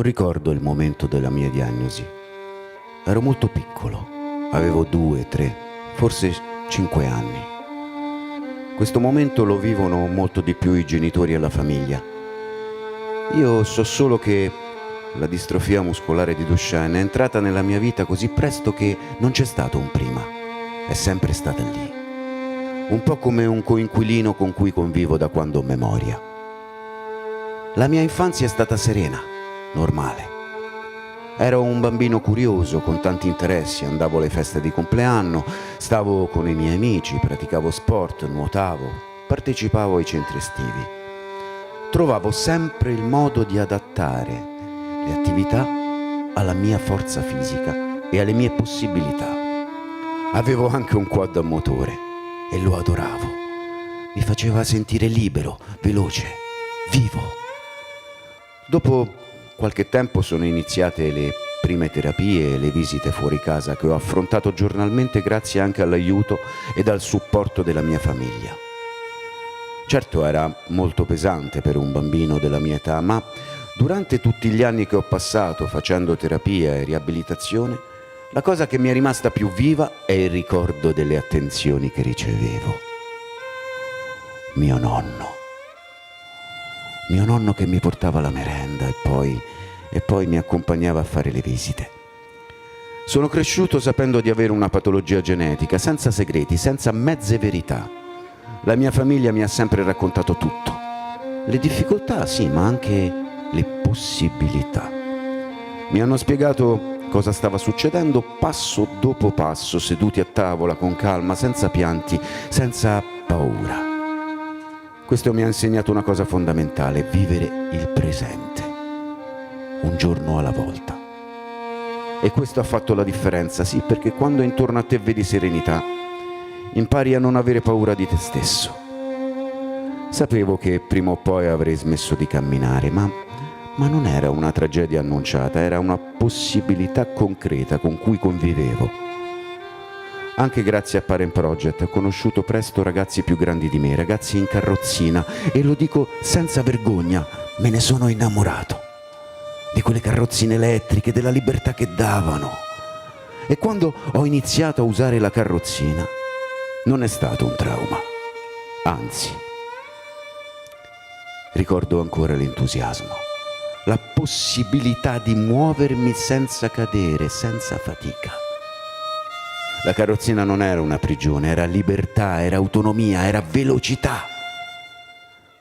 Non ricordo il momento della mia diagnosi. Ero molto piccolo, avevo 2, 3, forse 5 anni. Questo momento lo vivono molto di più i genitori e la famiglia. Io so solo che la distrofia muscolare di Duchenne è entrata nella mia vita così presto che non c'è stato un prima, è sempre stata lì. Un po' come un coinquilino con cui convivo da quando ho memoria. La mia infanzia è stata serena, normale. Ero un bambino curioso, con tanti interessi, andavo alle feste di compleanno, stavo con i miei amici, praticavo sport, nuotavo, partecipavo ai centri estivi. Trovavo sempre il modo di adattare le attività alla mia forza fisica e alle mie possibilità. Avevo anche un quad a motore e lo adoravo. Mi faceva sentire libero, veloce, vivo. Dopo qualche tempo sono iniziate le prime terapie e le visite fuori casa che ho affrontato giornalmente grazie anche all'aiuto ed al supporto della mia famiglia. Certo era molto pesante per un bambino della mia età, ma durante tutti gli anni che ho passato facendo terapia e riabilitazione, la cosa che mi è rimasta più viva è il ricordo delle attenzioni che ricevevo. Mio nonno che mi portava la merenda e poi mi accompagnava a fare le visite. Sono cresciuto sapendo di avere una patologia genetica, senza segreti, senza mezze verità. La mia famiglia mi ha sempre raccontato tutto. Le difficoltà, sì, ma anche le possibilità. Mi hanno spiegato cosa stava succedendo passo dopo passo, seduti a tavola con calma, senza pianti, senza paura. Questo mi ha insegnato una cosa fondamentale: vivere il presente, un giorno alla volta. E questo ha fatto la differenza, sì, perché quando intorno a te vedi serenità, impari a non avere paura di te stesso. Sapevo che prima o poi avrei smesso di camminare, ma non era una tragedia annunciata, era una possibilità concreta con cui convivevo. Anche grazie a Parent Project ho conosciuto presto ragazzi più grandi di me, ragazzi in carrozzina, e lo dico senza vergogna, me ne sono innamorato. Di quelle carrozzine elettriche, della libertà che davano. E quando ho iniziato a usare la carrozzina, non è stato un trauma, anzi, ricordo ancora l'entusiasmo, la possibilità di muovermi senza cadere, senza fatica. La carrozzina non era una prigione, era libertà, era autonomia, era velocità.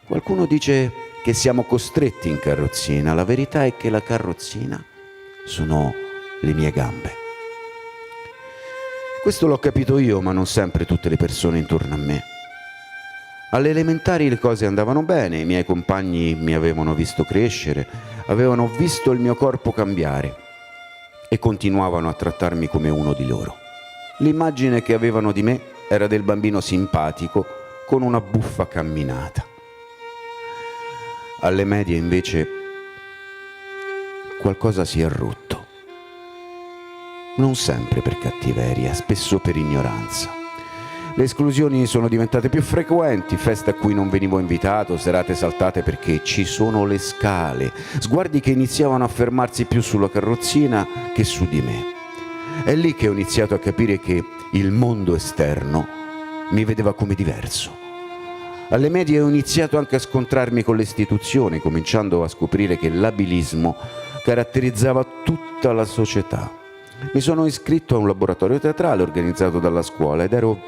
Qualcuno dice che siamo costretti in carrozzina, la verità è che la carrozzina sono le mie gambe. Questo l'ho capito io, ma non sempre tutte le persone intorno a me. Alle elementari le cose andavano bene, i miei compagni mi avevano visto crescere, avevano visto il mio corpo cambiare e continuavano a trattarmi come uno di loro. L'immagine che avevano di me era del bambino simpatico con una buffa camminata. Alle medie invece qualcosa si è rotto. Non sempre per cattiveria, spesso per ignoranza. Le esclusioni sono diventate più frequenti, feste a cui non venivo invitato, serate saltate perché ci sono le scale, sguardi che iniziavano a fermarsi più sulla carrozzina che su di me. È lì che ho iniziato a capire che il mondo esterno mi vedeva come diverso. Alle medie ho iniziato anche a scontrarmi con le istituzioni, cominciando a scoprire che l'abilismo caratterizzava tutta la società. Mi sono iscritto a un laboratorio teatrale organizzato dalla scuola ed ero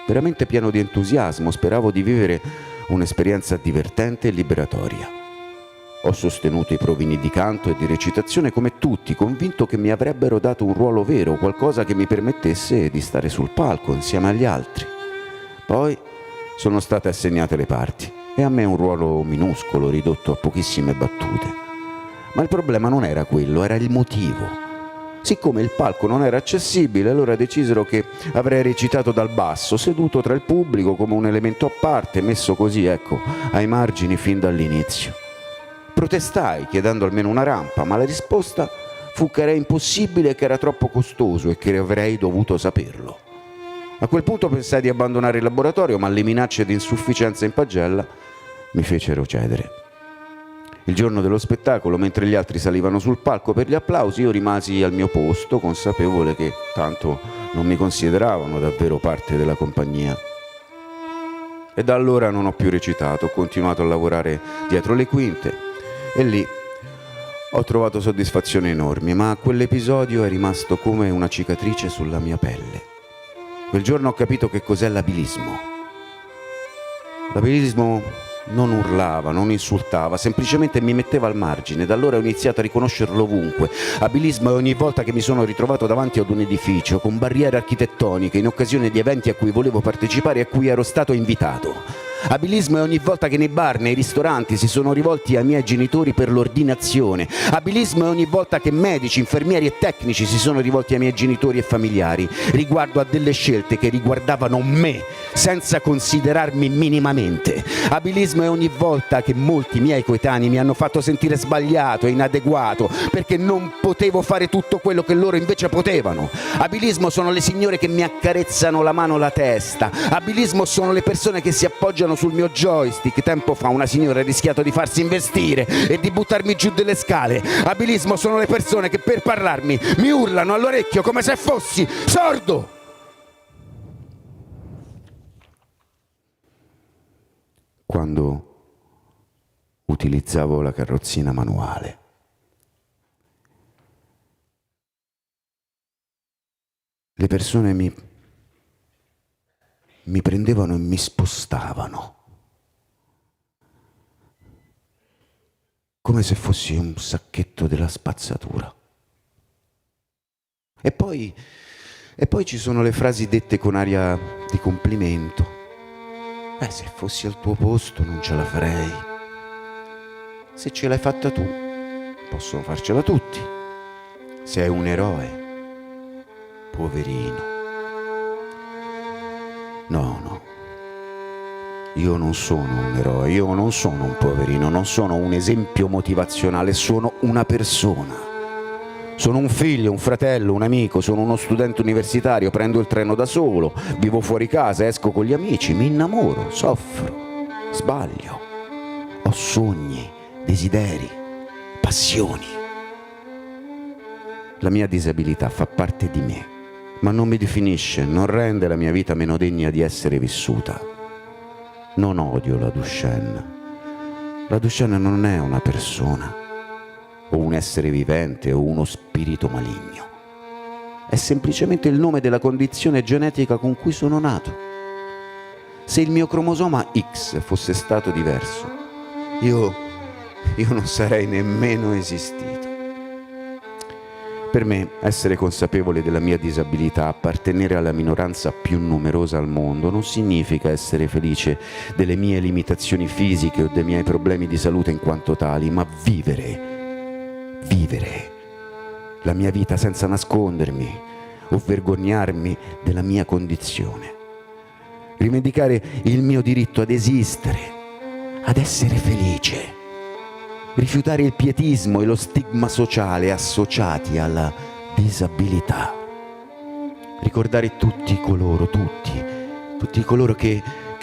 veramente pieno di entusiasmo, speravo di vivere un'esperienza divertente e liberatoria. Ho sostenuto i provini di canto e di recitazione come tutti, convinto che mi avrebbero dato un ruolo vero, qualcosa che mi permettesse di stare sul palco insieme agli altri. Poi sono state assegnate le parti e a me un ruolo minuscolo, ridotto a pochissime battute. Ma il problema non era quello, era il motivo. Siccome il palco non era accessibile, allora decisero che avrei recitato dal basso, seduto tra il pubblico come un elemento a parte, messo così, ecco, ai margini fin dall'inizio. Protestai chiedendo almeno una rampa, ma la risposta fu che era impossibile e che era troppo costoso e che avrei dovuto saperlo. A quel punto pensai di abbandonare il laboratorio, ma le minacce di insufficienza in pagella mi fecero cedere. Il giorno dello spettacolo, mentre gli altri salivano sul palco per gli applausi, io rimasi al mio posto, consapevole che tanto non mi consideravano davvero parte della compagnia. E da allora non ho più recitato, ho continuato a lavorare dietro le quinte e lì ho trovato soddisfazioni enormi, ma quell'episodio è rimasto come una cicatrice sulla mia pelle. Quel giorno ho capito che cos'è l'abilismo. L'abilismo non urlava, non insultava, semplicemente mi metteva al margine. Da allora ho iniziato a riconoscerlo ovunque. Abilismo è ogni volta che mi sono ritrovato davanti ad un edificio con barriere architettoniche in occasione di eventi a cui volevo partecipare e a cui ero stato invitato. Abilismo è ogni volta che nei bar, nei ristoranti si sono rivolti ai miei genitori per l'ordinazione. Abilismo è ogni volta che medici, infermieri e tecnici si sono rivolti ai miei genitori e familiari riguardo a delle scelte che riguardavano me, senza considerarmi minimamente. Abilismo è ogni volta che molti miei coetanei mi hanno fatto sentire sbagliato e inadeguato perché non potevo fare tutto quello che loro invece potevano. Abilismo sono le signore che mi accarezzano la mano o la testa. Abilismo sono le persone che si appoggiano sul mio joystick. Tempo fa una signora ha rischiato di farsi investire e di buttarmi giù delle scale. Abilismo sono le persone che per parlarmi mi urlano all'orecchio come se fossi sordo. Quando utilizzavo la carrozzina manuale, le persone mi prendevano e mi spostavano, come se fossi un sacchetto della spazzatura. E poi ci sono le frasi dette con aria di complimento. Se fossi al tuo posto non ce la farei. Se ce l'hai fatta tu, possono farcela tutti. Sei un eroe, poverino. No, io non sono un eroe, io non sono un poverino, non sono un esempio motivazionale, sono una persona. Sono un figlio, un fratello, un amico, sono uno studente universitario, prendo il treno da solo, vivo fuori casa, esco con gli amici, mi innamoro, soffro, sbaglio, ho sogni, desideri, passioni. La mia disabilità fa parte di me, ma non mi definisce, non rende la mia vita meno degna di essere vissuta. Non odio la Duchenne. La Duchenne non è una persona, o un essere vivente, o uno spirito maligno. È semplicemente il nome della condizione genetica con cui sono nato. Se il mio cromosoma X fosse stato diverso, io non sarei nemmeno esistito. Per me, essere consapevole della mia disabilità, appartenere alla minoranza più numerosa al mondo, non significa essere felice delle mie limitazioni fisiche o dei miei problemi di salute in quanto tali, ma vivere la mia vita senza nascondermi o vergognarmi della mia condizione. Rivendicare il mio diritto ad esistere, ad essere felice. Rifiutare il pietismo e lo stigma sociale associati alla disabilità. Ricordare tutti coloro che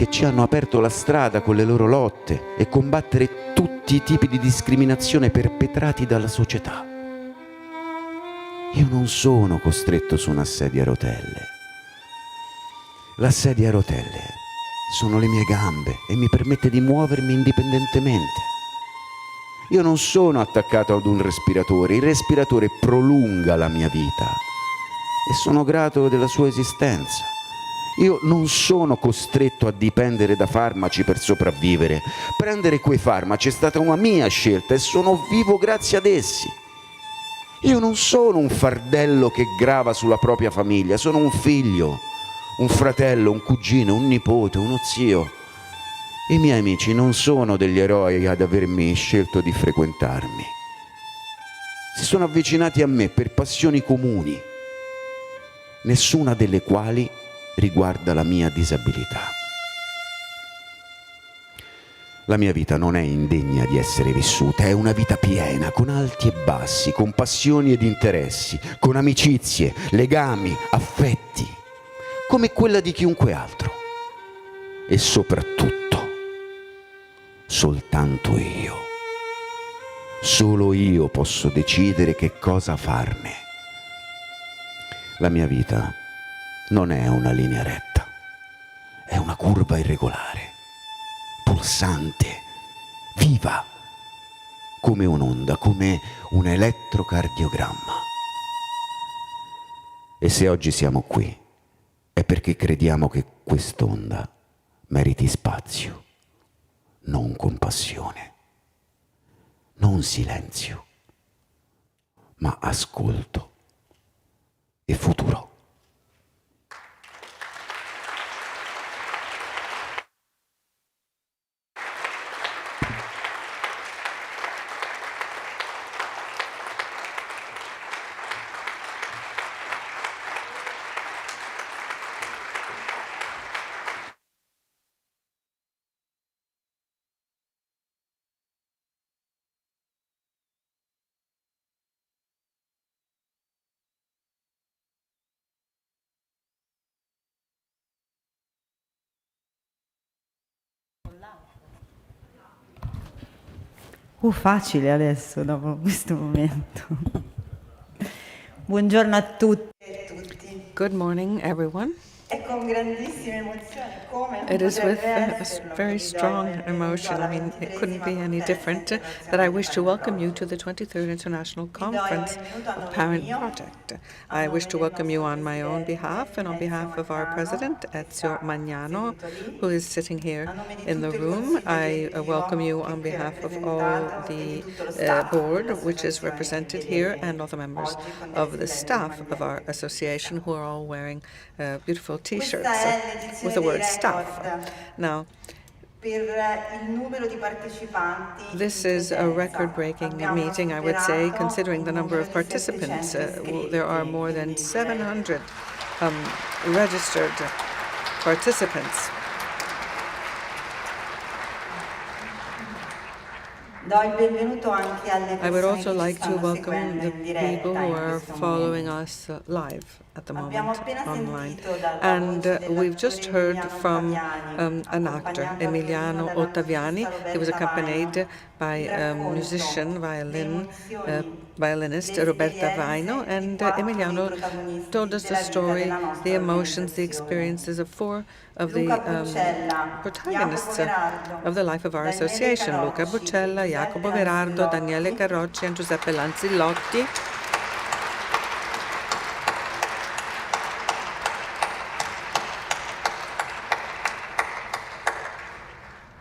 ci hanno aperto la strada con le loro lotte e combattere tutti i tipi di discriminazione perpetrati dalla società. Io non sono costretto su una sedia a rotelle. La sedia a rotelle sono le mie gambe e mi permette di muovermi indipendentemente. Io non sono attaccato ad un respiratore, il respiratore prolunga la mia vita e sono grato della sua esistenza. Io non sono costretto a dipendere da farmaci per sopravvivere. Prendere quei farmaci è stata una mia scelta e sono vivo grazie ad essi. Io non sono un fardello che grava sulla propria famiglia, sono un figlio, un fratello, un cugino, un nipote, uno zio. I miei amici non sono degli eroi ad avermi scelto di frequentarmi. Si sono avvicinati a me per passioni comuni, nessuna delle quali riguarda la mia disabilità. La mia vita non è indegna di essere vissuta, è una vita piena, con alti e bassi, con passioni ed interessi, con amicizie, legami, affetti, come quella di chiunque altro. E soprattutto, soltanto io Solo io posso decidere che cosa farne. La mia vita non è una linea retta, è una curva irregolare, pulsante, viva, come un'onda, come un elettrocardiogramma. E se oggi siamo qui, è perché crediamo che quest'onda meriti spazio, non compassione, non silenzio, ma ascolto e futuro. Facile adesso, dopo questo momento. Buongiorno a tutti e tutti. Good morning, everyone. È con grandissima emozione, come non It is with potrebbe a esserlo, very che vi do strong il benvenuto emotion. I alla mean, it couldn't be 23ª any Conferenza different that Internazionale I wish to Parent welcome you Project. to the 23rd International Vi do il Conference benvenuto a of nome Parent mio, Project. a I nome wish to del welcome you nostro on my own behalf and on Presidente behalf of our Magnano, President, che Ezio sta Magnano, seduto lì, who is sitting here a nome di in the tutto il room. Consiglio I welcome you Direttivo on che è behalf of all rappresentato e di the tutto lo staff board, which is dell'associazione che represented here, vedete and all the members oggi con delle of the splendide staff of our magliette. association, who are all wearing beautiful Questa T-shirts è with l'edizione the dei word staff. record Now, per il numero di partecipanti this in is a presenza. record-breaking Abbiamo meeting, I would say, superato considering the il number numero of di participants. 700 iscritti, There are more than quindi 700 registered participants. do il benvenuto anche alle I would persone also che ci like to stanno welcome seguendo the in people diretta who in are questo following momento. us live at the Abbiamo moment appena online. sentito dalla And voce we've dell'attore just heard Emiliano from Ottaviani, an actor, accompagnato a Torino Emiliano dalla Ottaviani. musicista He was Roberta accompanied Vaino, by il musician, racconto, le emozioni, violinist le Roberta Vaino, esperienze di and 4 dei Emiliano told protagonisti us the della vita story, della the nostra emotions, the organizzazione. experiences of four of Luca the Buccella, Jacopo protagonists Verardo, of the life of our Daniele association: Luca Carocci e Buccella, Giuseppe Jacopo Verardo, Daniele Lanzillotti, Carocci, and Giuseppe Lanzillotti.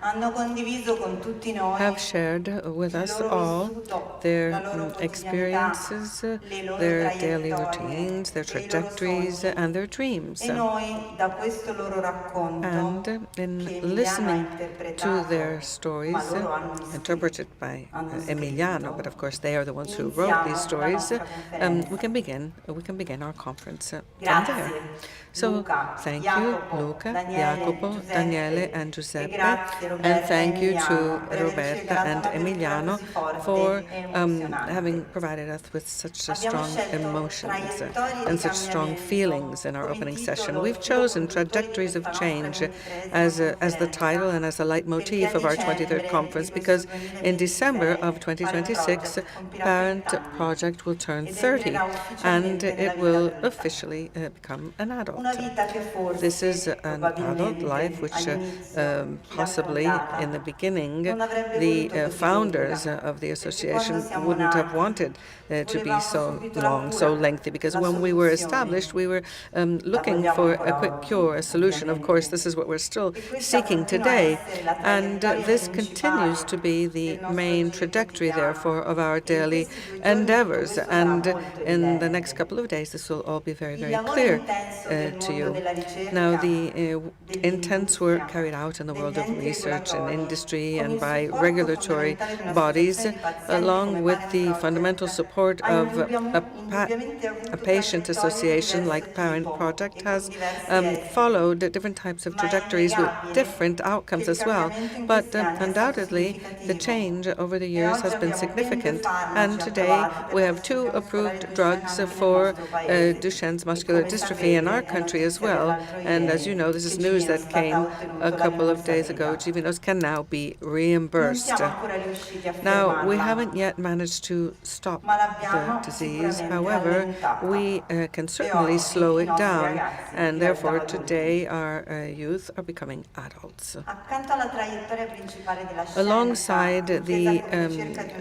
hanno condiviso con tutti noi Have shared with il us loro all vissuto, their la loro quotidianità, experiences, le loro their daily traiettorie routines, their e i loro trajectories, sogni. and their dreams. E noi da questo loro racconto And in che Emiliano ha listening to their interpretato, ma stories, loro hanno interpreted by hanno Emiliano, but scritto, of course they are the ones who wrote these iniziamo la stories, nostra conferenza. we can begin our conference from there. Grazie So Luca, thank you, Jacopo, Luca, Daniele, Jacopo, Giuseppe, Daniele, and e Giuseppe, grazie and Roberta e thank you to Emiliano per averci Roberta regalato and un'avventura Emiliano così forte for e emozionante. having provided us with such Abbiamo strong scelto emotions traiettorie and di such strong cambiamento feelings in our come opening titolo, session. We've filo chosen conduttore di trajectories of questa nostra change 23esima as the title and as a perché a leitmotif of our 23rd dicembre conference, di questo because in December 2026 of Parent 2026, Project compirà 30 Parent anni Project will turn ed 30 entrerà and ufficialmente nella it vita will adulta. officially become an adult. Una vita che This is forse, an adult life probabilmente, which all'inizio chi l'ha possibly in the fondata beginning non avrebbe the voluto così founders lunga, of the perché quando association siamo wouldn't have nati wanted to be volevamo so subito la long, so cura, lengthy, because la when we were soluzione. established, we were La looking vogliamo for a ancora quick oggi, cure, a solution. Of course, ovviamente. this is what we're still E questa seeking continua a today, essere la and traiettoria this principale continues to be del the nostro main agire trajectory, quotidiano. therefore, of our E in daily questi 2 giorni tutto endeavors. questo sarà And molto in the next evidente. couple of days, this will all be very, Il very lavoro clear intenso del to mondo you. della Now, ricerca, the intense work dell'industria, carried out in the world degli of enti research and regolatori, industry con and il by supporto regulatory fondamentale di bodies, un'associazione di pazienti come along with Parent the Project, fundamental support ha of indubbiamente a avuto patient traiettorie di association diverso like Parent tipo Project, e con has diversi esiti. followed different types of Ma è trajectories with innegabile different che outcomes il as well. cambiamento in But questi anni è stato undoubtedly, the significativo change over the e years oggi has been abbiamo ben 2 significant. And farmaci today, approvati per we la have 2 distruzione muscolare approved Duchenne drugs anche nel for nostro paese Duchenne's e muscular come dystrophy in our sapete è country as notizia well. dell'altro And as you ieri know, this che is Gini news è that stata came a ottenuto la couple of minor days ago. salita. Givino diagnosed can now be reimbursed. Now, we haven't yet managed to stop the disease. However, we can certainly slow it down, and therefore today our youth are becoming adults. Alongside the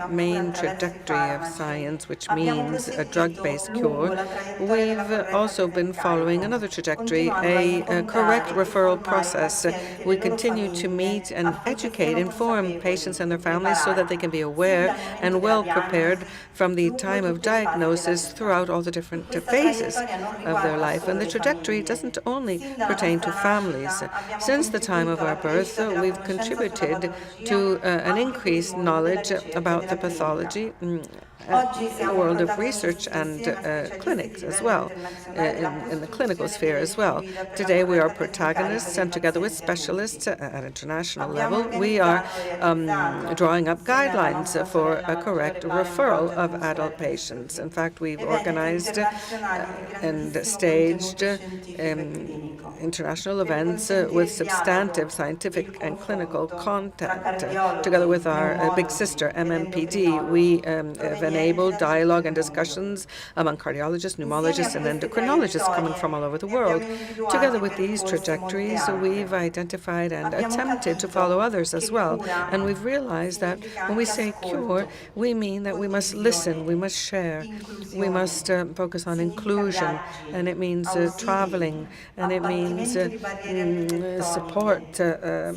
main trajectory of science, which means a drug-based cure, we've also been following another trajectory, a correct referral process. We continue to meet and educate, inform patients and their families so that they can be aware and well prepared from the time of diagnosis throughout all the different phases of their life. And the trajectory doesn't only pertain to families. Since the time of our birth, we've contributed to an increased knowledge about the pathology in the world of research and clinics as well, in the clinical sphere as well. Today we are protagonists, and together with specialists at international level, we are drawing up guidelines for a correct referral of adult patients. In fact, we've organized and staged international events with substantive scientific and clinical content. Together with our big sister, MMPD, we have enabled dialogue and discussions among cardiologists, pneumologists, and endocrinologists coming from all over the world. Together with these trajectories, we've identified and attempted to follow others as well. And we've realized that when we say cure, we mean that we must listen, we must share, we must focus on inclusion, and it means traveling, and it means support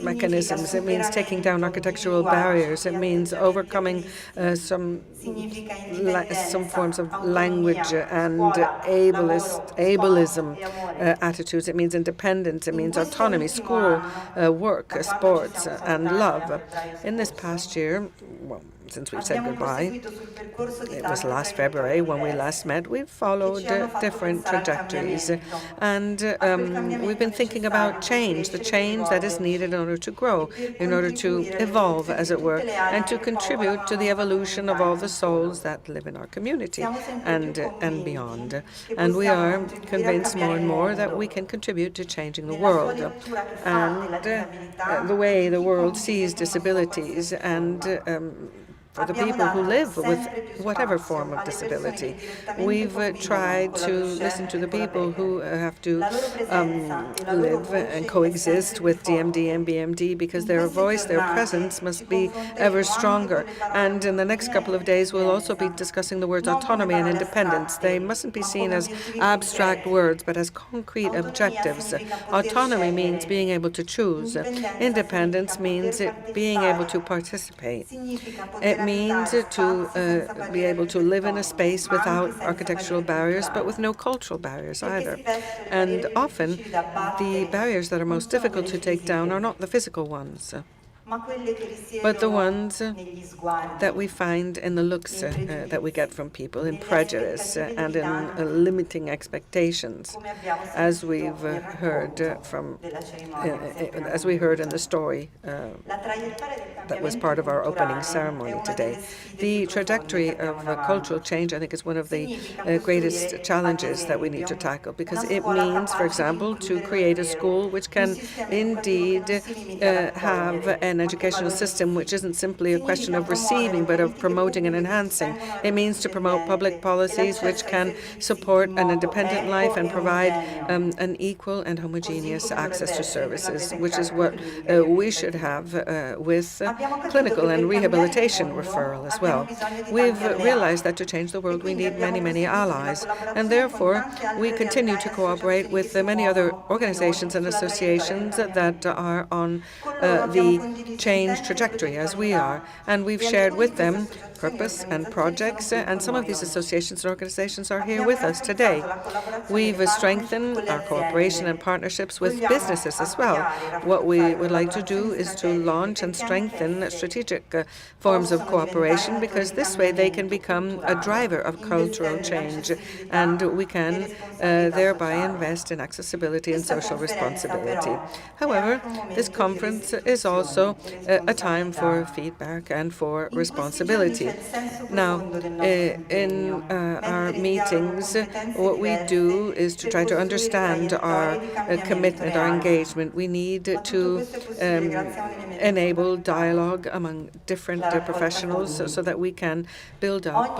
mechanisms, it means taking down architectural barriers, it means overcoming some forms of language and ableism attitudes. It means independence, it means autonomy, school, work, sports, and love. In this past year, well, since we've said goodbye, it was last February when we last met, we've followed different trajectories. And we've been thinking about change, the change that is needed in order to grow, in order to evolve, as it were, and to contribute to the evolution of all the souls that live in our community and beyond. And we are convinced more and more that we can contribute to changing the world and the way the world sees disabilities and for the people who live with whatever form of disability. We've tried to listen to the people who have to live and coexist with DMD and BMD because their voice, their presence must be ever stronger. And in the next couple of days, we'll also be discussing the words autonomy and independence. They mustn't be seen as abstract words, but as concrete objectives. Autonomy means being able to choose. Independence means being able to participate. It means to be able to live in a space without architectural barriers, but with no cultural barriers either. And often, the barriers that are most difficult to take down are not the physical ones, but the ones that we find in the looks that we get from people, in prejudice and in limiting expectations, as we've heard as we heard in the story that was part of our opening ceremony today. The trajectory of cultural change, I think, is one of the greatest challenges that we need to tackle, because it means, for example, to create a school which can indeed have an educational system which isn't simply a question of receiving, but of promoting and enhancing. It means to promote public policies which can support an independent life and provide an equal and homogeneous access to services, which is what we should have with clinical and rehabilitation referral as well. We've realized that to change the world, we need many, many allies, and therefore we continue to cooperate with the many other organizations and associations that are on the change trajectory as we are, and we've shared with them purpose and projects, and some of these associations and organizations are here with us today. We've strengthened our cooperation and partnerships with businesses as well. What we would like to do is to launch and strengthen strategic forms of cooperation, because this way they can become a driver of cultural change, and we can thereby invest in accessibility and social responsibility. However, this conference is also also a time for feedback and for responsibility. Now, in our meetings, what we do is to try to understand our commitment, our engagement. We need to enable dialogue among different professionals so that we can build up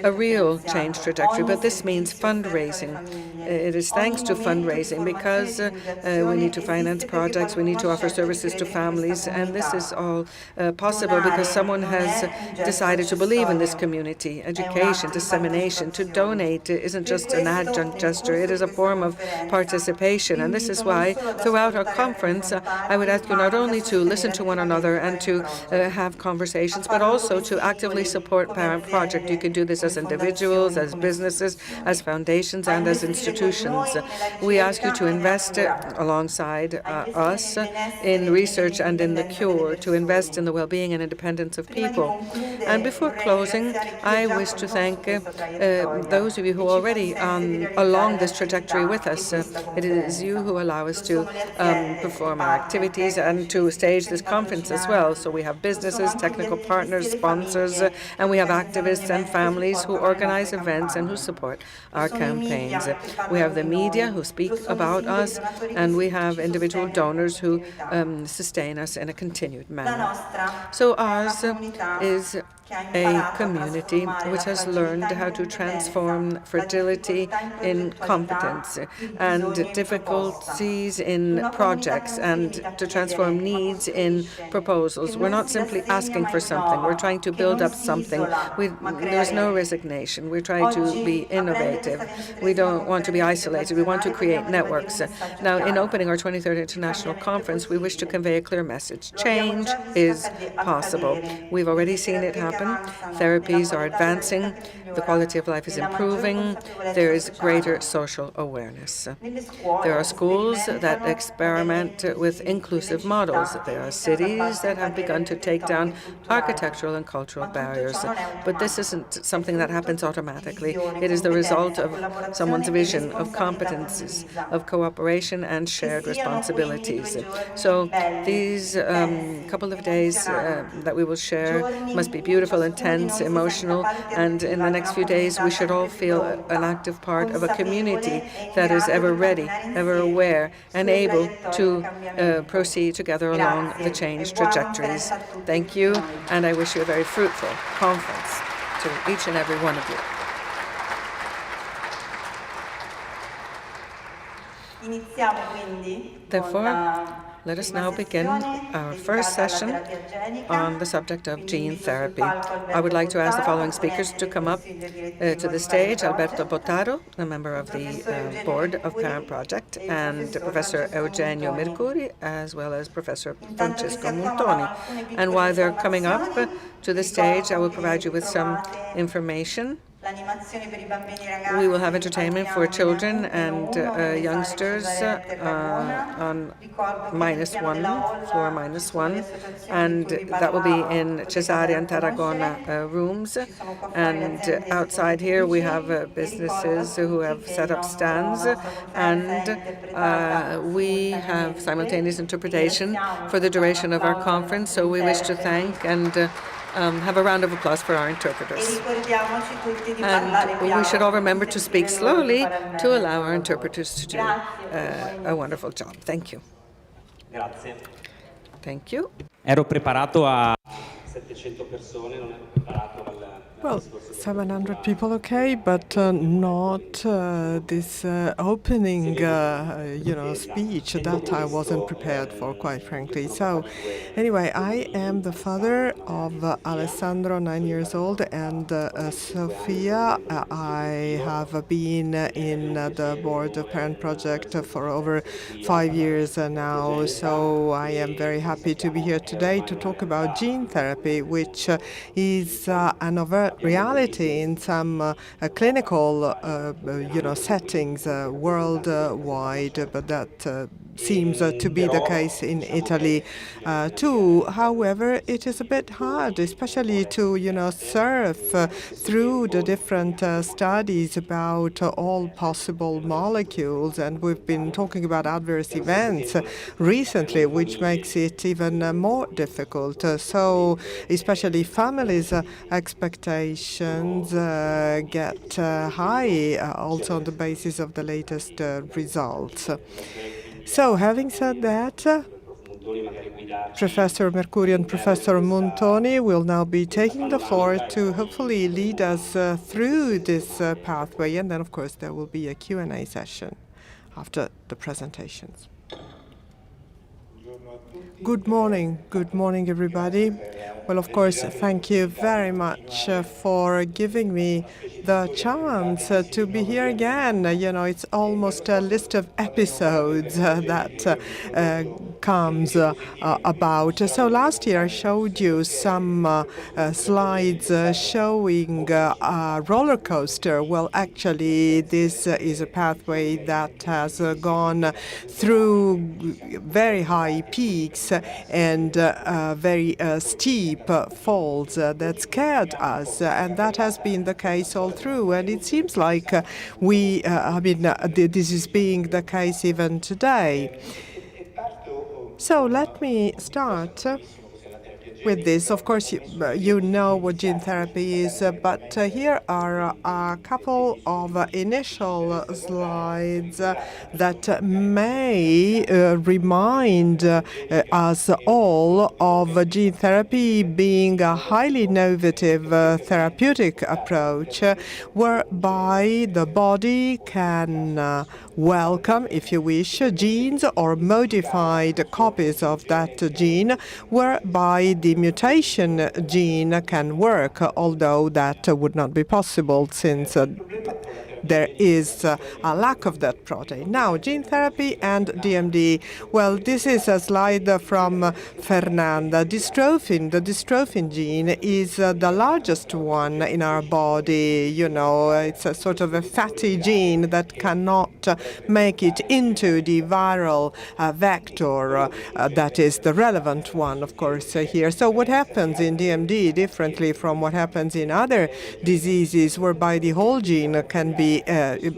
a real change trajectory. But this means fundraising. It is thanks to fundraising because we need to finance projects, we need to offer services to families, and this is all possible because someone has decided to believe in this community. Education, dissemination, to donate isn't just an adjunct gesture, it is a form of participation. And this is why throughout our conference, I would ask you not only to listen to one another and to have conversations, but also to actively support Parent Project. You can do this as individuals, as businesses, as foundations, and as institutions. We ask you to invest alongside us in research and in the cure, to invest in the well-being and independence of people. And before closing, I wish to thank those of you who are already along this trajectory with us. It is you who allow us to perform our activities and to stage this conference as well. So we have businesses, technical partners, sponsors, and we have activists and families who organize events and who support our campaigns. We have the media who speak about us, and we have individual donors who sustain us in a continued manner. So ours is a community which has learned how to transform fragility in competence and difficulties in projects and to transform needs in proposals. We're not simply asking for something, we're trying to build up something. There's no resignation. We're trying to be innovative. We don't want to be isolated. We want to create networks. Now, in opening our 23rd International Conference, we wish to convey a clear message. Change is possible. We've already seen it happen. Therapies are advancing. The quality of life is improving. There is greater social awareness. There are schools that experiment with inclusive models. There are cities that have begun to take down architectural and cultural barriers. But this isn't something that happens automatically. It is the result of someone's vision, of competences, of cooperation and shared responsibilities. So these couple of days that we will share must be beautiful, intense, emotional, and in the next few days we should all feel an active part of a community that is ever ready, ever aware, and able to proceed together along the change trajectories. Thank you, and I wish you a very fruitful conference to each and every one of you. Therefore, let us now begin our first session on the subject of gene therapy. I would like to ask the following speakers to come up to the stage. Alberto Bottaro, a member of the board of Parent Project, and Professor Eugenio Mercuri, as well as Professor Francesco Montoni. And while they're coming up to the stage, I will provide you with some information. We will have entertainment for children and youngsters on floor -1, and that will be in Cesare and Tarragona rooms. And outside here we have businesses who have set up stands, and we have simultaneous interpretation for the duration of our conference. So we wish to thank and have a round of applause for our interpreters. And we should all remember to speak slowly to allow our interpreters to do a wonderful job. Thank you. Grazie. Thank you. Ero preparato a 700 persone, non ero preparato al Well, 700 people, okay, but not this opening, speech that I wasn't prepared for, quite frankly. So, anyway, I am the father of Alessandro, 9 years old, and Sofia. I have been in the board of Parent Project for over 5 years now, so I am very happy to be here today to talk about gene therapy, which is an overt reality in some clinical, settings worldwide, but that seems to be the case in Italy too. However, it is a bit hard, especially to, surf through the different studies about all possible molecules. And we've been talking about adverse events recently, which makes it even more difficult. So especially families' expectations get high also on the basis of the latest results. So having said that, Professor Mercuri and Professor Montoni will now be taking the floor to hopefully lead us through this pathway, and then of course there will be a Q&A session after the presentations. Good morning everybody. Well, of course, thank you very much for giving me the chance to be here again. It's almost a list of episodes that comes about. So last year I showed you some slides showing a roller coaster. Well, actually, this is a pathway that has gone through very high peaks and very steep falls that scared us, and that has been the case all through. And it seems like this is being the case even today. So let me start with this. Of course, you know what gene therapy is, but here are a couple of initial slides that may remind us all of gene therapy being a highly innovative therapeutic approach whereby the body can welcome, if you wish, genes or modified copies of that gene, whereby the mutation gene can work, although that would not be possible since there is a lack of that protein. Now, gene therapy and DMD. Well, this is a slide from Fernanda. Dystrophin, the dystrophin gene is the largest one in our body. It's a sort of a fatty gene that cannot make it into the viral vector. That is the relevant one, of course, here. So what happens in DMD, differently from what happens in other diseases whereby the whole gene can be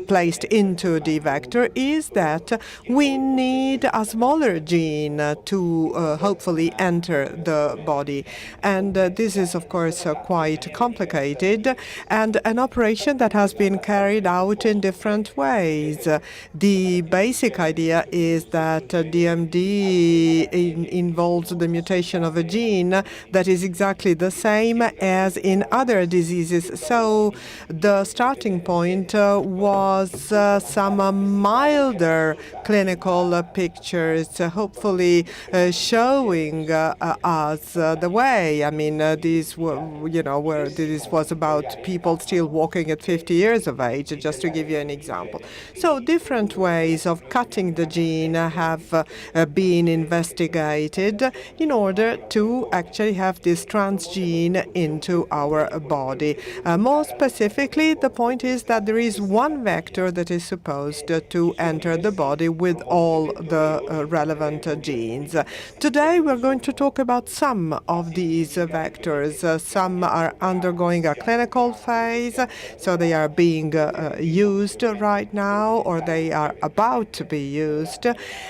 placed into the vector, is that we need a smaller gene to hopefully enter the body. And this is, of course, quite complicated, and an operation that has been carried out in different ways. The basic idea is that DMD involves the mutation of a gene that is exactly the same as in other diseases. So the starting point was some milder clinical pictures, hopefully showing us the way. I mean, these were, where this was about people still walking at 50 years of age, just to give you an example. So different ways of cutting the gene have been investigated in order to actually have this transgene into our body. More specifically, the point is that there is one vector that is supposed to enter the body with all the relevant genes. Today we're going to talk about some of these vectors. Some are undergoing a clinical phase, so they are being used right now, or they are about to be used.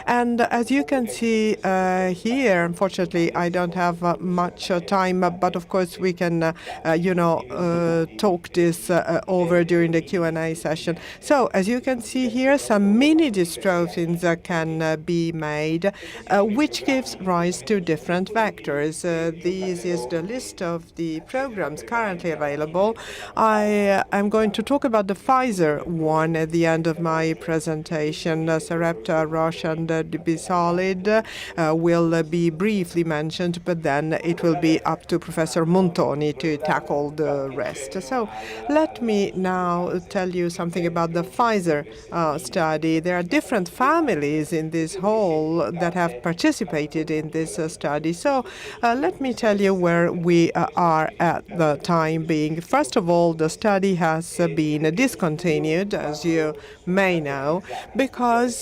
And as you can see here, unfortunately, I don't have much time, but of course we can, talk this over during the Q&A session. So as you can see here, some mini dystrophins can be made, which gives rise to different vectors. This is the list of the programs currently available. I am going to talk about the Pfizer one at the end of my presentation. Sarepta, Roche, and Solid will be briefly mentioned, but then it will be up to Professor Montoni to tackle the rest. So let me now tell you you something about the Pfizer study. There are different families in this hall that have participated in this study. So let me tell you where we are at the time being. First of all, the study has been discontinued, as you may know, because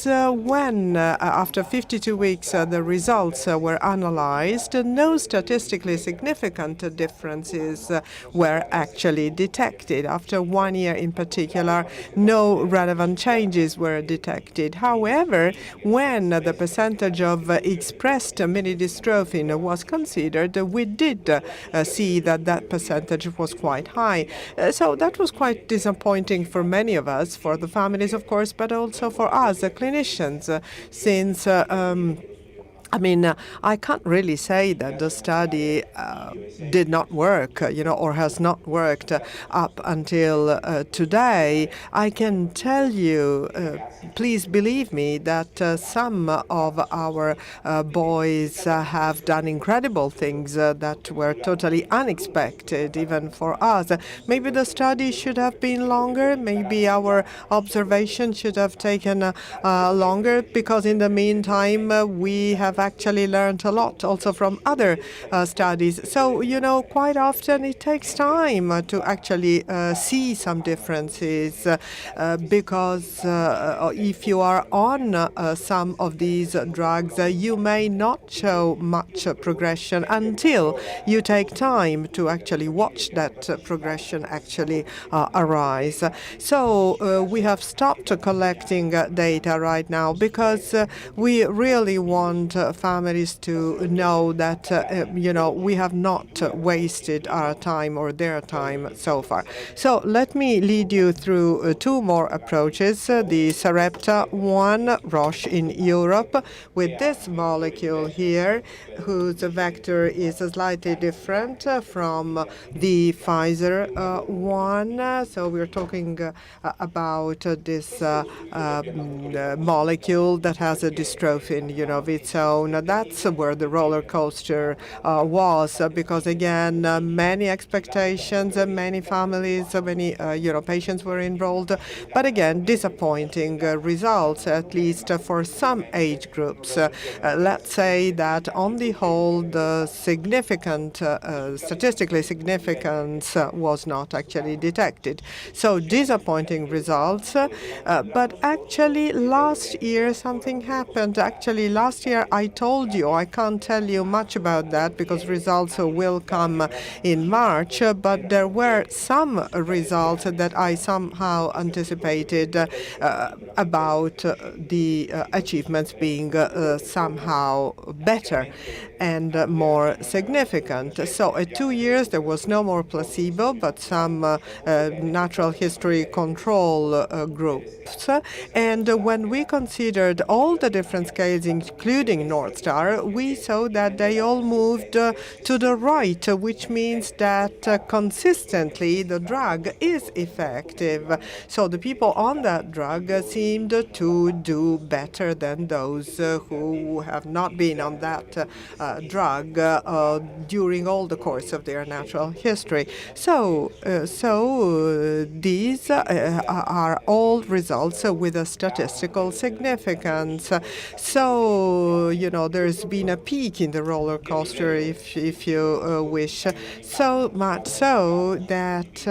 when after 52 weeks the results were analyzed, no statistically significant differences were actually detected. After 1 year in particular, no relevant changes were detected. However, when the percentage of expressed mini-dystrophin was considered, we did see that that percentage was quite high. So that was quite disappointing for many of us, for the families, of course, but also for us, the clinicians, since I can't really say that the study did not work, or has not worked up until today. I can tell you, please believe me, that some of our boys have done incredible things that were totally unexpected, even for us. Maybe the study should have been longer. Maybe our observation should have taken longer, because in the meantime, we have actually learned a lot also from other studies. So, quite often it takes time to actually see some differences, because if you are on some of these drugs, you may not show much progression until you take time to actually watch that progression actually arise. So we have stopped collecting data right now, because we really want families to know that we have not wasted our time or their time so far. So let me lead you through two more approaches. The Sarepta one, Roche in Europe, with this molecule here, whose vector is slightly different from the Pfizer one. So we're talking about this molecule that has a dystrophin, of its own. That's where the roller coaster was, because again, many expectations, many families, many patients were enrolled, but again, disappointing results, at least for some age groups. Let's say that on the whole, the statistically significance was not actually detected. So disappointing results, but actually last year something happened. Actually last year I told you, I can't tell you much about that because results will come in March, but there were some results that I somehow anticipated about the achievements being somehow better and more significant. So at 2 years there was no more placebo, but some natural history control groups. And when we considered all the different scales, including North Star, we saw that they all moved to the right, which means that consistently the drug is effective. So the people on that drug seemed to do better than those who have not been on that drug during all the course of their natural history. So these are all results with a statistical significance. So there's been a peak in the roller coaster, if you wish, so much so that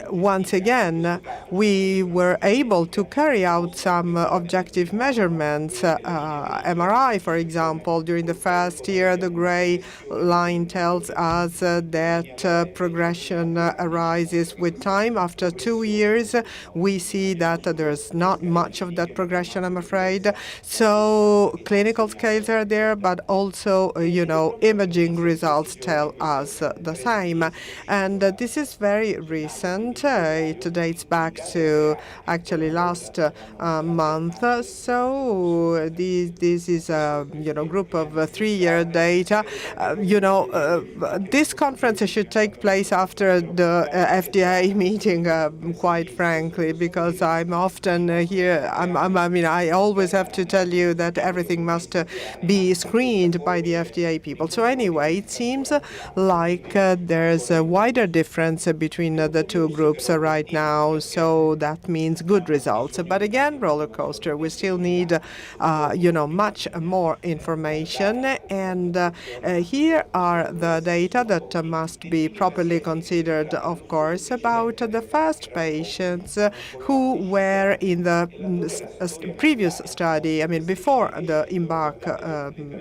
once again we were able to carry out some objective measurements. MRI, for example, during the first year, the gray line tells us that progression arises with time. After 2 years, we see that there's not much of that progression, I'm afraid. So clinical scales are there, but also, imaging results tell us the same. And this is very recent. It dates back to actually last month. So these this is a group of 3-year data. This conference should take place after the FDA meeting, quite frankly, because I'm often here. I always have to tell you that everything must be screened by the FDA people. So anyway, it seems like there's a wider difference between the two groups right now. So that means good results. But again, roller coaster. We still need, much more information. And here are the data that must be properly considered, of course, about the first patients who were in the previous study, before the Embark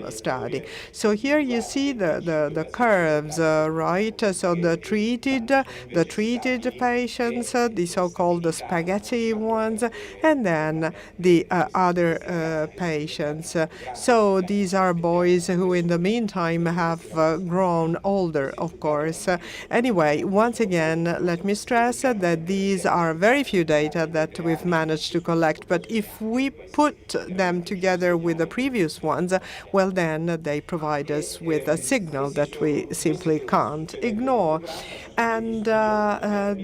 study. So here you see the curves, right? So the treated patients, the so-called spaghetti ones, and then the other patients. So these are boys who in the meantime have grown older, of course. Anyway, once again, let me stress that these are very few data that we've managed to collect, but if we put them together with the previous ones, well, then they provide us with a signal that we simply can't ignore. And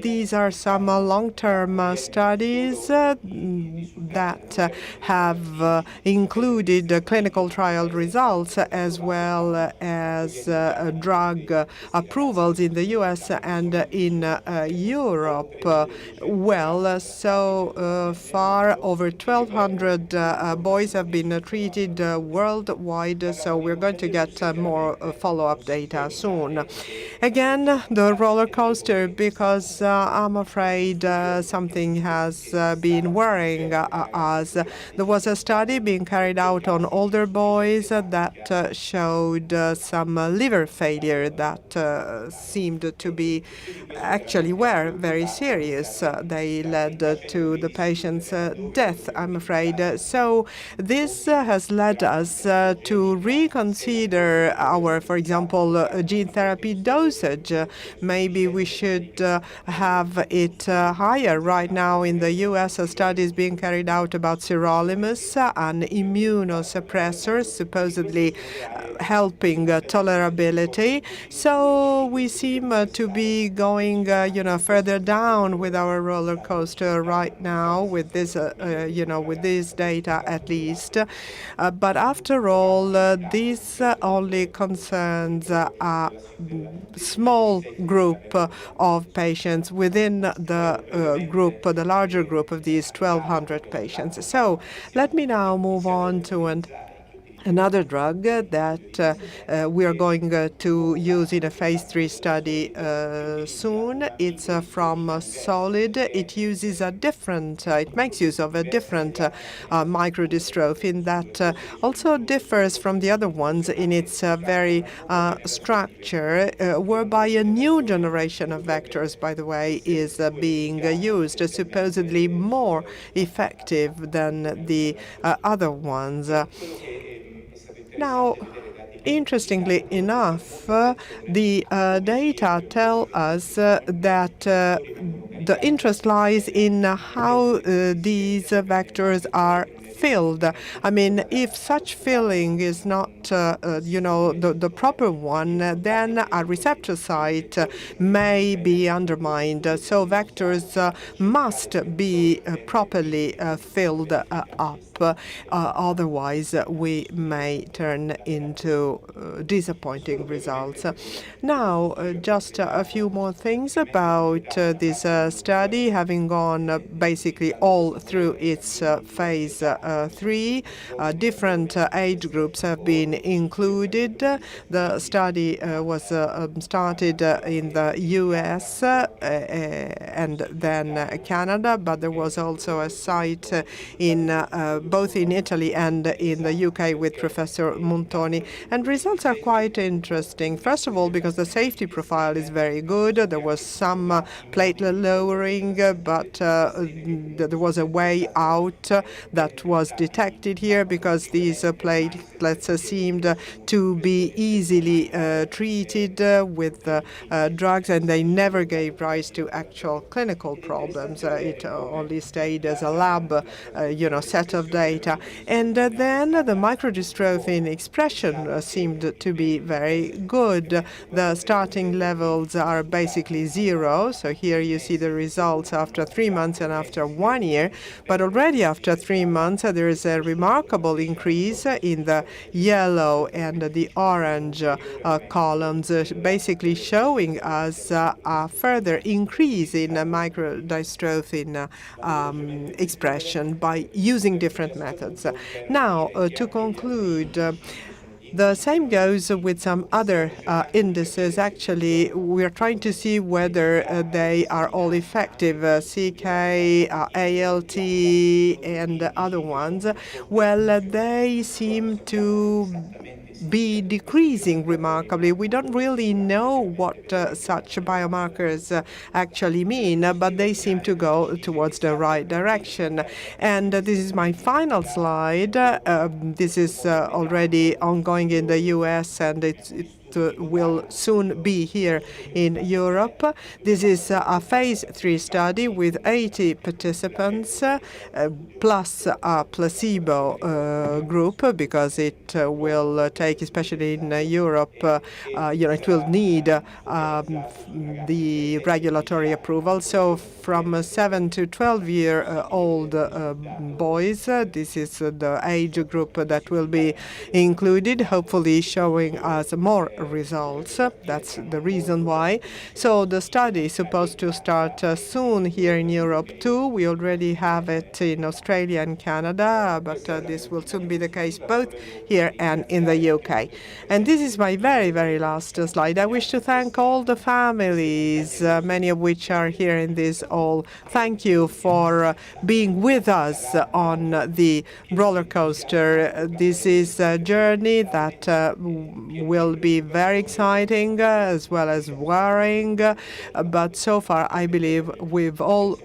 these are some long-term studies that have included clinical trial results as well as drug approvals in the US and in Europe. So far over 1,200 boys have been treated worldwide, so we're going to get more follow-up data soon. Again, the roller coaster, because I'm afraid something has been worrying us. There was a study being carried out on older boys that showed some liver failure that seemed to be actually were very serious. They led to the patient's death, I'm afraid. So this has led us to reconsider our, for example, gene therapy dosage. Maybe we should have it higher. Right now in the US, a study is being carried out about sirolimus, an immunosuppressor, supposedly helping tolerability. So we seem to be going, further down with our roller coaster right now with this, with this data at least. But after all, this only concerns a small group of patients within the group, the larger group of these 1,200 patients. So let me now move on to another drug that we are going to use in a phase 3 study soon. It's from Solid. It uses a different, it makes use of a different microdystrophin that also differs from the other ones in its very structure, whereby a new generation of vectors, by the way, is being used, supposedly more effective than the other ones. Now, interestingly enough, the data tell us that the interest lies in how these vectors are filled. If such filling is not, the proper one, then a receptor site may be undermined. So vectors must be properly filled up. Otherwise, we may turn into disappointing results. Now, just a few more things about this study, having gone basically all through its phase 3. Different age groups have been included. The study was started in the US and then Canada, but there was also a site in both in Italy and in the UK with Professor Montoni. And results are quite interesting. First of all, because the safety profile is very good. There was some platelet lowering, but there was a way out that was detected here because these platelets seemed to be easily treated with drugs, and they never gave rise to actual clinical problems. It only stayed as a lab, set of data data. And then the microdystrophin expression seemed to be very good. The starting levels are basically 0. So here you see the results after 3 months and after 1 year. But already after 3 months, there is a remarkable increase in the yellow and the orange columns, basically showing us a further increase in microdystrophin expression by using different methods. Now, to conclude, the same goes with some other indices. Actually, we are trying to see whether they are all effective, CK, ALT, and other ones. Well, they seem to be decreasing remarkably. We don't really know what such biomarkers actually mean, but they seem to go towards the right direction. And this is my final slide. This is already ongoing in the US, and it will soon be here in Europe. This is a phase 3 study with 80 participants plus a placebo group, because it will take, especially in Europe, it will need the regulatory approval. So from 7 to 12-year-old boys, this is the age group that will be included, hopefully showing us more results. That's the reason why. So the study is supposed to start soon here in Europe too. We already have it in Australia and Canada, but this will soon be the case both here and in the UK. And this is my very, very last slide. I wish to thank all the families, many of which are here in this hall. Thank you for being with us on the roller coaster. This is a journey that will be very exciting as well as worrying, but so far I believe we've all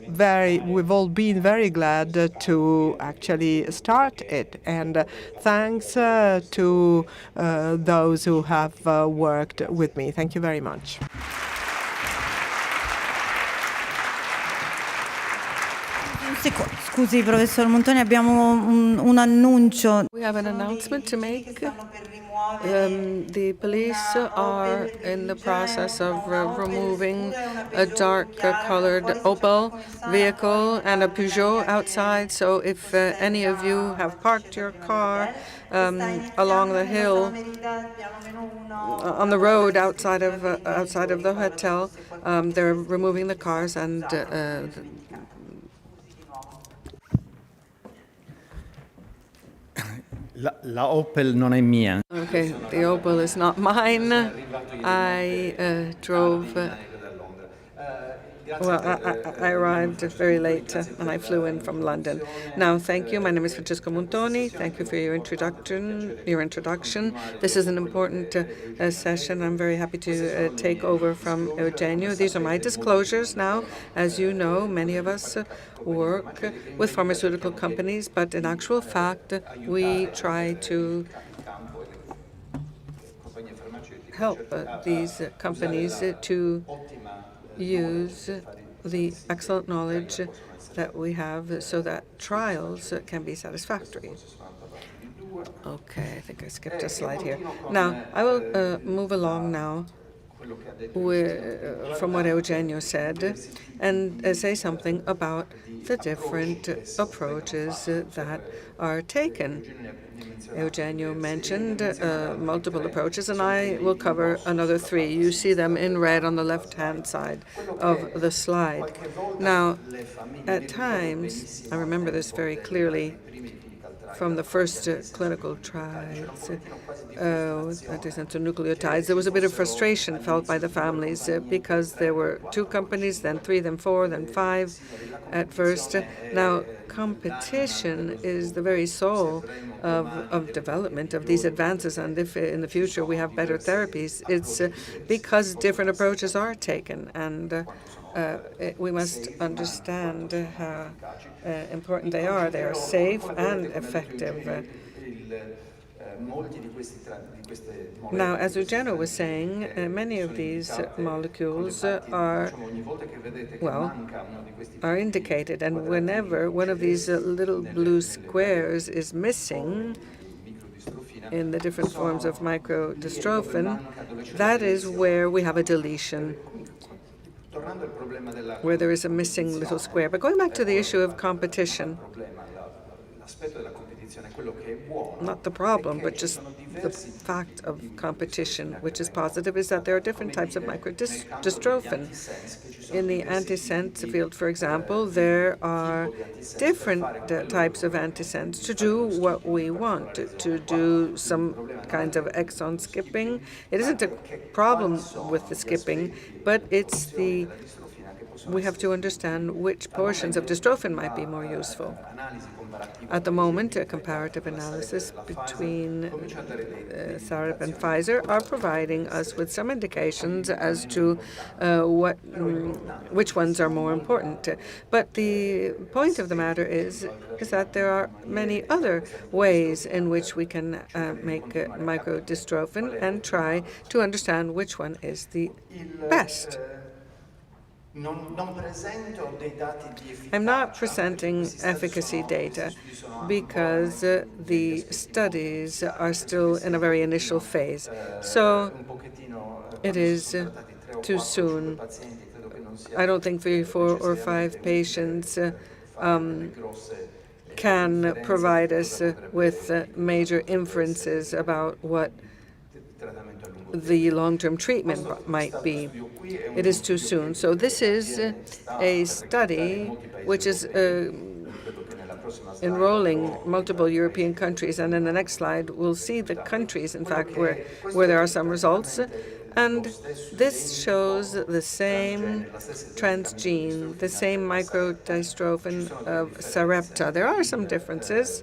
been very glad to actually start it, and thanks to those who have worked with me. Thank you very much. Scusi, professor Montoni, abbiamo un annuncio. We have an announcement to make. The police are in the process of removing a dark-colored Opel vehicle and a Peugeot outside. So if any of you have parked your car along the hill, on the road outside of the hotel, they're removing the cars and. La Opel non è mia. Okay, the Opel is not mine. I drove. I arrived very late and I flew in from London. Now, thank you. My name is Francesco Montoni. Thank you for your introduction. This is an important session. I'm very happy to take over from Eugenio. These are my disclosures now. As you know, many of us work with pharmaceutical companies, but in actual fact, we try to help these companies to use the excellent knowledge that we have so that trials can be satisfactory. Okay, I think I skipped a slide here. Now, I will move along now from what Eugenio said and say something about the different approaches that are taken. Eugenio mentioned multiple approaches, and I will cover another 3. You see them in red on the left-hand side of the slide. Now, at times, I remember this very clearly from the first clinical trials with antisensonucleotides, there was a bit of frustration felt by the families because there were 2 companies, then 3, then 4, then 5 at first. Now, competition is the very soul of development of these advances, and if in the future we have better therapies, it's because different approaches are taken, and we must understand how important they are. They are safe and effective. Now, as Eugenio was saying, many of these molecules are indicated, and whenever one of these little blue squares is missing in the different forms of microdystrophin, that is where we have a deletion, where there is a missing little square. But going back to the issue of competition, not the problem, but just the fact of competition, which is positive, is that there are different types of microdystrophin. In the antisense field, for example, there are different types of antisense to do what we want, to do some kinds of exon skipping. It isn't a problem with the skipping, but it's we have to understand which portions of dystrophin might be more useful. At the moment, a comparative analysis between Sareb and Pfizer are providing us with some indications as to which ones are more important. But the point of the matter is that there are many other ways in which we can make microdystrophin and try to understand which one is the best. I'm not presenting efficacy data because the studies are still in a very initial phase. So it is too soon. I don't think 3, 4, or 5 patients can provide us with major inferences about what the long-term treatment might be. It is too soon. So this is a study which is enrolling multiple European countries, and in the next slide we'll see the countries, in fact, where there are some results. And this shows the same transgene, the same microdystrophin of Sarepta. There are some differences.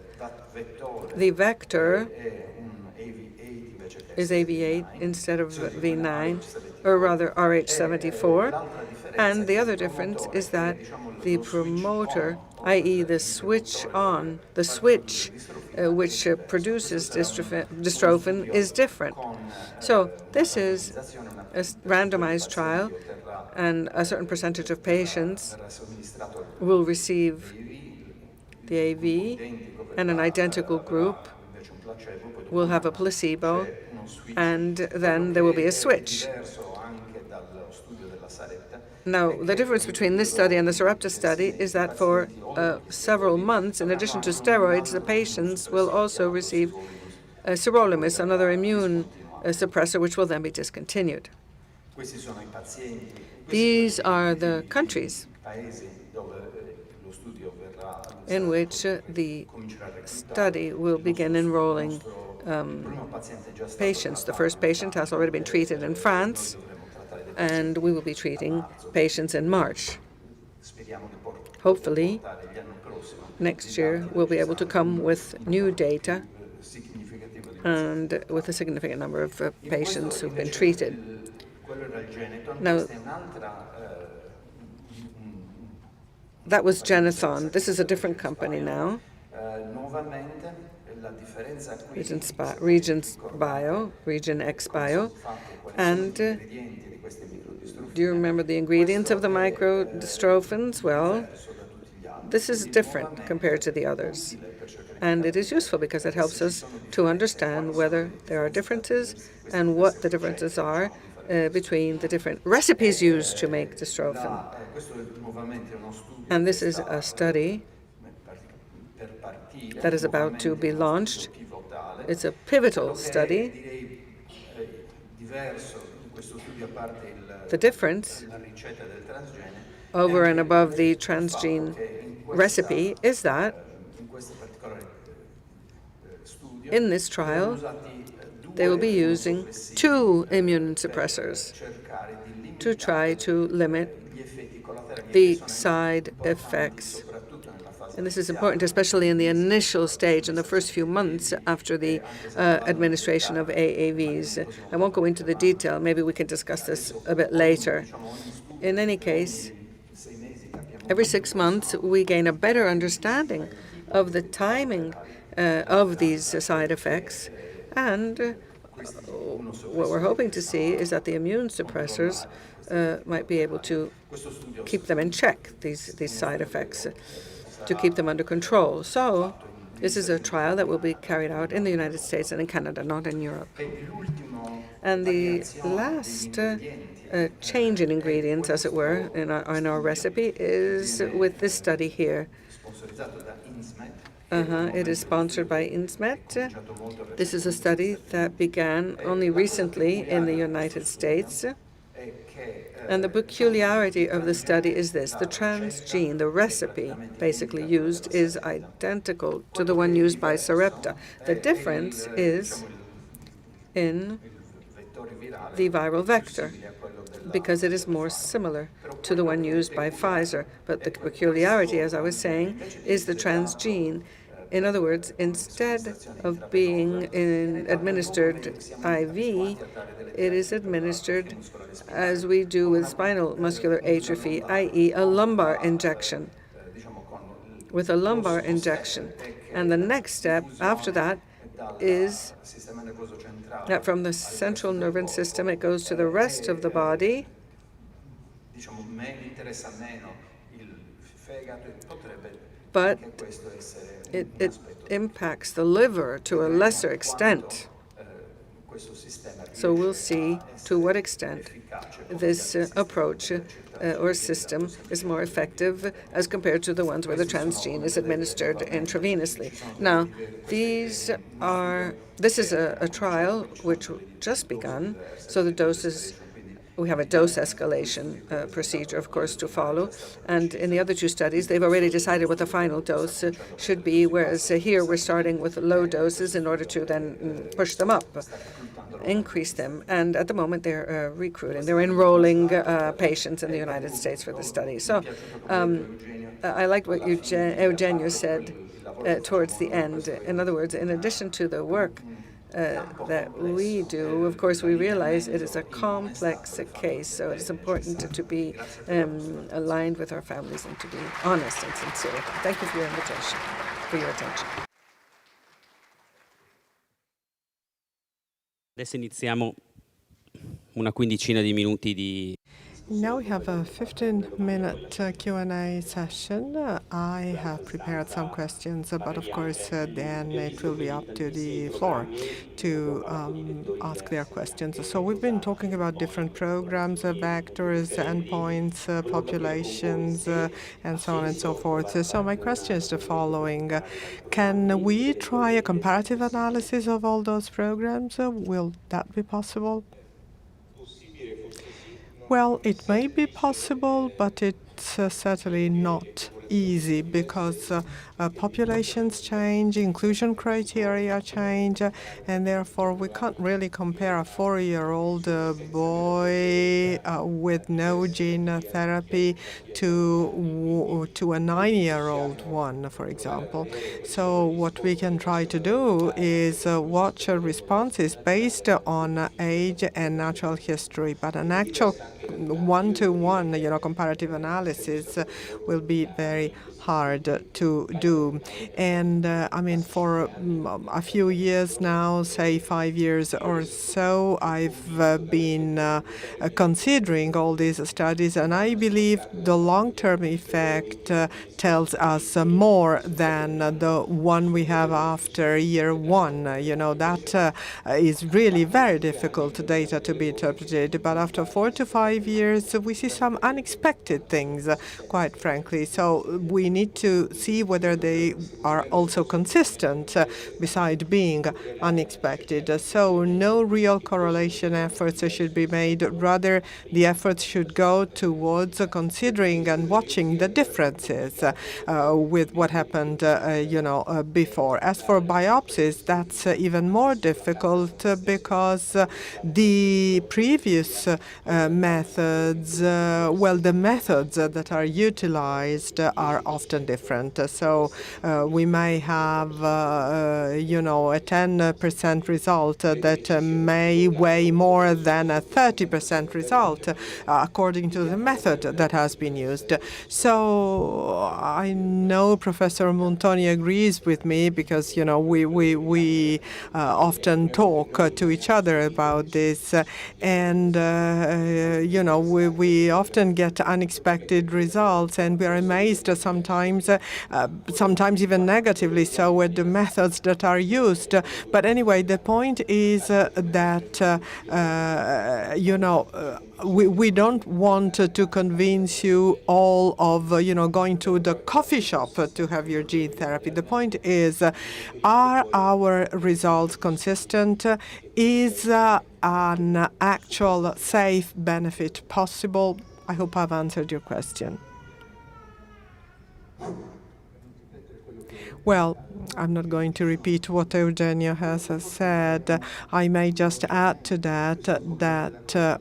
The vector is AV8 instead of V9, or rather RH74. And the other difference is that the promoter, i.e. the switch which produces dystrophin, is different. So this is a randomized trial, and a certain percentage of patients will receive the AV, and an identical group will have a placebo, and then there will be a switch. Now, the difference between this study and the Sarepta study is that for several months, in addition to steroids, the patients will also receive sirolimus, another immune suppressor, which will then be discontinued. These are the countries in which the study will begin enrolling patients. The first patient has already been treated in France, and we will be treating patients in March. Hopefully, next year we'll be able to come with new data and with a significant number of patients who've been treated. Now, that was Genethon. This is a different company now. Region X Bio. And do you remember the ingredients of the microdystrophins? Well, this is different compared to the others. And it is useful because it helps us to understand whether there are differences and what the differences are between the different recipes used to make dystrophin. And this is a study that is about to be launched. It's a pivotal study. The difference over and above the transgene recipe is that in this trial, they will be using 2 immune suppressors to try to limit the side effects. And this is important, especially in the initial stage, in the first few months after the administration of AAVs. I won't go into the detail. Maybe we can discuss this a bit later. In any case, every 6 months, we gain a better understanding of the timing of these side effects, And what we're hoping to see is that the immune suppressors might be able to keep them in check, these side effects, to keep them under control. So this is a trial that will be carried out in the United States and in Canada, not in Europe. And the last change in ingredients, as it were, in our recipe is with this study here. It is sponsored by INSMET. This is a study that began only recently in the United States. And the peculiarity of the study is this: the transgene, the recipe basically used, is identical to the one used by Sarepta. The difference is in the viral vector, because it is more similar to the one used by Pfizer. But the peculiarity, as I was saying, is the transgene. In other words, instead of being administered IV, it is administered as we do with spinal muscular atrophy, i.e. a lumbar injection, with a lumbar injection. And the next step after that is that from the central nervous system, it goes to the rest of the body, but it impacts the liver to a lesser extent. So we'll see to what extent this approach or system is more effective as compared to the ones where the transgene is administered intravenously. Now, this is a trial which just begun, so the doses, we have a dose escalation procedure, of course, to follow. And in the other two studies, they've already decided what the final dose should be, whereas here we're starting with low doses in order to then push them up, increase them. And at the moment, they're recruiting. They're enrolling patients in the United States for the study. So I liked what Eugenio said towards the end. In other words, in addition to the work that we do, of course, we realize it is a complex case, so it's important to be aligned with our families and to be honest and sincere. Thank you for your invitation, for your attention. Adesso iniziamo una quindicina di minuti di... Now we have a 15-minute Q&A session. I have prepared some questions, but of course then it will be up to the floor to ask their questions. So we've been talking about different programs, vectors, endpoints, populations, and so on and so forth. So my question is the following. Can we try a comparative analysis of all those programs? Will that be possible? Well, it may be possible, but it's certainly not easy because populations change, inclusion criteria change, and therefore we can't really compare a 4-year-old boy with no gene therapy to a 9-year-old one, for example. So what we can try to do is watch responses based on age and natural history, but an actual one-to-one, comparative analysis will be very hard to do. And I mean, for a few years now, say 5 years or so, I've been considering all these studies, and I believe the long-term effect tells us more than the one we have after year one. That is really very difficult data to be interpreted. But after 4 to 5 years, we see some unexpected things, quite frankly. So we need to see whether they are also consistent, beside being unexpected. So no real correlation efforts should be made. Rather, the efforts should go towards considering and watching the differences with what happened, before. As for biopsies, that's even more difficult because the previous methods, the methods that are utilized are of often different. So we may have, you know, a 10% result that may weigh more than a 30% result according to the method that has been used. So I know Professor Montoni agrees with me because, you know, we often talk to each other about this, and you know, we often get unexpected results, and we are amazed sometimes, sometimes even negatively so, at the methods that are used. But anyway, the point is that you know, we don't want to convince you all of, you know, going to the coffee shop to have your gene therapy. The point is, are our results consistent? Is an actual safe benefit possible? I hope I've answered your question. Well, I'm not going to repeat what Eugenio has said. I may just add to that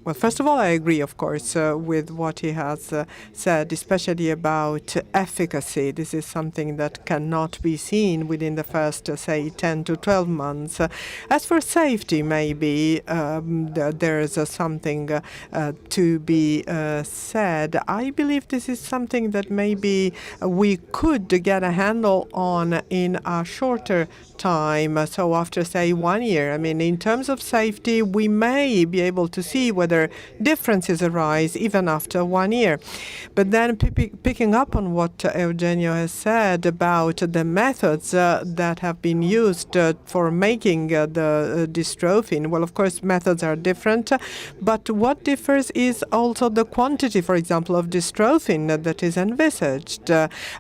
well, first of all, I agree, of course, with what he has said, especially about efficacy. This is something that cannot be seen within the first, say, 10 to 12 months. As for safety, maybe there is something to be said. I believe this is something that maybe we could get a handle on in a shorter time. So after, say, 1 year, I mean, in terms of safety, we may be able to see whether differences arise even after 1 year. But then picking up on what Eugenio has said about the methods that have been used for making the dystrophin, well, of course, methods are different, but what differs is also the quantity, for example, of dystrophin that is envisaged.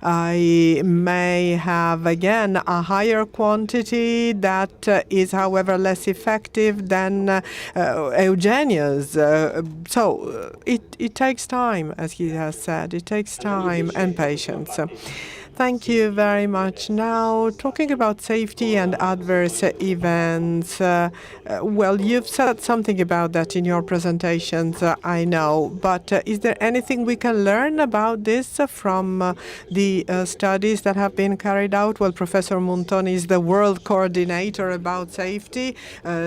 I may have, again, a higher quantity that is, however, less effective than Eugenio's. So it takes time, as he has said. It takes time and patience. Thank you very much. Now, talking about safety and adverse events, well, you've said something about that in your presentations, I know, but is there anything we can learn about this from the studies that have been carried out? Well, Professor Montoni is the world coordinator about safety,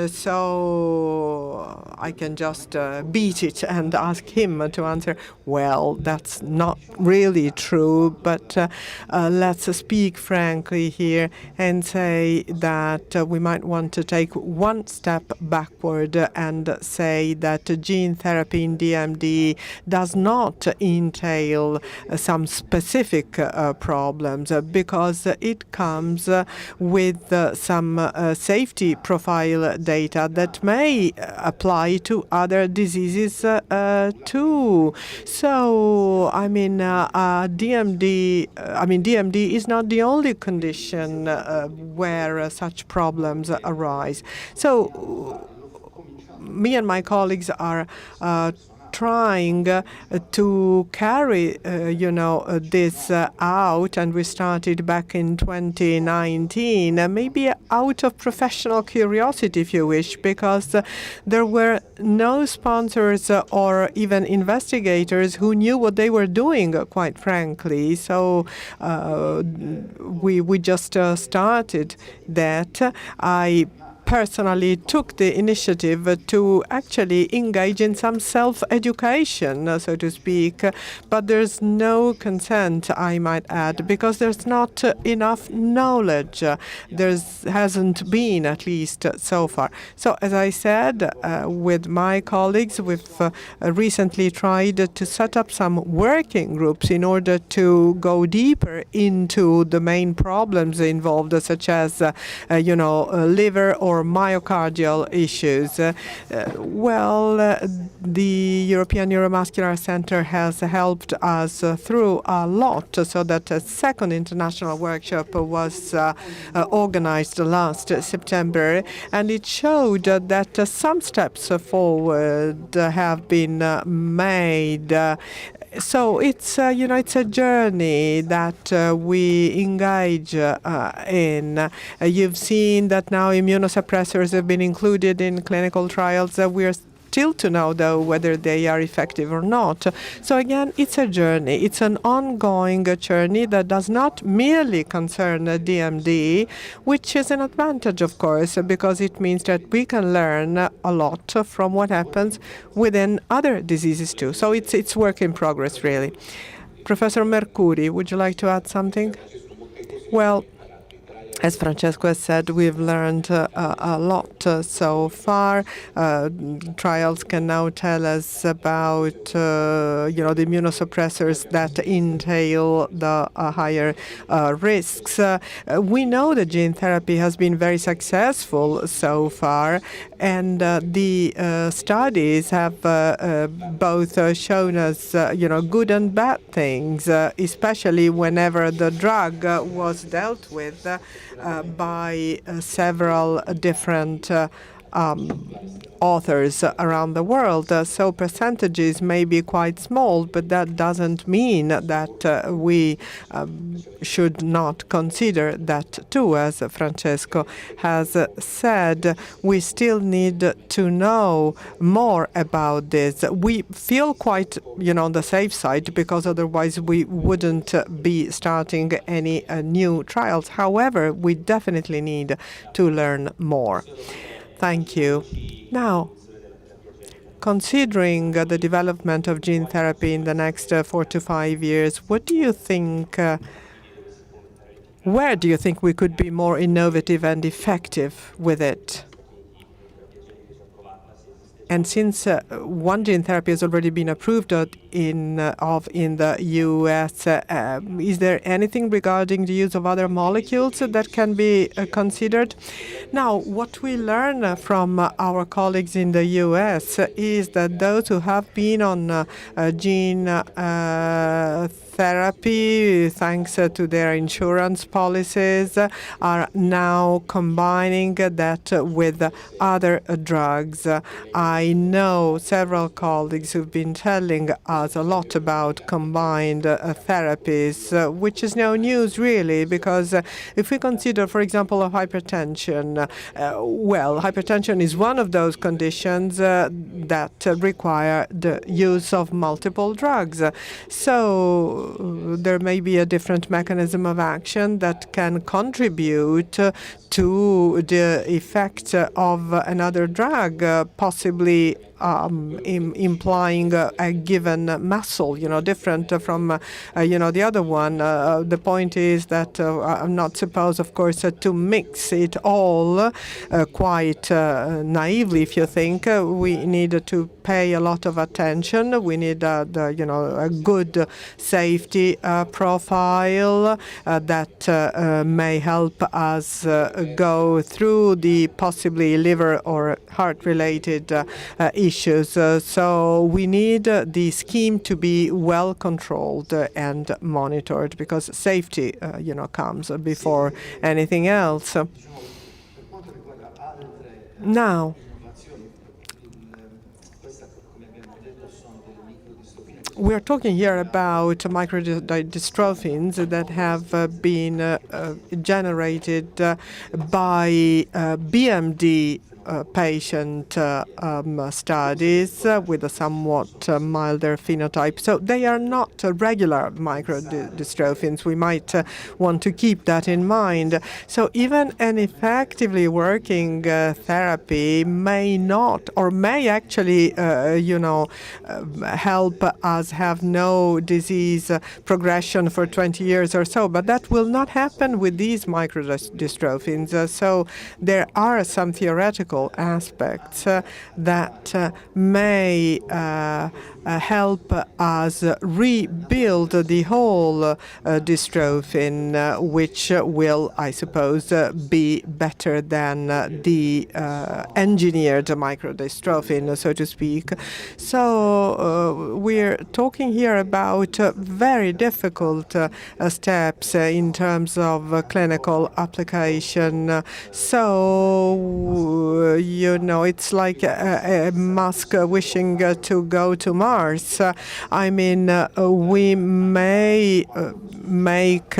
so I can just beat it and ask him to answer. Well, that's not really true, but let's speak frankly here and say that we might want to take one step backward and say that gene therapy in DMD does not entail some specific problems because it comes with some safety profile data that may apply to other diseases too. So, I mean, DMD is not the only condition where such problems arise. So me and my colleagues are trying to carry, you know, this out, and we started back in 2019, maybe out of professional curiosity, if you wish, because there were no sponsors or even investigators who knew what they were doing, quite frankly. So we just started that. I personally took the initiative to actually engage in some self-education, so to speak, but there's no consent, I might add, because there's not enough knowledge. There hasn't been, at least so far. So, as I said, with my colleagues, we've recently tried to set up some working groups in order to go deeper into the main problems involved, such as, you know, liver or myocardial issues. The European Neuromuscular Center has helped us through a lot, so that a second international workshop was organized last September, and it showed that some steps forward have been made. So it's you know, it's a journey that we engage in. You've seen that now immunosuppressors have been included in clinical trials. We're still to know, though, whether they are effective or not. So again, it's a journey. It's an ongoing journey that does not merely concern DMD, which is an advantage, of course, because it means that we can learn a lot from what happens within other diseases too. So it's work in progress, really. Professor Mercuri, would you like to add something? Well, as Francesco has said, we've learned a lot so far. Trials can now tell us about, the immunosuppressors that entail the higher risks. We know that gene therapy has been very successful so far, and the studies have both shown us, good and bad things, especially whenever the drug was dealt with by several different authors around the world. So percentages may be quite small, but that doesn't mean that we should not consider that too. As Francesco has said, we still need to know more about this. We feel quite, on the safe side, because otherwise we wouldn't be starting any new trials. However, we definitely need to learn more. Thank you. Now, considering the development of gene therapy in the next 4 to 5 years, what do you think, where do you think we could be more innovative and effective with it? And since one gene therapy has already been approved in the U.S., is there anything regarding the use of other molecules that can be considered? Now, what we learn from our colleagues in the U.S. is that those who have been on gene therapy, thanks to their insurance policies, are now combining that with other drugs. I know several colleagues who've been telling us a lot about combined therapies, which is no news really, because if we consider, for example, hypertension, hypertension is one of those conditions that require the use of multiple drugs. So there may be a different mechanism of action that can contribute to the effect of another drug, possibly implying a given muscle, different from, the other one. The point is that I'm not supposed, of course, to mix it all quite naively. If you think we need to pay a lot of attention, we need a good safety profile that may help us go through the possibly liver or heart-related issues. So we need the scheme to be well controlled and monitored, because safety, comes before anything else. Now, we're talking here about microdystrophins that have been generated by BMD patient studies with a somewhat milder phenotype. So they are not regular microdystrophins. We might want to keep that in mind. So even an effectively working therapy may not, or may actually, help us have no disease progression for 20 years or so. But that will not happen with these microdystrophins. So there are some theoretical aspects that may help us rebuild the whole dystrophin, which will, I suppose, be better than the engineered microdystrophin, so to speak. So we're talking here about very difficult steps in terms of clinical application. So it's like Musk wishing to go to Mars. I mean, we may make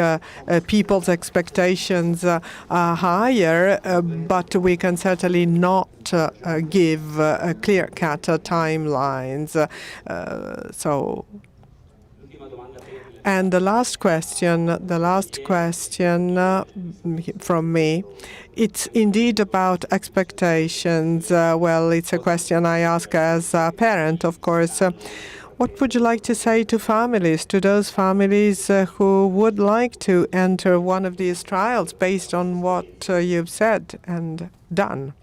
people's expectations higher, but we can certainly not give clear-cut timelines. And the last question from me, it's indeed about expectations. Well, it's a question I ask as a parent, of course. What would you like to say to families, to those families who would like to enter one of these trials based on what you've said and done?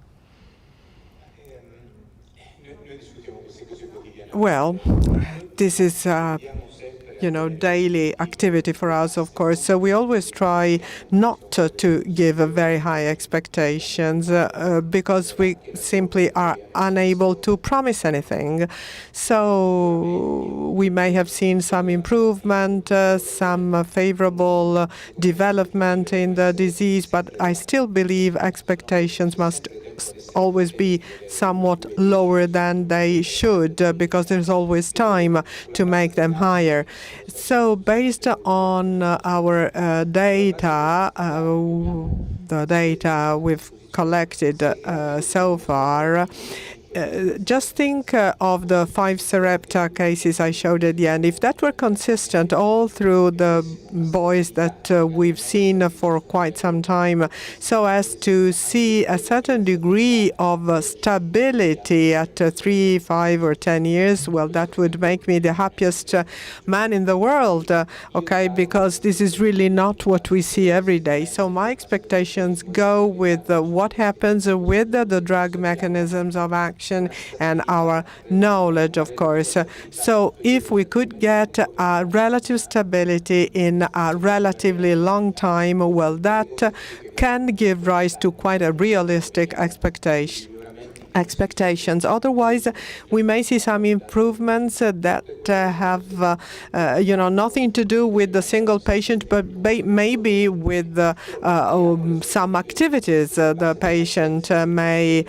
Well, this is daily activity for us, of course. So we always try not to give very high expectations because we simply are unable to promise anything. So we may have seen some improvement, some favorable development in the disease, but I still believe expectations must always be somewhat lower than they should because there's always time to make them higher. So based on our data, the data we've collected so far, just think of the 5 Sarepta cases I showed at the end. If that were consistent all through the boys that we've seen for quite some time, so as to see a certain degree of stability at 3, 5, or 10 years, well, that would make me the happiest man in the world, okay, because this is really not what we see every day. So my expectations go with what happens with the drug mechanisms of action and our knowledge, of course. So if we could get a relative stability in a relatively long time, well, that can give rise to quite a realistic expectations. Otherwise, we may see some improvements that have, nothing to do with the single patient, but maybe with some activities the patient may,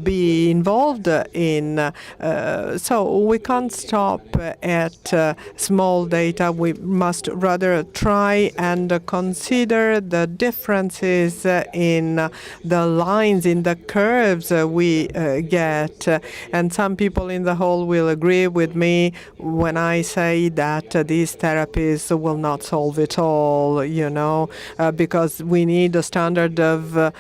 be involved in. So we can't stop at small data. We must rather try and consider the differences in the lines, in the curves we get. And some people in the hall will agree with me when I say that these therapies will not solve it all, because we need a standard of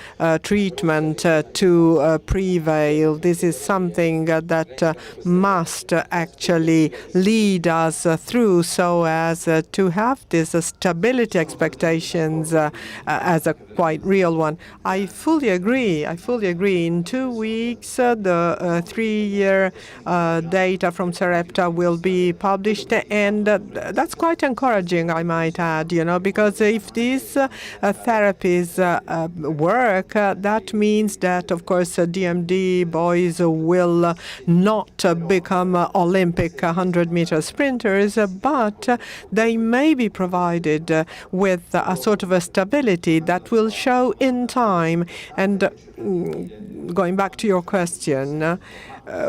treatment to prevail. This is something that must actually lead us through so as to have this stability expectations as a quite real one. I fully agree. In 2 weeks, the 3-year data from Sarepta will be published, and that's quite encouraging, I might add, because if these therapies work, that means that, of course, DMD boys will not become Olympic 100-meter sprinters, but they may be provided with a sort of a stability that will show in time. And going back to your question,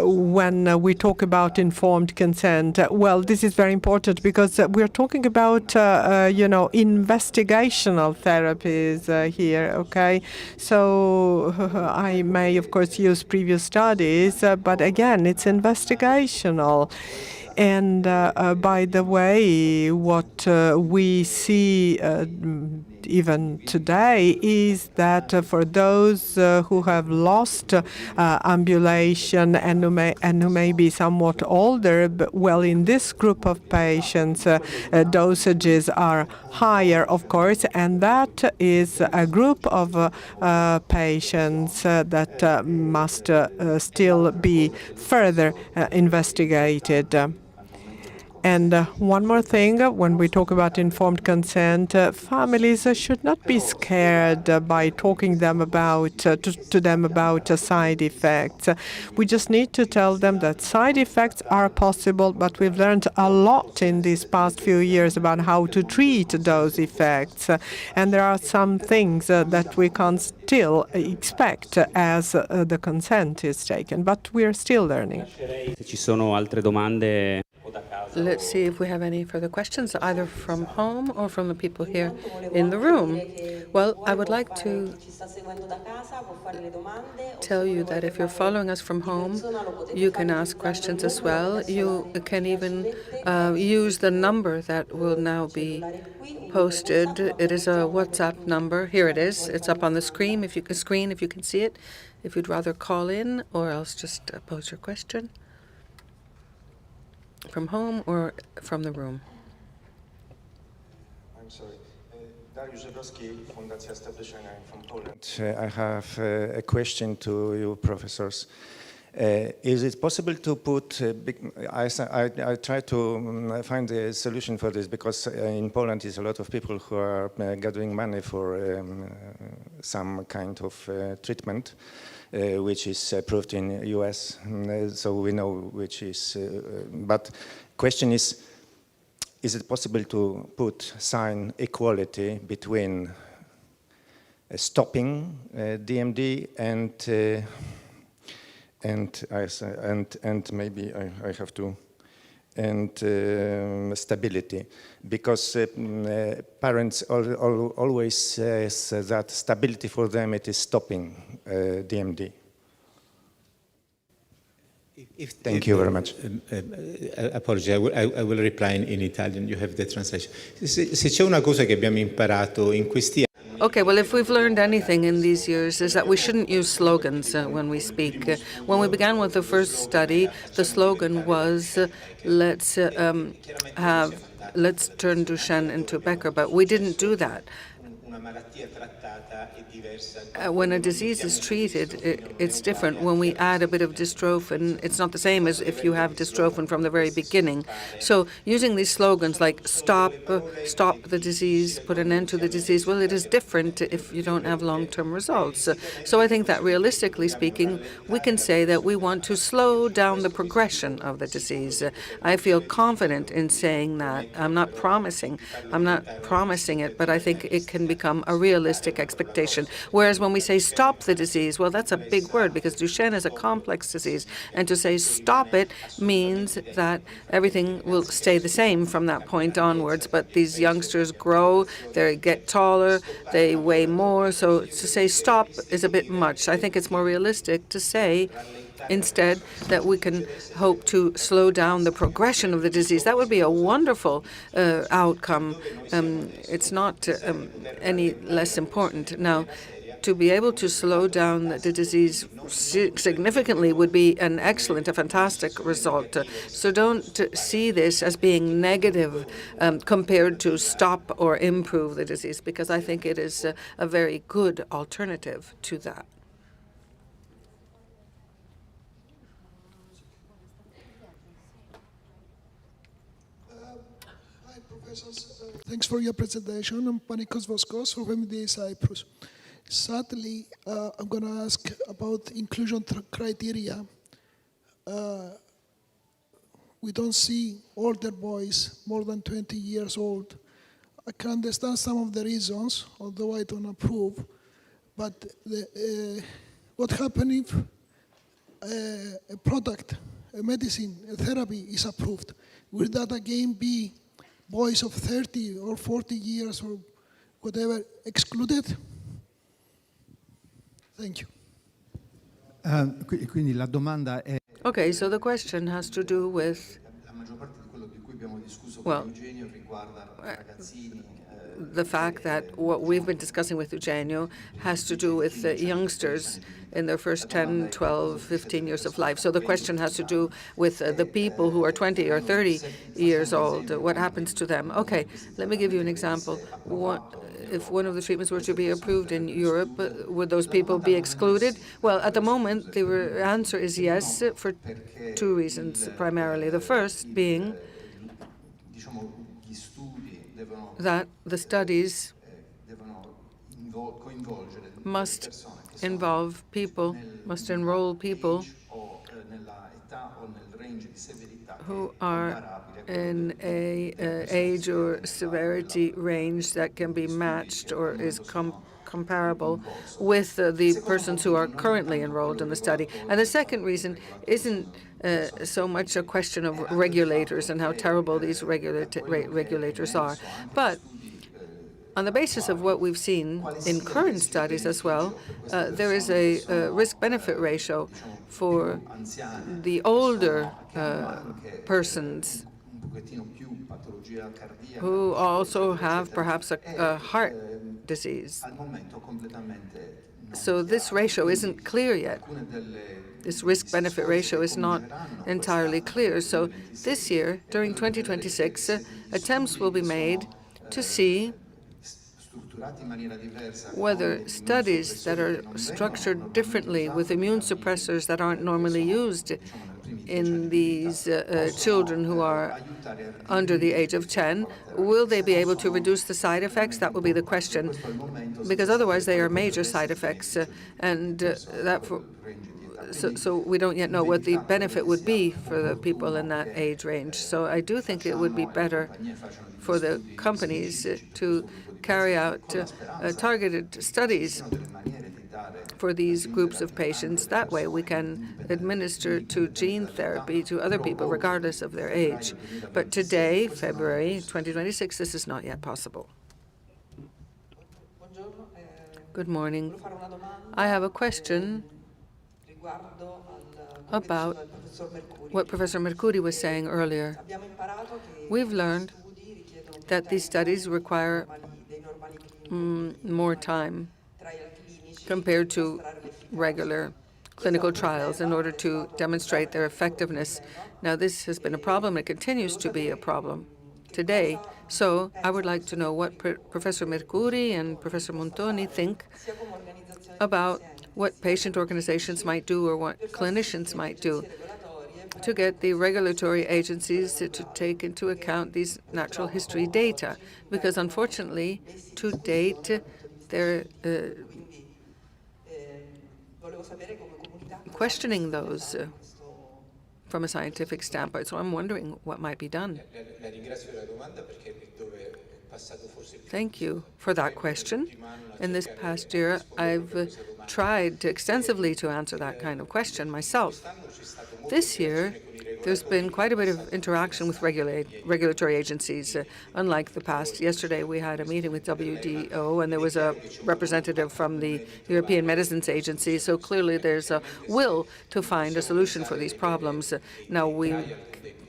when we talk about informed consent, well, this is very important because we're talking about, investigational therapies here, okay? So I may, of course, use previous studies, but again, it's investigational. And by the way, what we see even today is that for those who have lost ambulation and who may be somewhat older, but well, in this group of patients, dosages are higher, of course, and that is a group of patients that must still be further investigated. And one more thing, when we talk about informed consent, families should not be scared by talking to them about side effects. We just need to tell them that side effects are possible, but we've learned a lot in these past few years about how to treat those effects. And there are some things that we can still expect as the consent is taken, but we are still learning. Se ci sono altre domande o da casa. Let's see if we have any further questions, either from home or from the people here in the room. Well, I would like to tell you that if you're following us from home, you can ask questions as well. You can even use the number that will now be posted. It is a WhatsApp number. Here it is. It's up on the screen if you can see it. If you'd rather call in or else just pose your question from home or from the room. I'm sorry. Dariusz Żebrowski, Fundacja Stowarzyszenia from Poland. I have a question to you, professors. Is it possible to put, I try to find a solution for this because in Poland is a lot of people who are gathering money for some kind of treatment, which is approved in US, so we know which is, but question is it possible to put sign equality between stopping DMD and maybe I have to stability, because parents always says that stability for them it is stopping DMD. Thank you very much. Apology, I will reply in Italian. You have the translation. Se c'è una cosa che abbiamo imparato in questi anni. Okay, well, if we've learned anything in these years is that we shouldn't use slogans when we speak. When we began with the first study, the slogan was, let's turn Duchenne into Becker, but we didn't do that. When a disease is treated, it's different. When we add a bit of dystrophin, it's not the same as if you have dystrophin from the very beginning. So using these slogans like stop the disease, put an end to the disease, well, it is different if you don't have long-term results. So I think that realistically speaking, we can say that we want to slow down the progression of the disease. I feel confident in saying that. I'm not promising it, but I think it can become a realistic expectation. Whereas when we say stop the disease, well, that's a big word because Duchenne is a complex disease. And to say stop it means that everything will stay the same from that point onwards. But these youngsters grow, they get taller, they weigh more. So to say stop is a bit much. I think it's more realistic to say instead that we can hope to slow down the progression of the disease. That would be a wonderful outcome. It's not any less important. Now, to be able to slow down the disease significantly would be an excellent, a fantastic result. So don't see this as being negative compared to stop or improve the disease, because I think it is a very good alternative to that. Hi, professors. Thanks for your presentation. I'm Panikos Voskos from MD Cyprus. Sadly, I'm going to ask about inclusion criteria. We don't see older boys more than 20 years old. I can understand some of the reasons, although I don't approve. But what happens if a product, a medicine, a therapy is approved? Will that again be boys of 30 or 40 years or whatever excluded? Thank you. Quindi la domanda è... Okay, so the question has to do with, well, the fact that what we've been discussing with Eugenio has to do with youngsters in their first 10, 12, 15 years of life. So the question has to do with the people who are 20 or 30 years old. What happens to them? Okay, let me give you an example. If one of the treatments were to be approved in Europe, would those people be excluded? Well, at the moment, the answer is yes, for two reasons primarily. The first being that the studies must involve people, must enroll people who are in a age or severity range that can be matched or is comparable with the persons who are currently enrolled in the study. And the second reason isn't so much a question of regulators and how terrible these regulators are, but on the basis of what we've seen in current studies as well, there is a risk-benefit ratio for the older persons who also have perhaps a heart disease. So this ratio isn't clear yet. This risk-benefit ratio is not entirely clear. So this year, during 2026, attempts will be made to see whether studies that are structured differently with immune suppressors that aren't normally used in these children who are under the age of 10, will they be able to reduce the side effects? That will be the question, because otherwise they are major side effects, so we don't yet know what the benefit would be for the people in that age range. So I do think it would be better for the companies to carry out targeted studies for these groups of patients. That way we can administer to gene therapy to other people regardless of their age. But today, February 2026, this is not yet possible. Good morning. I have a question about what Professor Mercuri was saying earlier. We've learned that these studies require more time compared to regular clinical trials in order to demonstrate their effectiveness. Now, this has been a problem. It continues to be a problem today. So I would like to know what Professor Mercuri and Professor Montoni think about what patient organizations might do or what clinicians might do to get the regulatory agencies to take into account these natural history data, because unfortunately, to date, they're questioning those from a scientific standpoint. So I'm wondering what might be done. Thank you for that question. In this past year, I've tried extensively to answer that kind of question myself. This year, there's been quite a bit of interaction with regulatory agencies, unlike the past. Yesterday, we had a meeting with WDO, and there was a representative from the European Medicines Agency, so clearly there's a will to find a solution for these problems. Now, we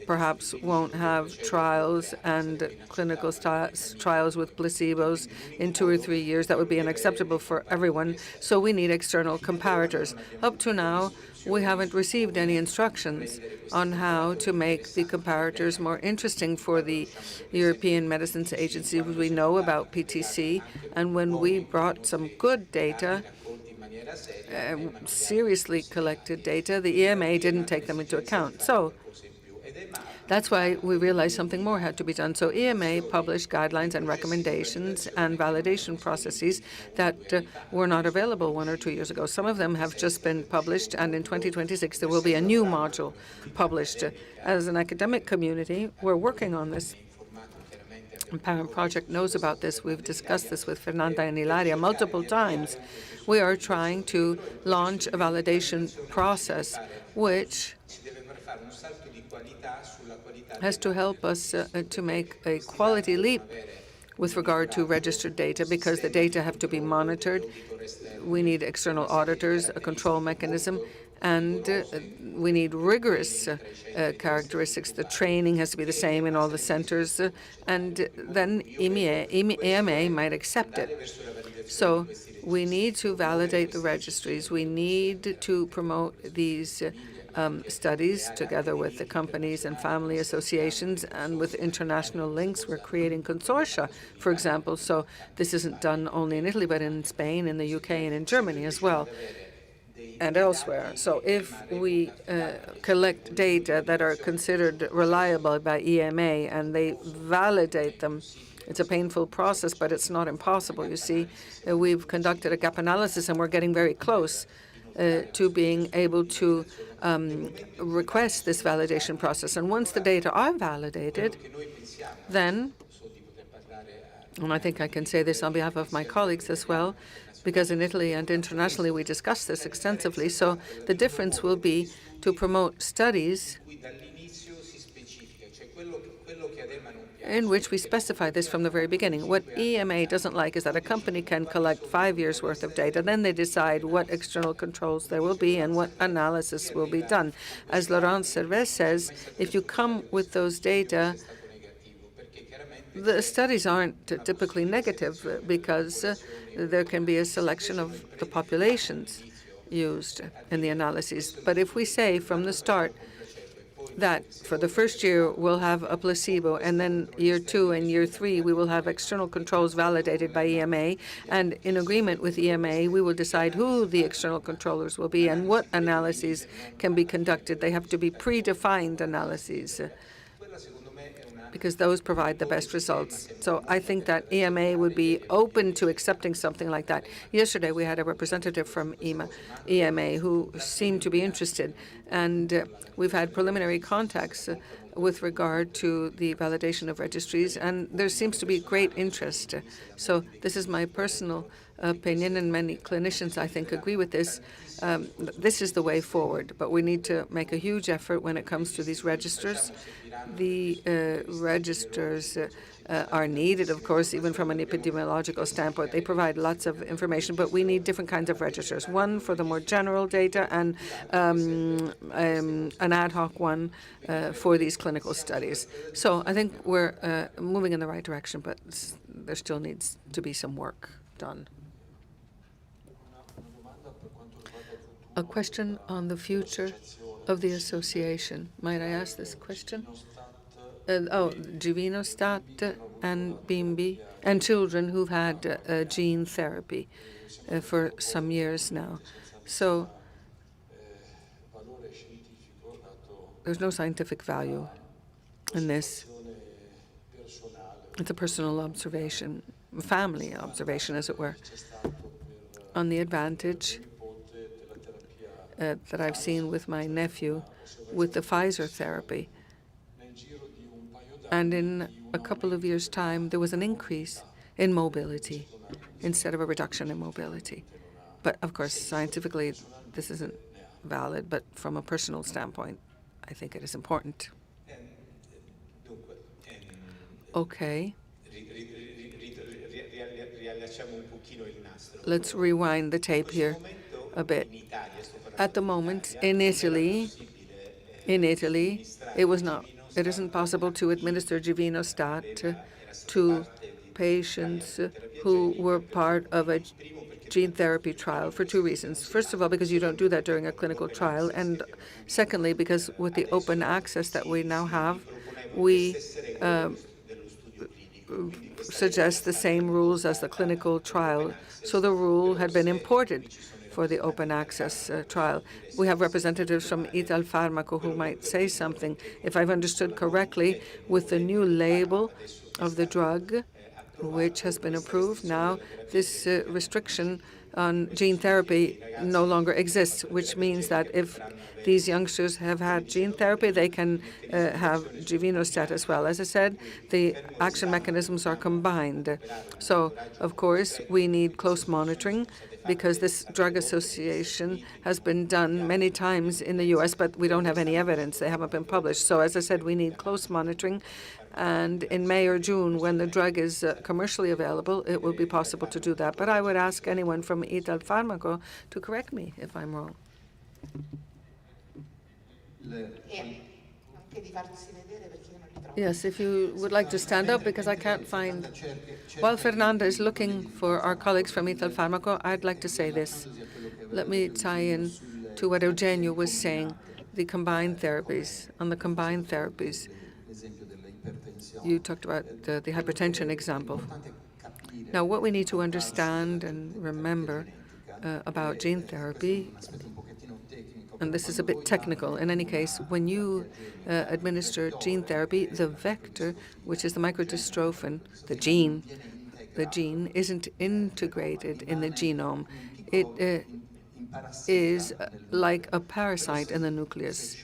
perhaps won't have trials and clinical trials with placebos in 2 or 3 years. That would be unacceptable for everyone, so we need external comparators. Up to now, we haven't received any instructions on how to make the comparators more interesting for the European Medicines Agency. We know about PTC, and when we brought some good data, seriously collected data, the EMA didn't take them into account. So that's why we realized something more had to be done. So EMA published guidelines and recommendations and validation processes that were not available 1 or 2 years ago. Some of them have just been published, and in 2026 there will be a new module published. As an academic community, we're working on this. The Parent Project knows about this. We've discussed this with Fernanda and Ilaria multiple times. We are trying to launch a validation process which has to help us to make a quality leap with regard to registered data, because the data have to be monitored. We need external auditors, a control mechanism, and we need rigorous characteristics. The training has to be the same in all the centers, and then EMA might accept it. So we need to validate the registries. We need to promote these studies together with the companies and family associations and with international links. We're creating consortia, for example. So this isn't done only in Italy, but in Spain, in the UK, and in Germany as well. and elsewhere. So if we collect data that are considered reliable by EMA and they validate them, it's a painful process, but it's not impossible. You see, we've conducted a gap analysis, and we're getting very close to being able to request this validation process. And once the data are validated, then, and I think I can say this on behalf of my colleagues as well, because in Italy and internationally we discussed this extensively, so the difference will be to promote studies in which we specify this from the very beginning. What EMA doesn't like is that a company can collect 5 years' worth of data, then they decide what external controls there will be and what analysis will be done. As Laurent Servais says, if you come with those data, the studies aren't typically negative because there can be a selection of the populations used in the analyses. But if we say from the start that for the first year we'll have a placebo, and then year 2 and year 3 we will have external controls validated by EMA, and in agreement with EMA we will decide who the external controllers will be and what analyses can be conducted. They have to be predefined analyses, because those provide the best results. So I think that EMA would be open to accepting something like that. Yesterday we had a representative from EMA who seemed to be interested, and we've had preliminary contacts with regard to the validation of registries, and there seems to be great interest. So this is my personal opinion, and many clinicians, I think, agree with this. This is the way forward, but we need to make a huge effort when it comes to these registers. The registers are needed, of course, even from an epidemiological standpoint. They provide lots of information, but we need different kinds of registers. One for the more general data, and an ad hoc one for these clinical studies. So I think we're moving in the right direction, but there still needs to be some work done. A question on the future of the association. Might I ask this question? Givinostat and BIMBI, and children who've had gene therapy for some years now. So there's no scientific value in this. It's a personal observation, family observation, as it were, on the advantage that I've seen with my nephew with the Pfizer therapy. And in a couple of years' time, there was an increase in mobility instead of a reduction in mobility. But of course, scientifically, this isn't valid, but from a personal standpoint, I think it is important. Okay. Let's rewind the tape here a bit. At the moment, in Italy, it isn't possible to administer Givinostat to patients who were part of a gene therapy trial for 2 reasons. First of all, because you don't do that during a clinical trial, and secondly, because with the open access that we now have, we suggest the same rules as the clinical trial. So the rule had been imported for the open access trial. We have representatives from Italfarmaco who might say something. If I've understood correctly, with the new label of the drug, which has been approved now, this restriction on gene therapy no longer exists, which means that if these youngsters have had gene therapy, they can have Givinostat as well. As I said, the action mechanisms are combined. So, of course, we need close monitoring, because this drug association has been done many times in the U.S., but we don't have any evidence. They haven't been published. So, as I said, we need close monitoring. And in May or June, when the drug is commercially available, it will be possible to do that. But I would ask anyone from Italfarmaco to correct me if I'm wrong. Yes, if you would like to stand up, because I can't find. While Fernanda is looking for our colleagues from Italfarmaco, I'd like to say this. Let me tie in to what Eugenio was saying, the combined therapies. On the combined therapies, you talked about the hypertension example. Now, what we need to understand and remember about gene therapy, and this is a bit technical. In any case, when you administer gene therapy, the vector, which is the microdystrophin, the gene isn't integrated in the genome. It is like a parasite in the nucleus.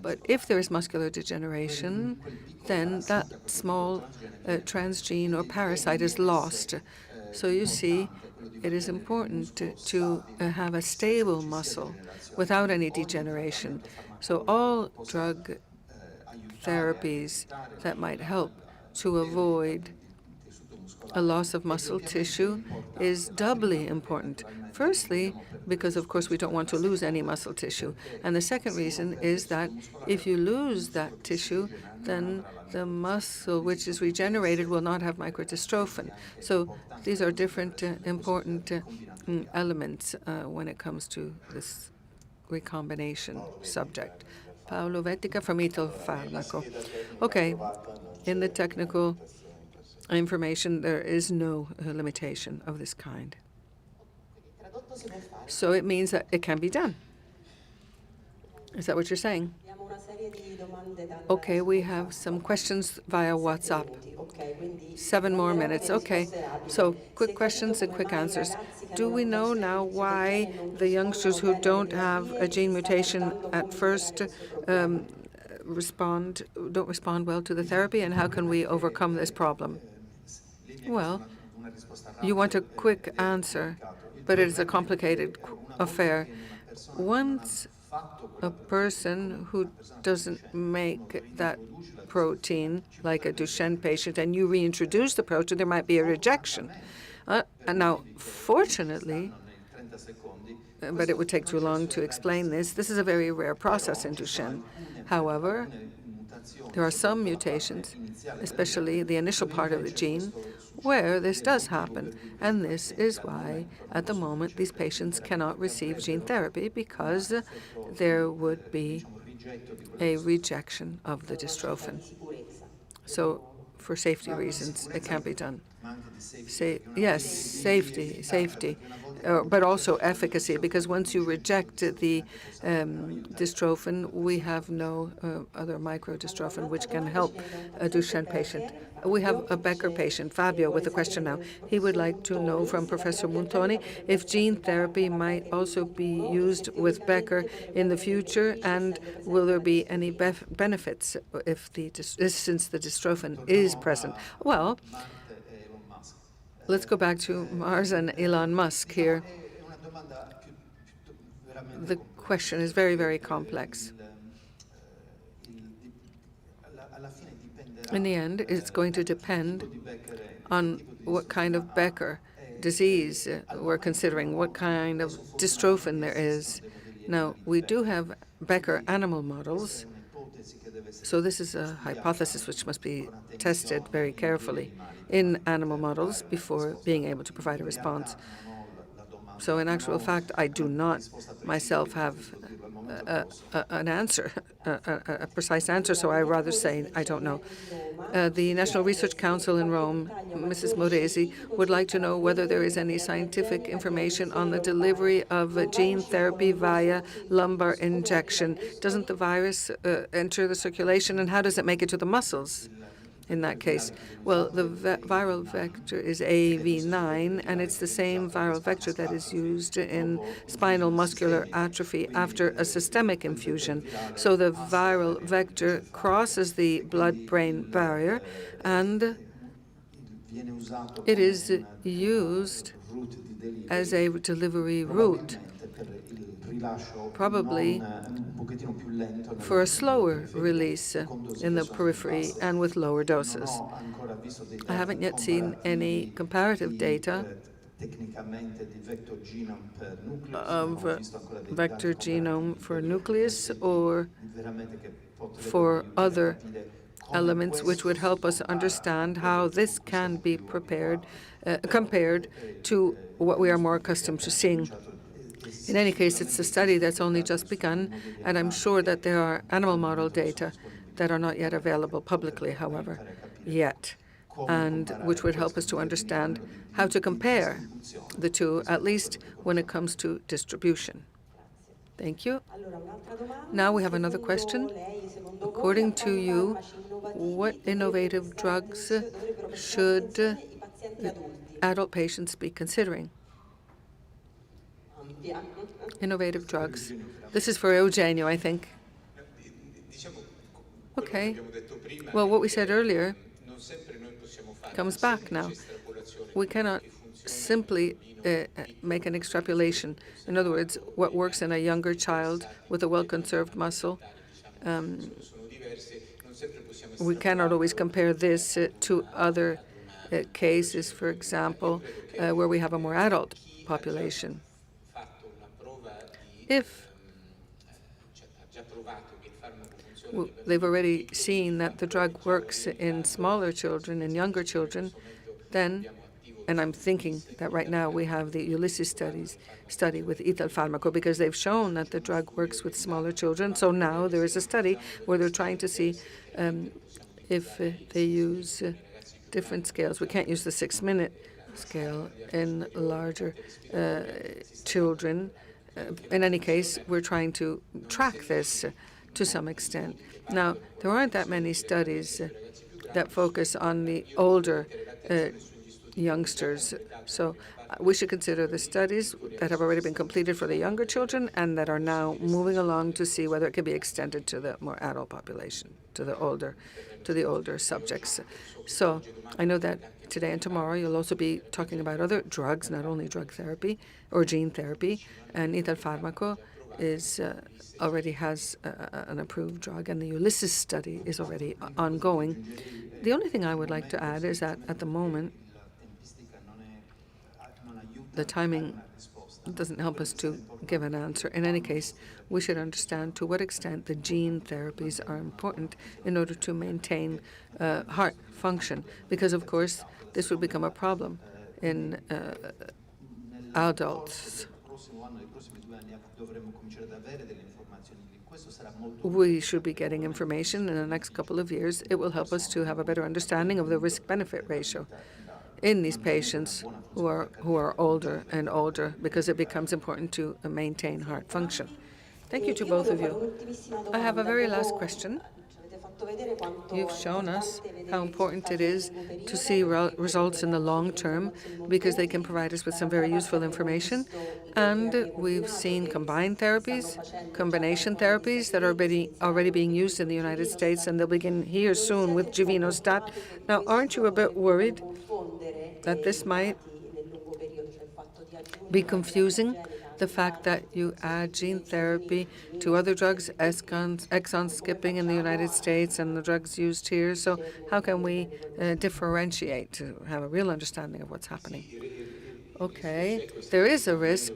But if there is muscular degeneration, then that small transgene or parasite is lost. So you see, it is important to have a stable muscle without any degeneration. So all drug therapies that might help to avoid a loss of muscle tissue is doubly important. Firstly, because of course we don't want to lose any muscle tissue. And the second reason is that if you lose that tissue, then the muscle which is regenerated will not have microdystrophin. So these are different important elements when it comes to this recombination subject. Paolo Vettica from Ital Farmaco. Okay, in the technical information, there is no limitation of this kind. So it means that it can be done. Is that what you're saying? Okay, we have some questions via WhatsApp. 7 more minutes. Okay, so quick questions and quick answers. Do we know now why the youngsters who don't have a gene mutation at first don't respond well to the therapy, and how can we overcome this problem? Well, you want a quick answer, but it is a complicated affair. Once a person who doesn't make that protein, like a Duchenne patient, and you reintroduce the protein, there might be a rejection. And now, fortunately, but it would take too long to explain this, this is a very rare process in Duchenne. However, there are some mutations, especially the initial part of the gene, where this does happen. And this is why, at the moment, these patients cannot receive gene therapy, because there would be a rejection of the dystrophin. So, for safety reasons, it can't be done. Yes, safety, but also efficacy, because once you reject the dystrophin, we have no other microdystrophin which can help a Duchenne patient. We have a Becker patient, Fabio, with a question now. He would like to know from Professor Montoni if gene therapy might also be used with Becker in the future, and will there be any benefits if since the dystrophin is present? Well, let's go back to Mars and Elon Musk here. The question is very, very complex. In the end, it's going to depend on what kind of Becker disease we're considering, what kind of dystrophin there is. Now, we do have Becker animal models, so this is a hypothesis which must be tested very carefully in animal models before being able to provide a response. So in actual fact, I do not myself have an answer, a precise answer, so I rather say I don't know. The National Research Council in Rome, Mrs. Moresi, would like to know whether there is any scientific information on the delivery of gene therapy via lumbar injection. Doesn't the virus enter the circulation, and how does it make it to the muscles? In that case, well, the viral vector is AAV9, and it's the same viral vector that is used in spinal muscular atrophy after a systemic infusion. So the viral vector crosses the blood-brain barrier, and it is used as a delivery route, probably for a slower release in the periphery and with lower doses. I haven't yet seen any comparative data of vector genome for nucleus or for other elements which would help us understand how this can be compared to what we are more accustomed to seeing. In any case, it's a study that's only just begun, and I'm sure that there are animal model data that are not yet available publicly, however, yet. and which would help us to understand how to compare the two, at least when it comes to distribution. Thank you. Now we have another question. According to you, what innovative drugs should adult patients be considering? Innovative drugs. This is for Eugenio, I think. Okay. Well, what we said earlier comes back now. We cannot simply make an extrapolation. In other words, what works in a younger child with a well-conserved muscle, we cannot always compare this to other cases, for example, where we have a more adult population. If they've already seen that the drug works in smaller children, in younger children, then, and I'm thinking that right now we have the Ulysses study with ethyl pharmaco because they've shown that the drug works with smaller children. So now there is a study where they're trying to see if they use different scales. We can't use the 6-minute scale in larger children. In any case, we're trying to track this to some extent. Now, there aren't that many studies that focus on the older youngsters. So we should consider the studies that have already been completed for the younger children and that are now moving along to see whether it can be extended to the more adult population, to the older subjects. So I know that today and tomorrow you'll also be talking about other drugs, not only drug therapy or gene therapy, and ethyl pharmaco already has an approved drug, and the Ulysses study is already ongoing. The only thing I would like to add is that at the moment, the timing doesn't help us to give an answer. In any case, we should understand to what extent the gene therapies are important in order to maintain heart function, because, of course, this would become a problem in adults. We should be getting information in the next couple of years. It will help us to have a better understanding of the risk-benefit ratio in these patients who are older and older, because it becomes important to maintain heart function. Thank you to both of you. I have a very last question. You've shown us how important it is to see results in the long term because they can provide us with some very useful information. And we've seen combined therapies, combination therapies that are already being used in the United States, and they'll begin here soon with Givinostat. Now, aren't you a bit worried that this might be confusing? The fact that you add gene therapy to other drugs, exon skipping in the United States and the drugs used here. So how can we differentiate to have a real understanding of what's happening? Okay, there is a risk,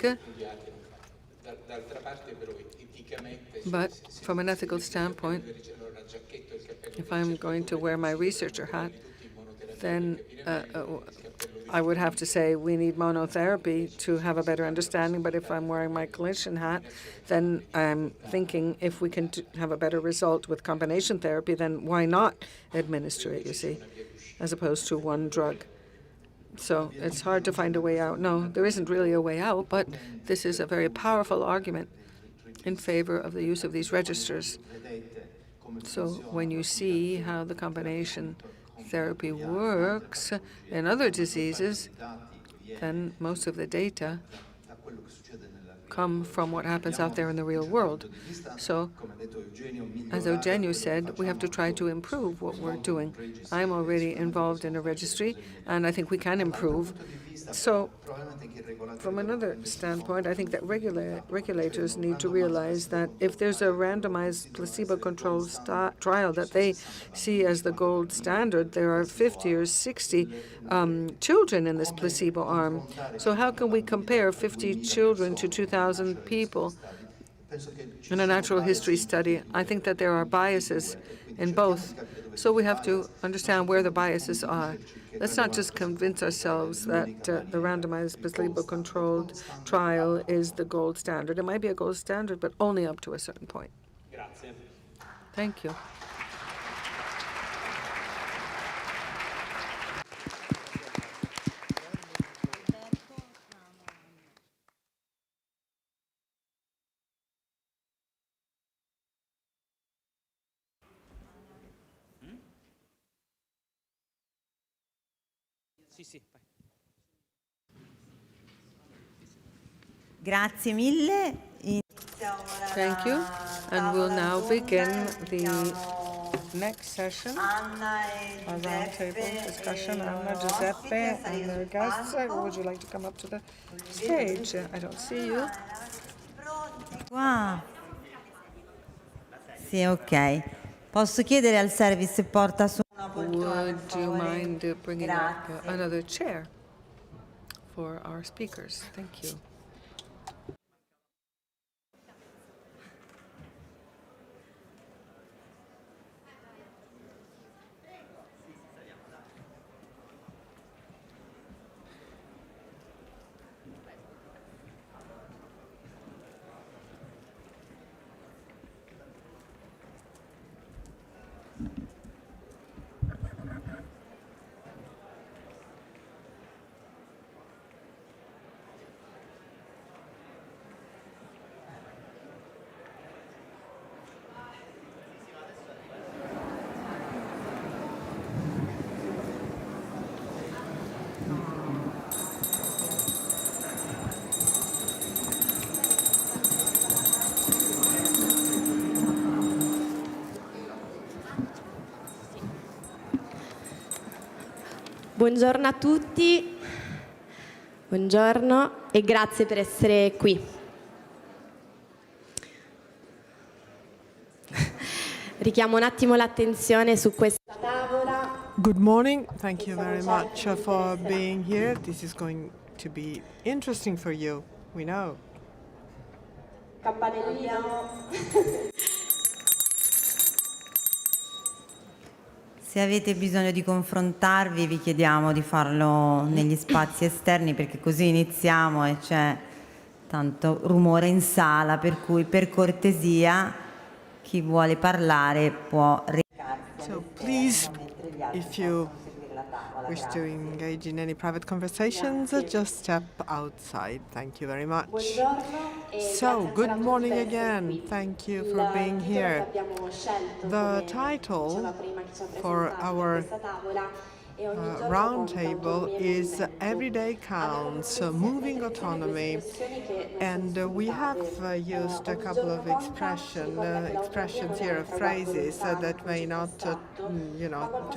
but from an ethical standpoint, if I'm going to wear my researcher hat, then I would have to say we need monotherapy to have a better understanding. But if I'm wearing my clinician hat, then I'm thinking if we can have a better result with combination therapy, then why not administer it, you see, as opposed to one drug. So it's hard to find a way out. No, there isn't really a way out, but this is a very powerful argument in favor of the use of these registers. So when you see how the combination therapy works in other diseases, then most of the data come from what happens out there in the real world. So, as Eugenio said, we have to try to improve what we're doing. I'm already involved in a registry, and I think we can improve. So, from another standpoint, I think that regulators need to realize that if there's a randomized placebo-controlled trial that they see as the gold standard, there are 50 or 60 children in this placebo arm. So how can we compare 50 children to 2,000 people in a natural history study? I think that there are biases in both. So we have to understand where the biases are. Let's not just convince ourselves that the randomized placebo-controlled trial is the gold standard. It might be a gold standard, but only up to a certain point. Grazie. Thank you. Grazie mille. Thank you. And we'll now begin the next session, a roundtable discussion. Anna, Giuseppe, and their guests. Would you like to come up to the stage? I don't see you. Wow. Sì, ok. Posso chiedere al service se porta su... Would you mind bringing up another chair for our speakers? Thank you. Buongiorno a tutti, buongiorno e grazie per essere qui. Richiamo un attimo l'attenzione su questa tavola. Good morning. Thank you very much for being here. This is going to be interesting for you. We know. Campanellino. Se avete bisogno di confrontarvi, vi chiediamo di farlo negli spazi esterni, perché così iniziamo e c'è tanto rumore in sala, per cui per cortesia chi vuole parlare può recarsi. So please, if you wish to engage in any private conversations, just step outside. Thank you very much. So, good morning again. Thank you for being here. The title for our roundtable is Everyday Counts, Moving Autonomy. And we have used a couple of expressions here, phrases that may not, to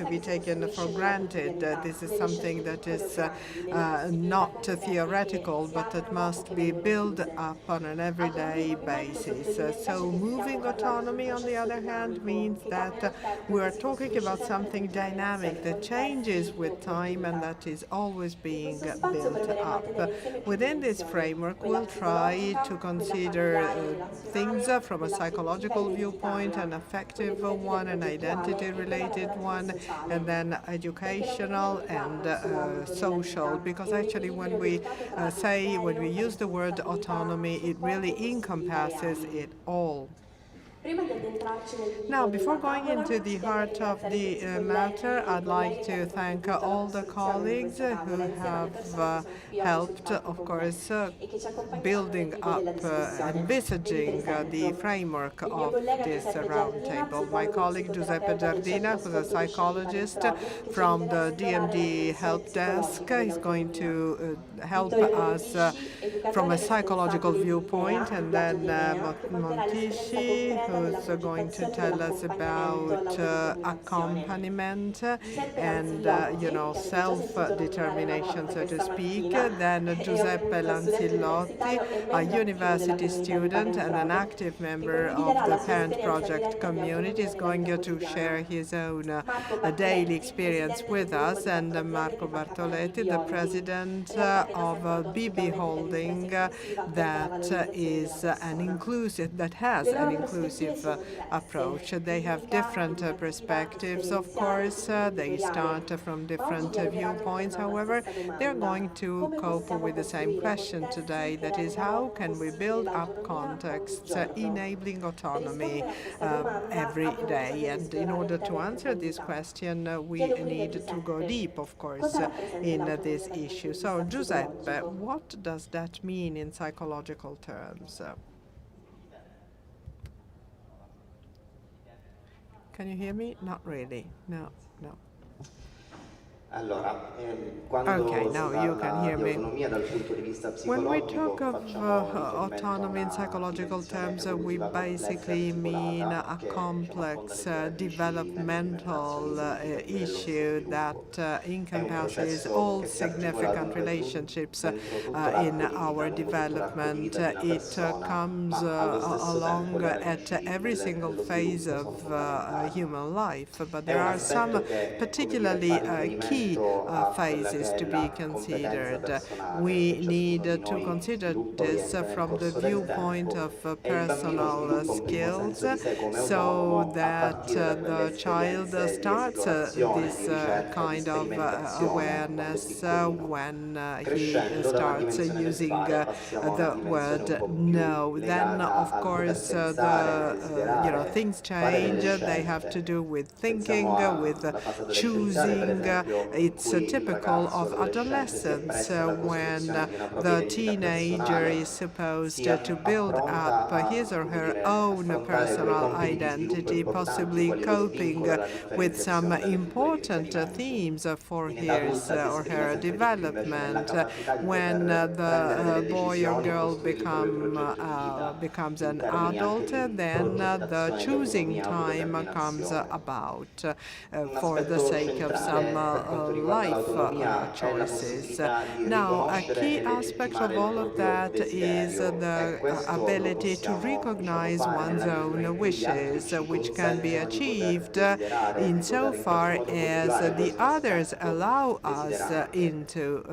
be taken for granted. This is something that is not theoretical, but that must be built up on an everyday basis. So moving autonomy, on the other hand, means that we are talking about something dynamic that changes with time and that is always being built up. Within this framework, we'll try to consider things from a psychological viewpoint, an affective one, an identity-related one, and then educational and social. Because actually, when we use the word autonomy, it really encompasses it all. Now, before going into the heart of the matter, I'd like to thank all the colleagues who have helped, of course, building up, envisaging the framework of this roundtable. My colleague Giuseppe Giardina, who's a psychologist from the DMD help desk, is going to help us from a psychological viewpoint, and then Montishi, who's going to tell us about accompaniment and self-determination, so to speak. Then Giuseppe Lanzillotti, a university student and an active member of the Parent Project community, is going to share his own daily experience with us. And Marco Bartoletti, the president of BB Holding, that has an inclusive approach. They have different perspectives, of course. They start from different viewpoints. However, they're going to cope with the same question today, that is, how can we build up contexts enabling autonomy every day? And in order to answer this question, we need to go deep, of course, in this issue. So, Giuseppe, what does that mean in psychological terms? Can you hear me? Not really. No. Okay, now you can hear me. When we talk of autonomy in psychological terms, we basically mean a complex developmental issue that encompasses all significant relationships in our development. It comes along at every single phase of human life, but there are some particularly key phases to be considered. We need to consider this from the viewpoint of personal skills, so that the child starts this kind of awareness when he starts using the word no. Then, of course, things change. They have to do with thinking, with choosing. It's typical of adolescence when the teenager is supposed to build up his or her own personal identity, possibly coping with some important themes for his or her development. When the boy or girl becomes an adult, then the choosing time comes about for the sake of some life choices. Now, a key aspect of all of that is the ability to recognize one's own wishes, which can be achieved insofar as the others allow us into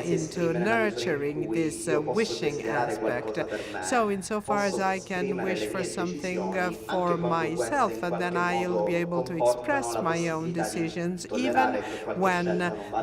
into nurturing this wishing aspect. So insofar as I can wish for something for myself, then I'll be able to express my own decisions, even when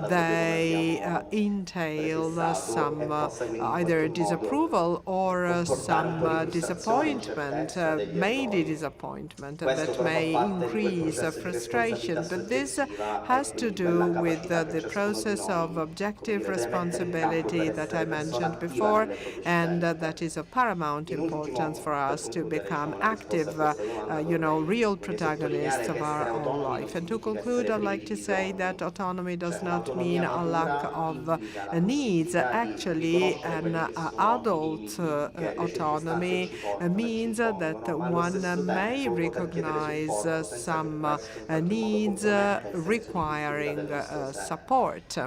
they entail some either disapproval or some disappointment, maybe disappointment that may increase frustration. But this has to do with the process of objective responsibility that I mentioned before, and that is of paramount importance for us to become active, real protagonists of our own life. And to conclude, I'd like to say that autonomy does not mean a lack of needs. Actually, an adult autonomy means that one may recognize some needs requiring support.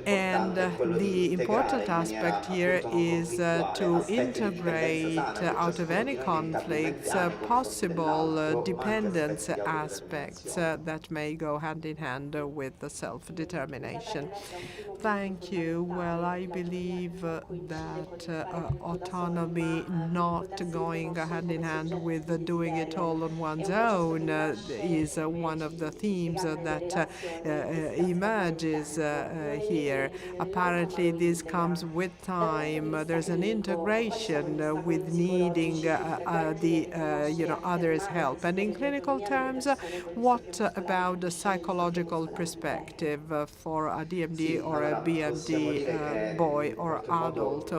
And the important aspect here is to integrate out of any conflicts possible dependence aspects that may go hand in hand with the self-determination. Thank you. Well, I believe that autonomy not going hand in hand with doing it all on one's own is one of the themes that emerges here. Apparently, this comes with time. There's an integration with needing the others' help. And in clinical terms, what about the psychological perspective for a DMD or a BMD boy or adult?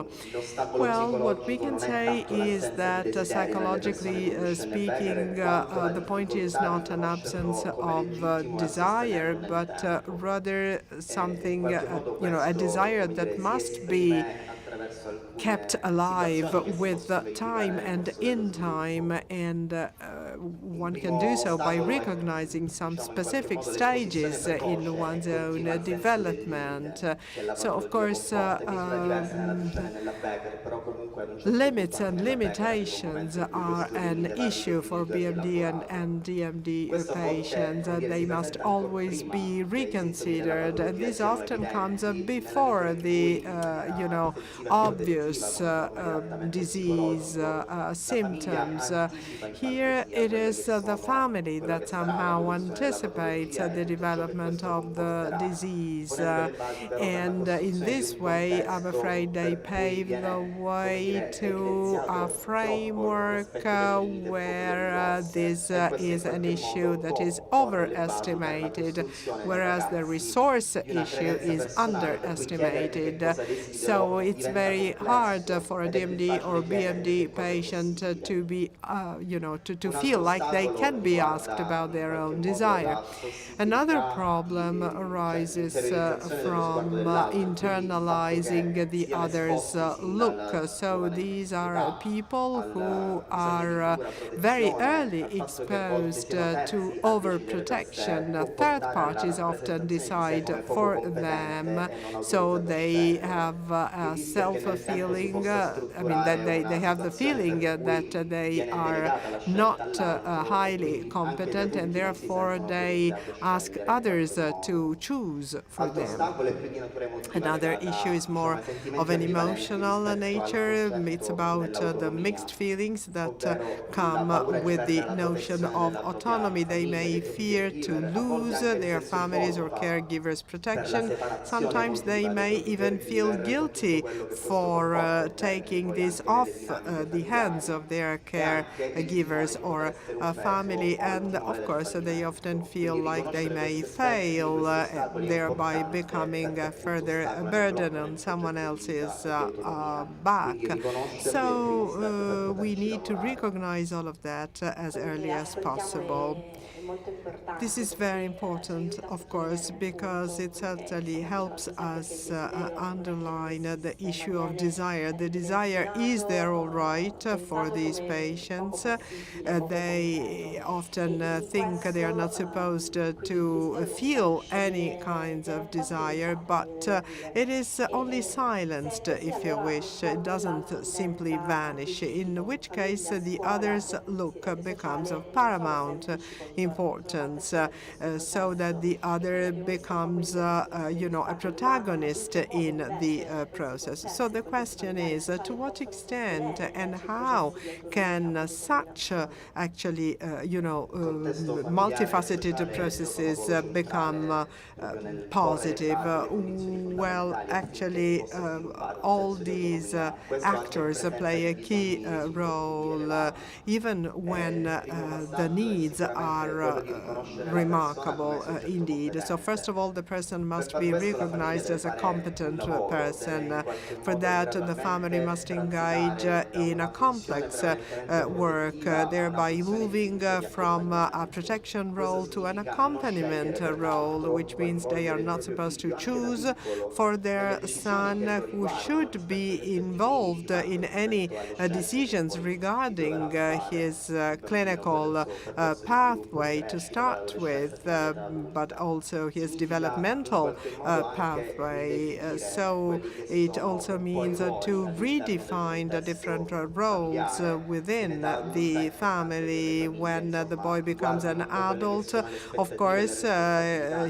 Well, what we can say is that psychologically speaking, the point is not an absence of desire, but rather something, a desire that must be kept alive with time and in time, and one can do so by recognizing some specific stages in one's own development. So, of course, limits and limitations are an issue for BMD and DMD patients. They must always be reconsidered, and this often comes before the, obvious disease symptoms. Here it is the family that somehow anticipates the development of the disease, and in this way, I'm afraid they pave the way to a framework where this is an issue that is overestimated, whereas the resource issue is underestimated. So it's very very hard for a DMD or BMD patient to be, to feel like they can be asked about their own desire. Another problem arises from internalizing the other's look. So these are people who are very early exposed to overprotection. Third parties often decide for them, so they have a self-feeling, that they have the feeling that they are not highly competent, and therefore they ask others to choose for them. Another issue is more of an emotional nature. It's about the mixed feelings that come with the notion of autonomy. They may fear to lose their families or caregivers' protection. Sometimes they may even feel guilty for taking this off the hands of their caregivers or family, and of course they often feel like they may fail, thereby becoming a further burden on someone else's back. So we need to recognize all of that as early as possible. This is very important, of course, because it certainly helps us underline the issue of desire. The desire is there all right for these patients. They often think they are not supposed to feel any kinds of desire, but it is only silenced, if you wish. It doesn't simply vanish, in which case the other's look becomes of paramount importance, so that the other becomes, a protagonist in the process. So the question is, to what extent and how can such actually, multifaceted processes become positive? Well, actually, all these actors play a key role, even when the needs are remarkable indeed. So first of all, the person must be recognized as a competent person. For that, the family must engage in a complex work, thereby moving from a protection role to an accompaniment role, which means they are not supposed to choose for their son, who should be involved in any decisions regarding his clinical pathway to start with, but also his developmental pathway. So it also means to redefine the different roles within the family. When the boy becomes an adult, of course,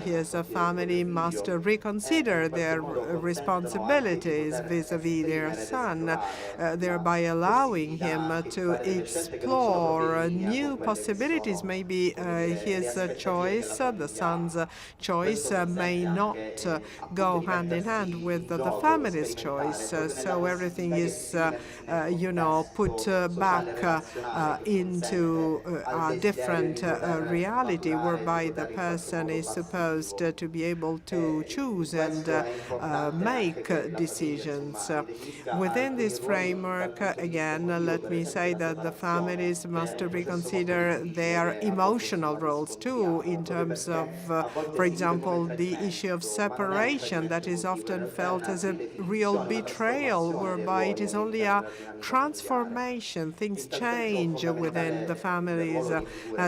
his family must reconsider their responsibilities vis-à-vis their son, thereby allowing him to explore new possibilities. Maybe his choice, the son's choice, may not go hand in hand with the family's choice. So everything is, put back into a different reality, whereby the person is supposed to be able to choose and make decisions. Within this framework, again, let me say that the families must reconsider their emotional roles too, in terms of, for example, the issue of separation that is often felt as a real betrayal, whereby it is only a transformation. Things change within the family's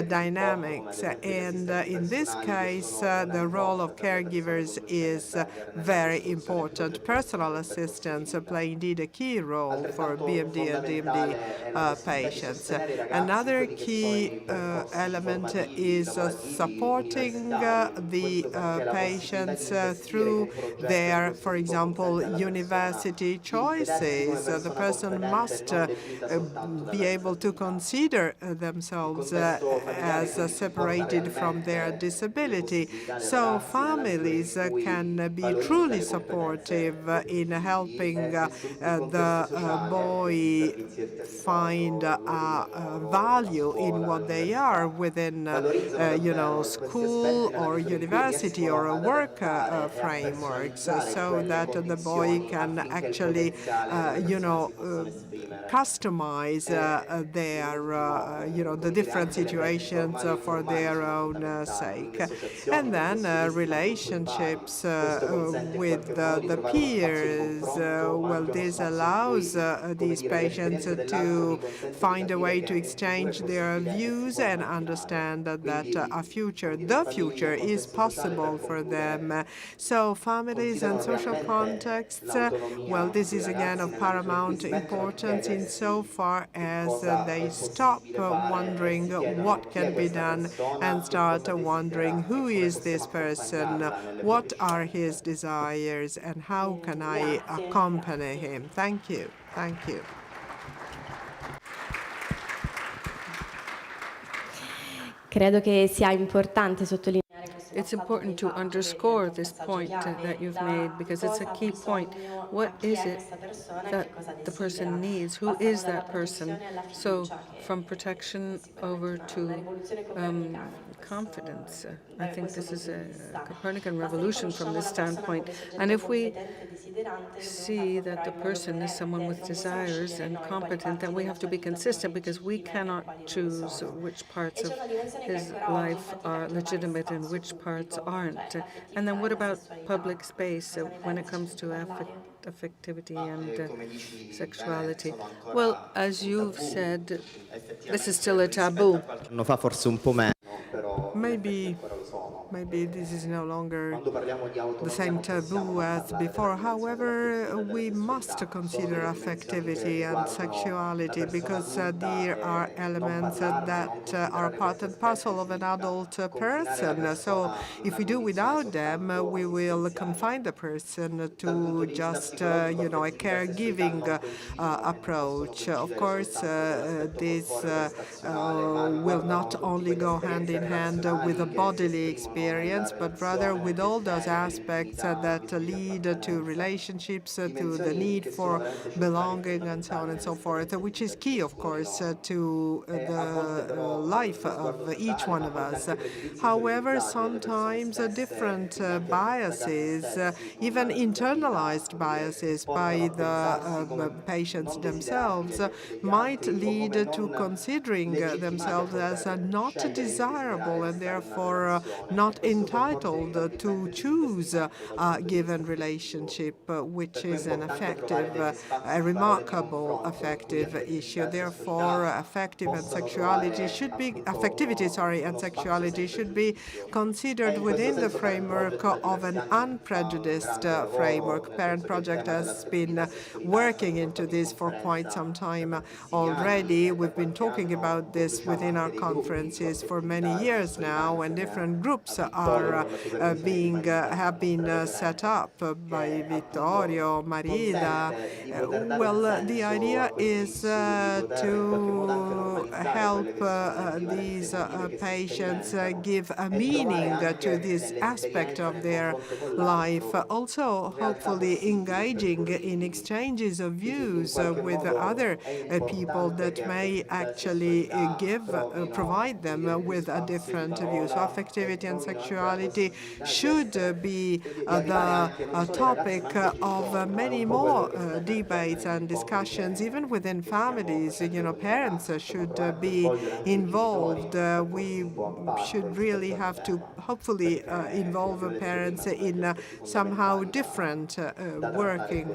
dynamics. And in this case, the role of caregivers is very important. Personal assistants play indeed a key role for BMD and DMD patients. Another key element is supporting the patients through their, for example, university choices. The person must be able to consider themselves as separated from their disability. So families can be truly supportive in helping the boy find a value in what they are within, school or university or work frameworks, so that the boy can actually, customize their, the different situations for their own sake. And then relationships with the peers. Well, this allows these patients to find a way to exchange their views and understand that the future is possible for them. So families and social contexts, well, this is again of paramount importance insofar as they stop wondering what can be done and start wondering who is this person, what are his desires, and how can I accompany him. Thank you. Thank you. Credo che sia importante sottolineare It's important to underscore this point that you've made, because it's a key point. What is it that the person needs? Who is that person? So from protection over to confidence. I think this is a Copernican revolution from this standpoint. And if we see that the person is someone with desires and competent, then we have to be consistent, because we cannot choose which parts of his life are legitimate and which parts aren't. And then what about public space when it comes to affectivity and sexuality? Well, as you've said, this is still a taboo. Maybe this is no longer the same taboo as before. However, we must consider affectivity and sexuality, because there are elements that are part and parcel of an adult person. So if we do without them, we will confine the person to just, a caregiving approach. Of course, this will not only go hand in hand with a bodily experience, but rather with all those aspects that lead to relationships, to the need for belonging, and so on and so forth, which is key, of course, to the life of each one of us. However, sometimes different biases, even internalized biases by the patients themselves, might lead to considering themselves as not desirable and therefore not entitled to choose a given relationship, which is an effective, a remarkable affective issue. Therefore, affectivity and sexuality should be considered within the framework of an unprejudiced framework. Parent Project has been working into this for quite some time already. We've been talking about this within our conferences for many years now, and different groups have been set up by Vittorio, Marida. Well, the idea is to help these patients give a meaning to this aspect of their life. Also, hopefully engaging in exchanges of views with other people that may actually provide them with a different view. So affectivity and sexuality should be the topic of many more debates and discussions, even within families. Parents should be involved. We should really have to hopefully involve parents in somehow different working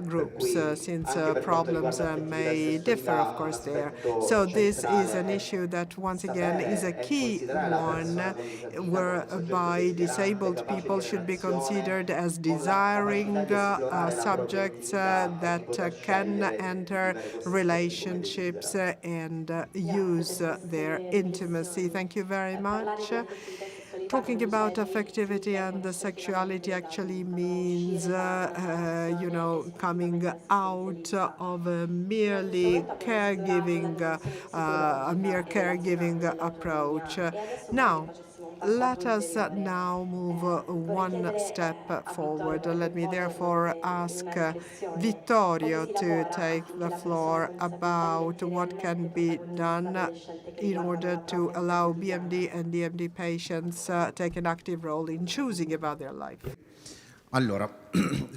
groups, since problems may differ, of course, there. So this is an issue that, once again, is a key one, whereby disabled people should be considered as desiring subjects that can enter relationships and use their intimacy. Thank you very much. Talking about affectivity and the sexuality actually means, coming out of a merely caregiving, a mere caregiving approach. Now, let us now move one step forward. Let me therefore ask Vittorio to take the floor about what can be done in order to allow BMD and DMD patients take an active role in choosing about their life. Allora,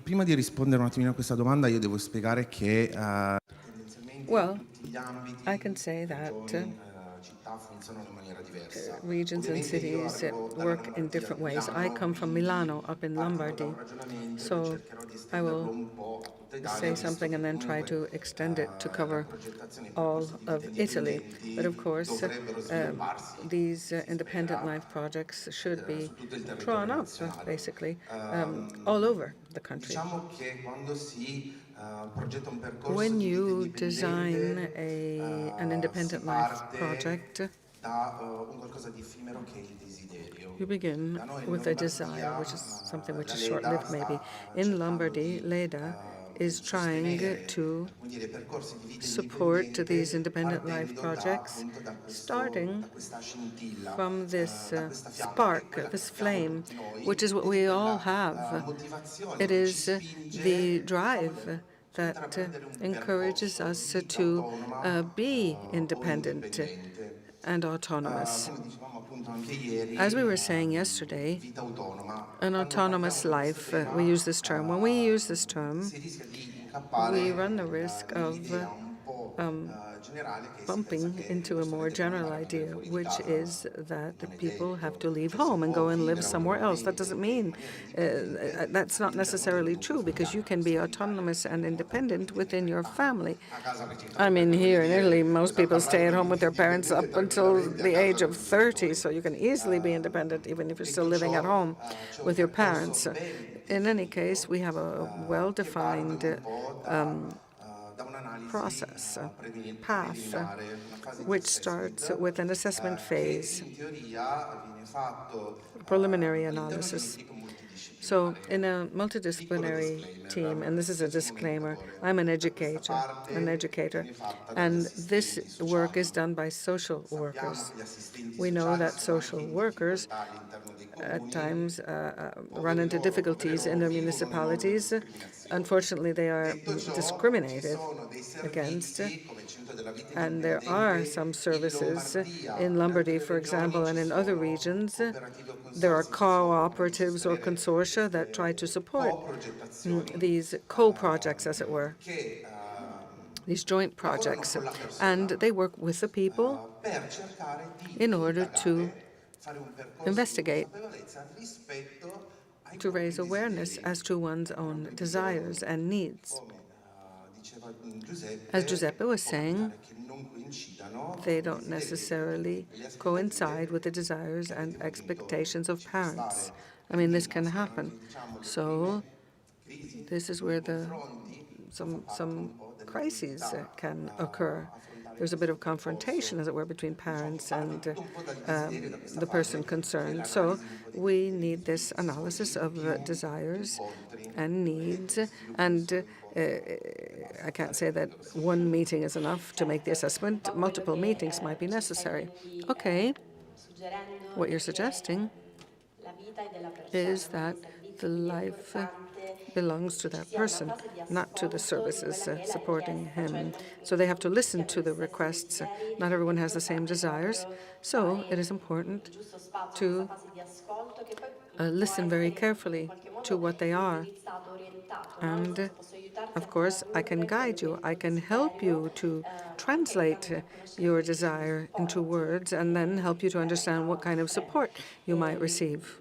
prima di rispondere un attimino a questa domanda, io devo spiegare che Well, I can say that regions and cities work in different ways. I come from Milano, up in Lombardy, so I will say something and then try to extend it to cover all of Italy. But of course, these independent life projects should be drawn up, basically, all over the country. When you design an independent life project, you begin with a desire, which is something which is short-lived maybe. In Lombardy, LEDA is trying to support these independent life projects, starting from this spark, this flame, which is what we all have. It is the drive that encourages us to be independent and autonomous. As we were saying yesterday, an autonomous life, we use this term. When we use this term, we run the risk of bumping into a more general idea, which is that the people have to leave home and go and live somewhere else. That doesn't mean that's not necessarily true, because you can be autonomous and independent within your family. I mean, here in Italy, most people stay at home with their parents up until the age of 30, so you can easily be independent even if you're still living at home with your parents. In any case, we have a well-defined process, path, which starts with an assessment phase, preliminary analysis. So in a multidisciplinary team, and this is a disclaimer, I'm an educator, and this work is done by social workers. We know that social workers at times run into difficulties in their municipalities. Unfortunately, they are discriminated against, and there are some services in Lombardy, for example, and in other regions. There are cooperatives or consortia that try to support these co-projects, as it were, these joint projects, and they work with the people in order to investigate, to raise awareness as to one's own desires and needs. As Giuseppe was saying, they don't necessarily coincide with the desires and expectations of parents. I mean, this can happen. So this is where some crises can occur. There's a bit of confrontation, as it were, between parents and the person concerned. So we need this analysis of desires and needs, and I can't say that one meeting is enough to make the assessment. Multiple meetings might be necessary. Okay, what you're suggesting is that the life belongs to that person, not to the services supporting him. So they have to listen to the requests. Not everyone has the same desires, so it is important to listen very carefully to what they are. And of course, I can guide you. I can help you to translate your desire into words and then help you to understand what kind of support you might receive.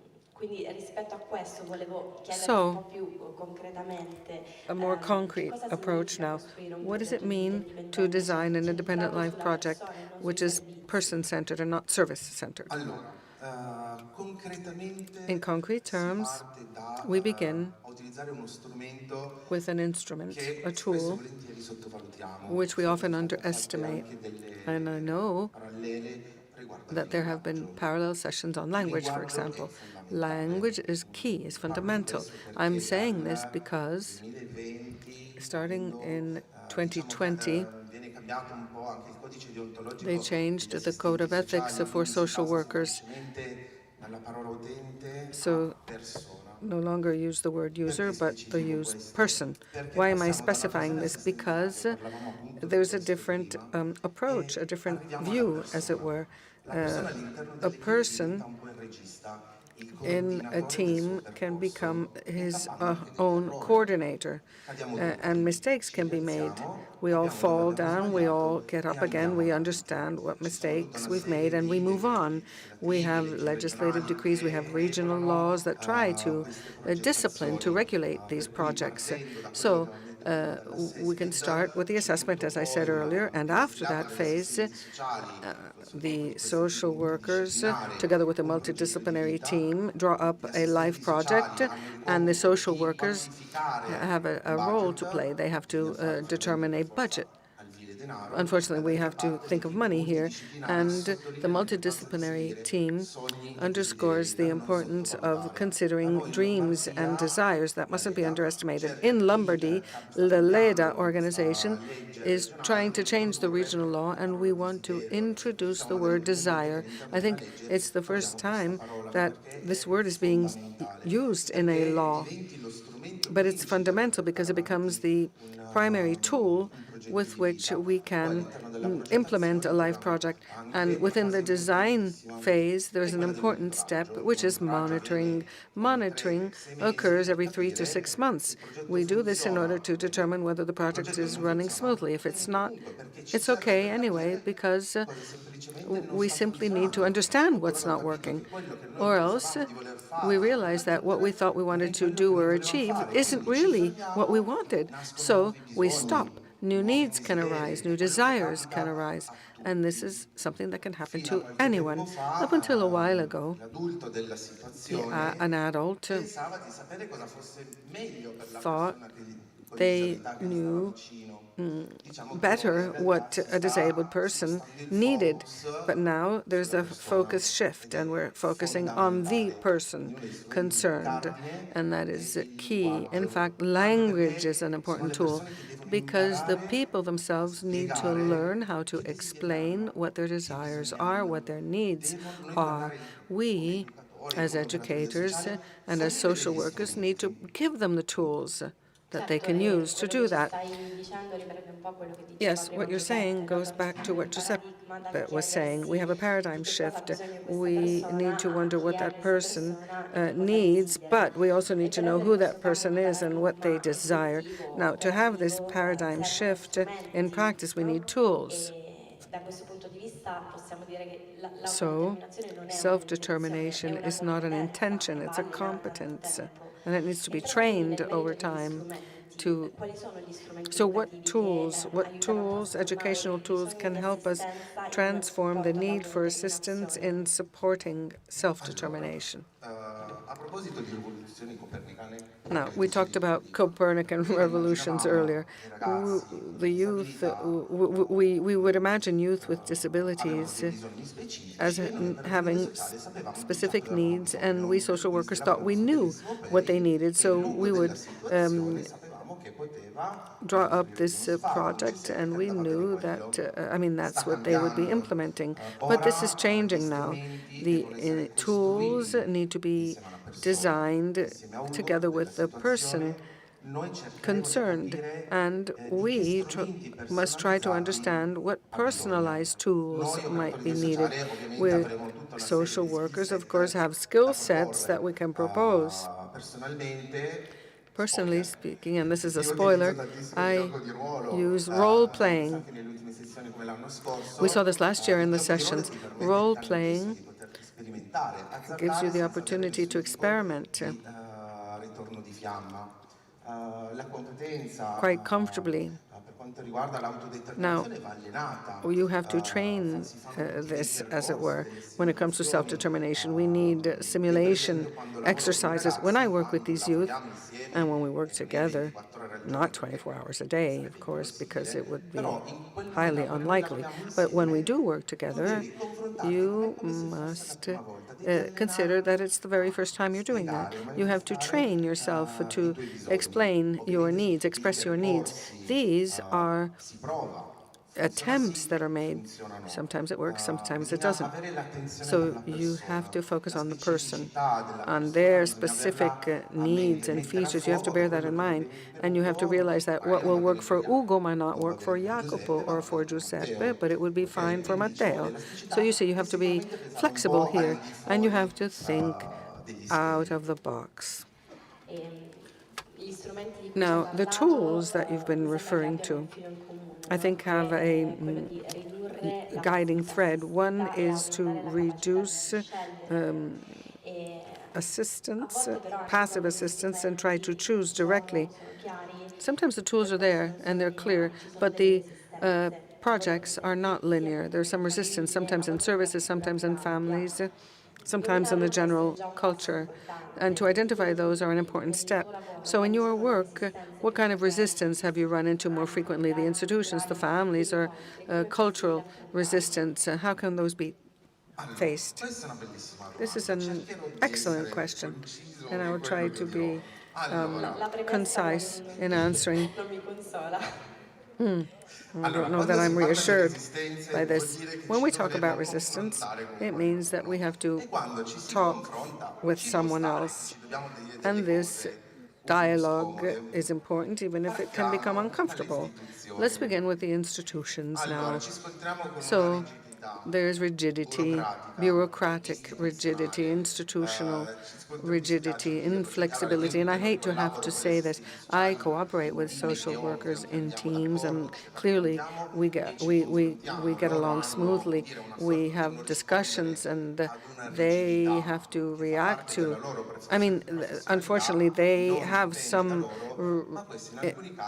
So, a more concrete approach now. What does it mean to design an independent life project which is person-centered and not service-centered? In concrete terms, we begin with an instrument, a tool, which we often underestimate. And I know that there have been parallel sessions on language, for example. Language is key, is fundamental. I'm saying this because starting in 2020, they changed the code of ethics for social workers. So no longer use the word user, but they use person. Why am I specifying this? Because there's a different approach, a different view, as it were. A person in a team can become his own coordinator, and mistakes can be made. We all fall down, we all get up again, we understand what mistakes we've made, and we move on. We have legislative decrees, we have regional laws that try to discipline, to regulate these projects. So we can start with the assessment, as I said earlier, and after that phase, the social workers, together with a multidisciplinary team, draw up a life project, and the social workers have a role to play. They have to determine a budget. Unfortunately, we have to think of money here, and the multidisciplinary team underscores the importance of considering dreams and desires. That mustn't be underestimated. In Lombardy, the LEDA organization is trying to change the regional law, and we want to introduce the word desire. I think it's the first time that this word is being used in a law, but it's fundamental because it becomes the primary tool with which we can implement a life project. And within the design phase, there's an important step, which is monitoring. Monitoring occurs every 3 to 6 months. We do this in order to determine whether the project is running smoothly. If it's not, it's okay anyway, because we simply need to understand what's not working. Or else we realize that what we thought we wanted to do or achieve isn't really what we wanted. So we stop. New needs can arise, new desires can arise, and this is something that can happen to anyone. Up until a while ago, an adult thought they knew better what a disabled person needed. But now there's a focus shift, and we're focusing on the person concerned, and that is key. In fact, language is an important tool because the people themselves need to learn how to explain what their desires are, what their needs are. We, as educators and as social workers, need to give them the tools that they can use to do that. Yes, what you're saying goes back to what Giuseppe was saying. We have a paradigm shift. We need to wonder what that person needs, but we also need to know who that person is and what they desire. Now, to have this paradigm shift in practice, we need tools. So, self-determination is not an intention, it's a competence, and it needs to be trained over time. So what tools, educational tools, can help us transform the need for assistance in supporting self-determination? Now, we talked about Copernican revolutions earlier. The youth, we would imagine youth with disabilities as having specific needs, and we social workers thought we knew what they needed, so we would draw up this project, and we knew that, that's what they would be implementing. But this is changing now. The tools need to be designed together with the person concerned, and we must try to understand what personalized tools might be needed. With social workers, of course, have skill sets that we can propose. Personally speaking, and this is a spoiler, I use role-playing. We saw this last year in the sessions. Role-playing gives you the opportunity to experiment quite comfortably. Now, you have to train this, as it were. When it comes to self-determination, we need simulation exercises. When I work with these youth, and when we work together, not 24 hours a day, of course, because it would be highly unlikely, but when we do work together, you must consider that it's the very first time you're doing that. You have to train yourself to explain your needs, express your needs. These are attempts that are made. Sometimes it works, sometimes it doesn't. So you have to focus on the person, on their specific needs and features. You have to bear that in mind. And you have to realize that what will work for Ugo might not work for Jacopo or for Giuseppe, but it would be fine for Matteo. So you see, you have to be flexible here, and you have to think out of the box. Now, the tools that you've been referring to, I think, have a guiding thread. One is to reduce assistance, passive assistance, and try to choose directly. Sometimes the tools are there and they're clear, but the projects are not linear. There's some resistance, sometimes in services, sometimes in families, sometimes in the general culture. And to identify those are an important step. So in your work, what kind of resistance have you run into more frequently? The institutions, the families, or cultural resistance? How can those be faced? This is an excellent question, and I will try to be concise in answering. I don't know that I'm reassured by this. When we talk about resistance, it means that we have to talk with someone else. And this dialogue is important, even if it can become uncomfortable. Let's begin with the institutions now. So there's rigidity, bureaucratic rigidity, institutional rigidity, inflexibility. And I hate to have to say this. I cooperate with social workers in teams, and clearly we get along smoothly. We have discussions, and they have to react to. I mean, unfortunately, they have some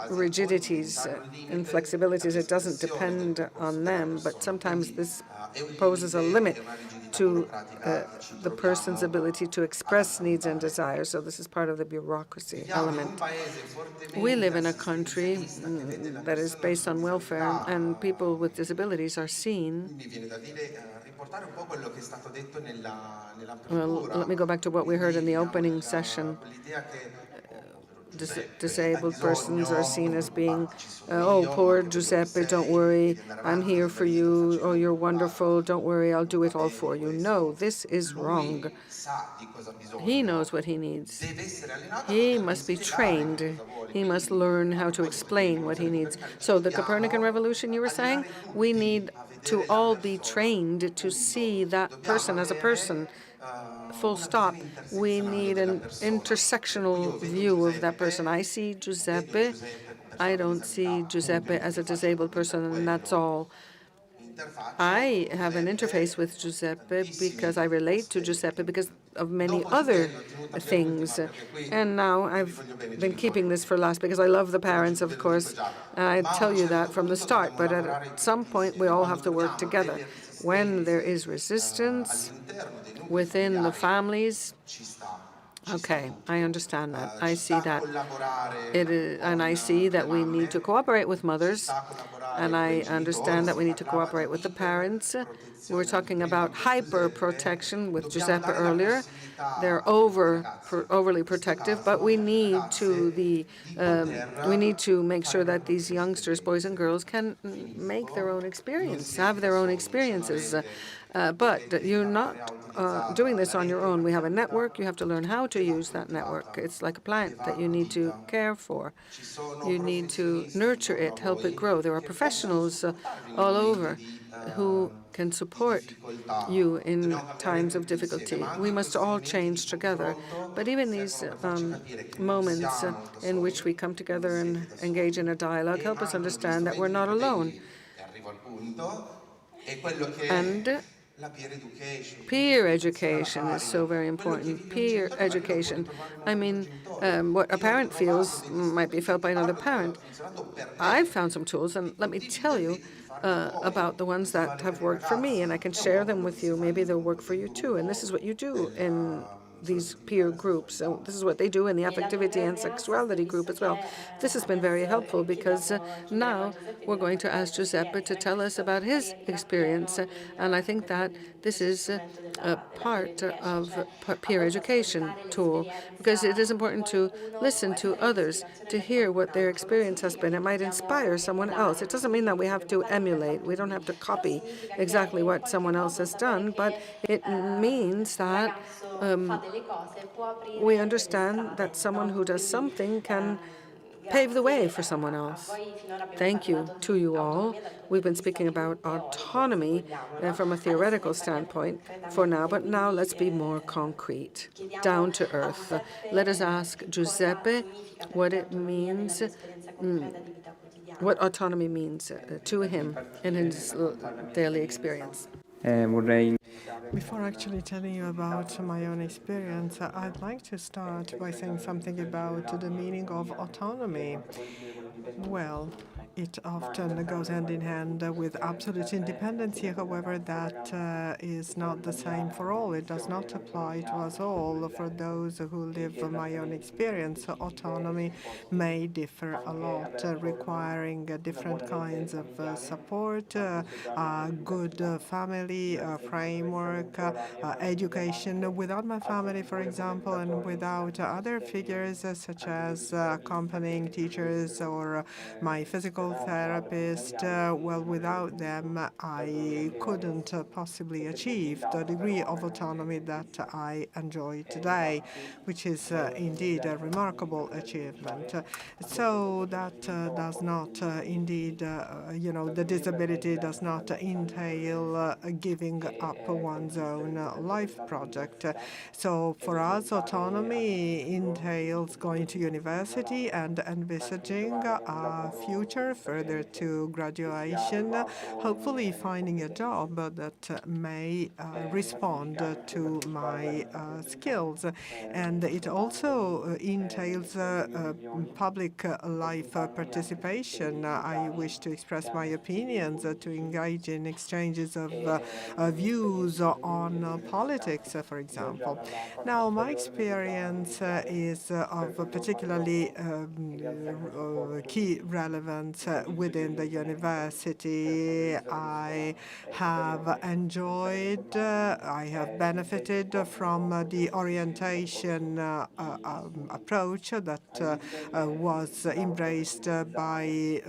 rigidities, inflexibilities. It doesn't depend on them, but sometimes this poses a limit to the person's ability to express needs and desires. So this is part of the bureaucracy element. We live in a country that is based on welfare, and people with disabilities are seen. Well, let me go back to what we heard in the opening session. Disabled persons are seen as being, oh, poor Giuseppe, don't worry, I'm here for you. Oh, you're wonderful, don't worry, I'll do it all for you. No, this is wrong. He knows what he needs. He must be trained. He must learn how to explain what he needs. So the Copernican revolution, you were saying, we need to all be trained to see that person as a person. Full stop. We need an intersectional view of that person. I see Giuseppe. I don't see Giuseppe as a disabled person, and that's all. I have an interface with Giuseppe because I relate to Giuseppe because of many other things. And now I've been keeping this for last because I love the parents, of course. And I tell you that from the start. But at some point, we all have to work together. When there is resistance within the families, okay, I understand that. I see that. And I see that we need to cooperate with mothers, and I understand that we need to cooperate with the parents. We were talking about hyper-protection with Giuseppe earlier. They're overly protective, but we need to make sure that these youngsters, boys and girls, can make their own experience, have their own experiences. But you're not doing this on your own. We have a network. You have to learn how to use that network. It's like a plant that you need to care for. You need to nurture it, help it grow. There are professionals all over who can support you in times of difficulty. We must all change together. But even these moments in which we come together and engage in a dialogue help us understand that we're not alone. And peer education is so very important. Peer education. I mean, what a parent feels might be felt by another parent. I've found some tools, and let me tell you about the ones that have worked for me, and I can share them with you. Maybe they'll work for you too. And this is what you do in these peer groups. So this is what they do in the affectivity and sexuality group as well. This has been very helpful because now we're going to ask Giuseppe to tell us about his experience. And I think that this is a part of peer education tool because it is important to listen to others, to hear what their experience has been. It might inspire someone else. It doesn't mean that we have to emulate. We don't have to copy exactly what someone else has done, but it means that we understand that someone who does something can pave the way for someone else. Thank you to you all. We've been speaking about autonomy from a theoretical standpoint for now, but now let's be more concrete, down to earth. Let us ask Giuseppe what it means, what autonomy means to him in his daily experience. Before actually telling you about my own experience, I'd like to start by saying something about the meaning of autonomy. Well, it often goes hand in hand with absolute independence. However, that is not the same for all. It does not apply to us all. For those who live my own experience, autonomy may differ a lot, requiring different kinds of support, a good family framework, education. Without my family, for example, and without other figures such as accompanying teachers or my physical therapist, well, without them, I couldn't possibly achieve the degree of autonomy that I enjoy today, which is indeed a remarkable achievement. So that does not indeed, the disability does not entail giving up one's own life project. So for us, autonomy entails going to university and envisaging a future further to graduation, hopefully finding a job that may respond to my skills. And it also entails public life participation. I wish to express my opinions, to engage in exchanges of views on politics, for example. Now, my experience is of particularly key relevance within the university. I have enjoyed, I have benefited from the orientation approach that was embraced by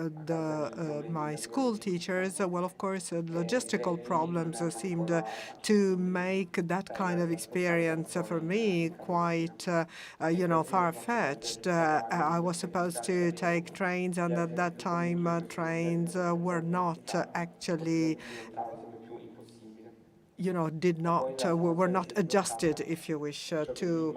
my school teachers. Well, of course, logistical problems seemed to make that kind of experience for me quite, far-fetched. I was supposed to take trains, and at that time, trains were not actually were not adjusted, if you wish, to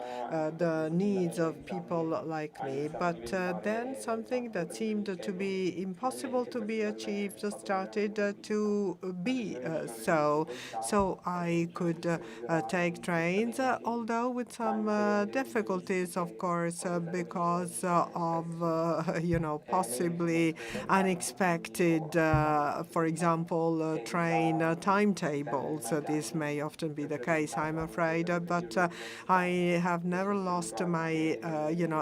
the needs of people like me. But then something that seemed to be impossible to be achieved started to be so. So I could take trains, although with some difficulties, of course, because of, possibly unexpected, for example, train timetables. This may often be the case, I'm afraid, but I have never lost my,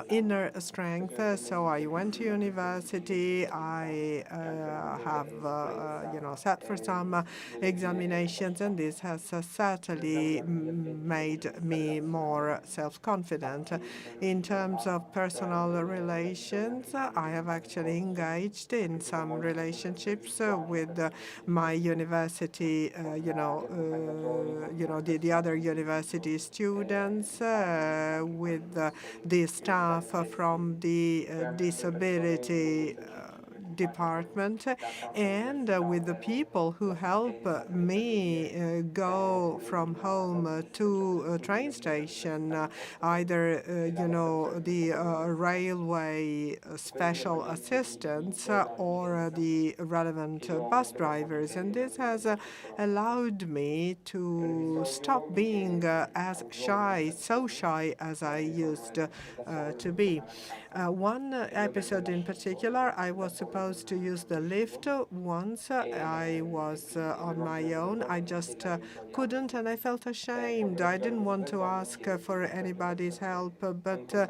inner strength. So I went to university. I have, sat for some examinations, and this has certainly made me more self-confident. In terms of personal relations, I have actually engaged in some relationships with my university, the other university students, with the staff from the disability department, and with the people who help me go from home to a train station, either the railway special assistants or the relevant bus drivers. And this has allowed me to stop being so shy as I used to be. One episode in particular, I was supposed to use the lift once. I was on my own. I just couldn't, and I felt ashamed. I didn't want to ask for anybody's help, but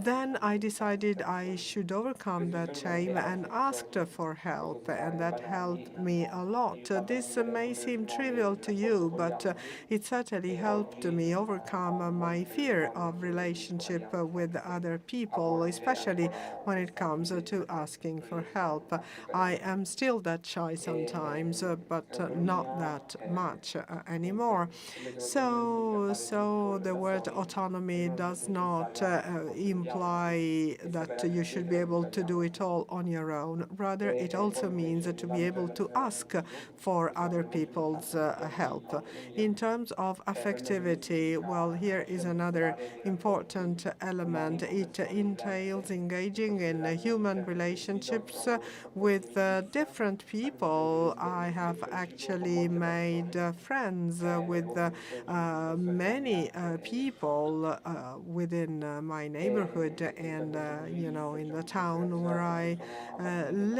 then I decided I should overcome that shame and asked for help, and that helped me a lot. This may seem trivial to you, but it certainly helped me overcome my fear of relationship with other people, especially when it comes to asking for help. help. I am still that shy sometimes, but not that much anymore. So the word autonomy does not imply that you should be able to do it all on your own. Rather, it also means to be able to ask for other people's help. In terms of affectivity, well, here is another important element. It entails engaging in human relationships with different people. I have actually made friends with many people within my neighborhood and, in the town where I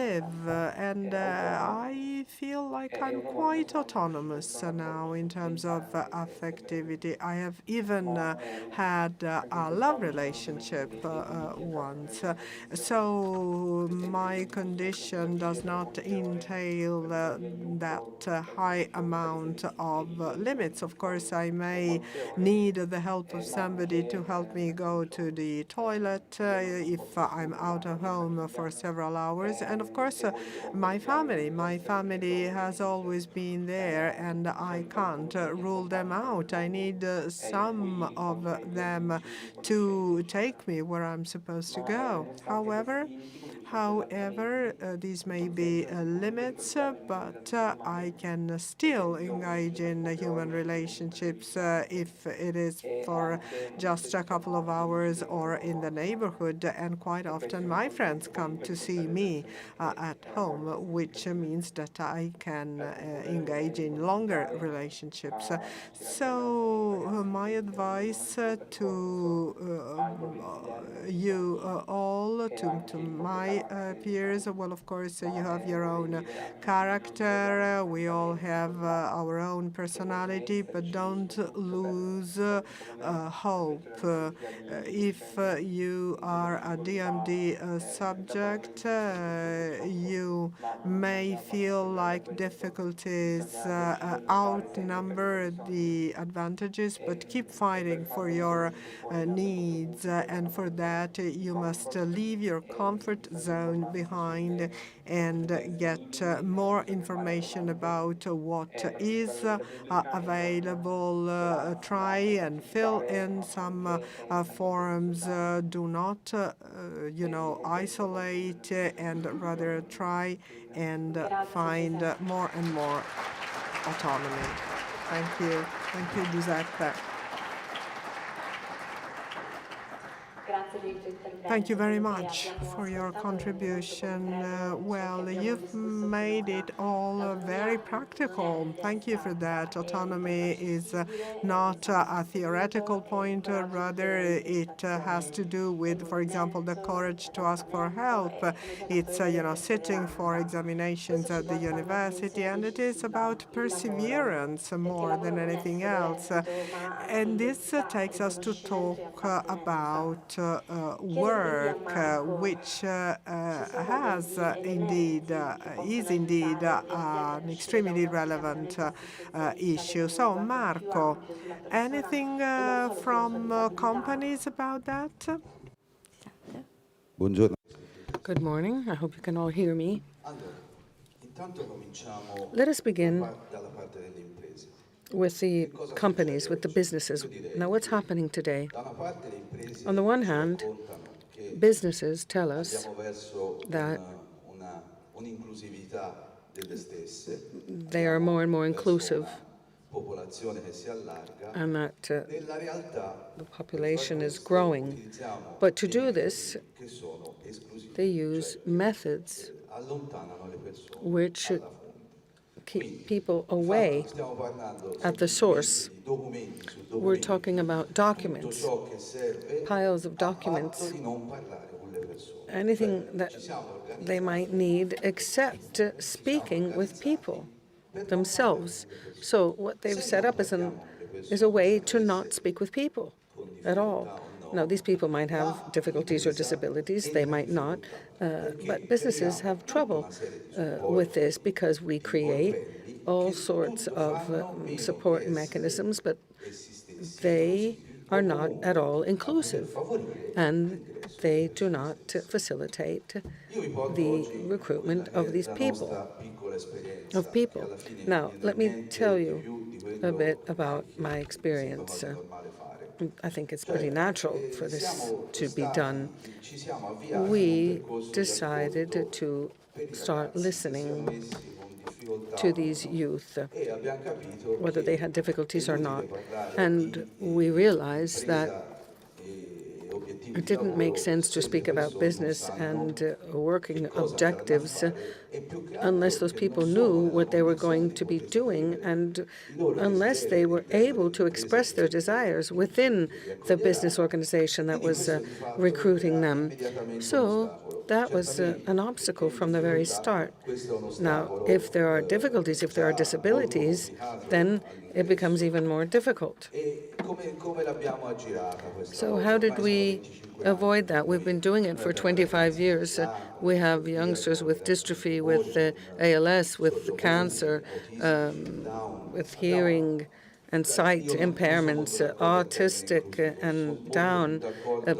live. And I feel like I'm quite autonomous now in terms of affectivity. I have even had a love relationship once. So my condition does not entail that high amount of limits. Of course, I may need the help of somebody to help me go to the toilet if I'm out of home for several hours. And of course, my family has always been there, and I can't rule them out. I need some of them to take me where I'm supposed to go. However, these may be limits, but I can still engage in human relationships if it is for just a couple of hours or in the neighborhood. And quite often my friends come to see me at home, which means that I can engage in longer relationships. So my advice to you all, to my peers, well, of course, you have your own character. We all have our own personality, but don't lose hope. If you are a DMD subject, you may feel like difficulties outnumber the advantages, but keep fighting for your needs. And for that, you must leave your comfort zone behind and get more information about what is available. Try and fill in some forms. Do not, isolate, and rather try and find more and more autonomy. Thank you. Thank you, Giuseppe. Thank you very much for your contribution. Well, you've made it all very practical. Thank you for that. Autonomy is not a theoretical point. Rather, it has to do with, for example, the courage to ask for help. It's, sitting for examinations at the university, and it is about perseverance more than anything else. And this takes us to talk about work, which is indeed an extremely relevant issue. So, Marco, anything from companies about that? Good morning. I hope you can all hear me. Let us begin with the companies, with the businesses. Now, what's happening today? On the one hand, businesses tell us that they are more and more inclusive and that the population is growing. But to do this, they use methods which keep people away at the source. We're talking about documents, piles of documents, anything that they might need except speaking with people themselves. So what they've set up is a way to not speak with people at all. Now, these people might have difficulties or disabilities, they might not, but businesses have trouble with this because we create all sorts of support mechanisms, but they are not at all inclusive, and they do not facilitate the recruitment of these people. Now, let me tell you a bit about my experience. I think it's pretty natural for this to be done. We decided to start listening to these youth, whether they had difficulties or not. And we realized that it didn't make sense to speak about business and working objectives unless those people knew what they were going to be doing and unless they were able to express their desires within the business organization that was recruiting them. So that was an obstacle from the very start. Now, if there are difficulties, if there are disabilities, then it becomes even more difficult. So how did we avoid that? We've been doing it for 25 years. We have youngsters with dystrophy, with ALS, with cancer, with hearing and sight impairments, autistic and Down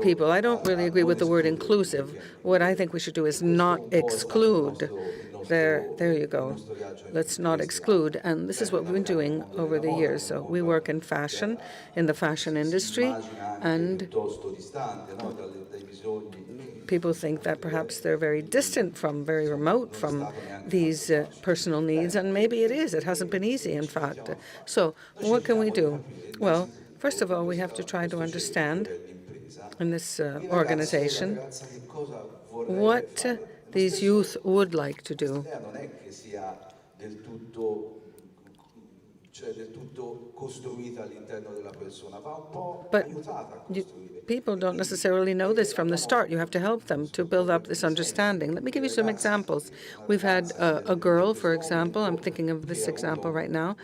people. I don't really agree with the word inclusive. What I think we should do is not exclude. There you go. Let's not exclude. And this is what we've been doing over the years. So we work in fashion, in the fashion industry, and people think that perhaps they're very distant from, very remote from these personal needs, and maybe it is. It hasn't been easy, in fact. So what can we do? Well, first of all, we have to try to understand in this organization what these youth would like to do. But people don't necessarily know this from the start. You have to help them to build up this understanding. Let me give you some examples. We've had a girl, for example, I'm thinking of this example right now,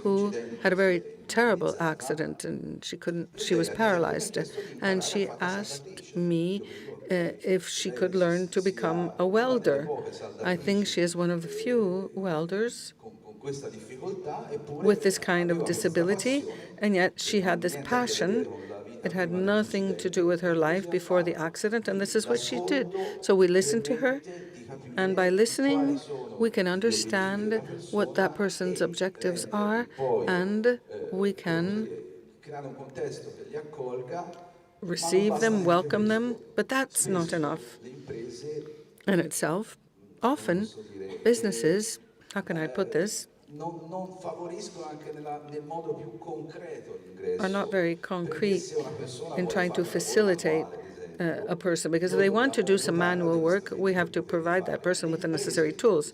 who had a very terrible accident and she was paralyzed. And she asked me if she could learn to become a welder. I think she is one of the few welders with this kind of disability, and yet she had this passion. It had nothing to do with her life before the accident, and this is what she did. So we listened to her, and by listening, we can understand what that person's objectives are, and we can receive them, welcome them, but that's not enough in itself. Often, businesses, how can I put this, are not very concrete in trying to facilitate a person, because if they want to do some manual work, we have to provide that person with the necessary tools.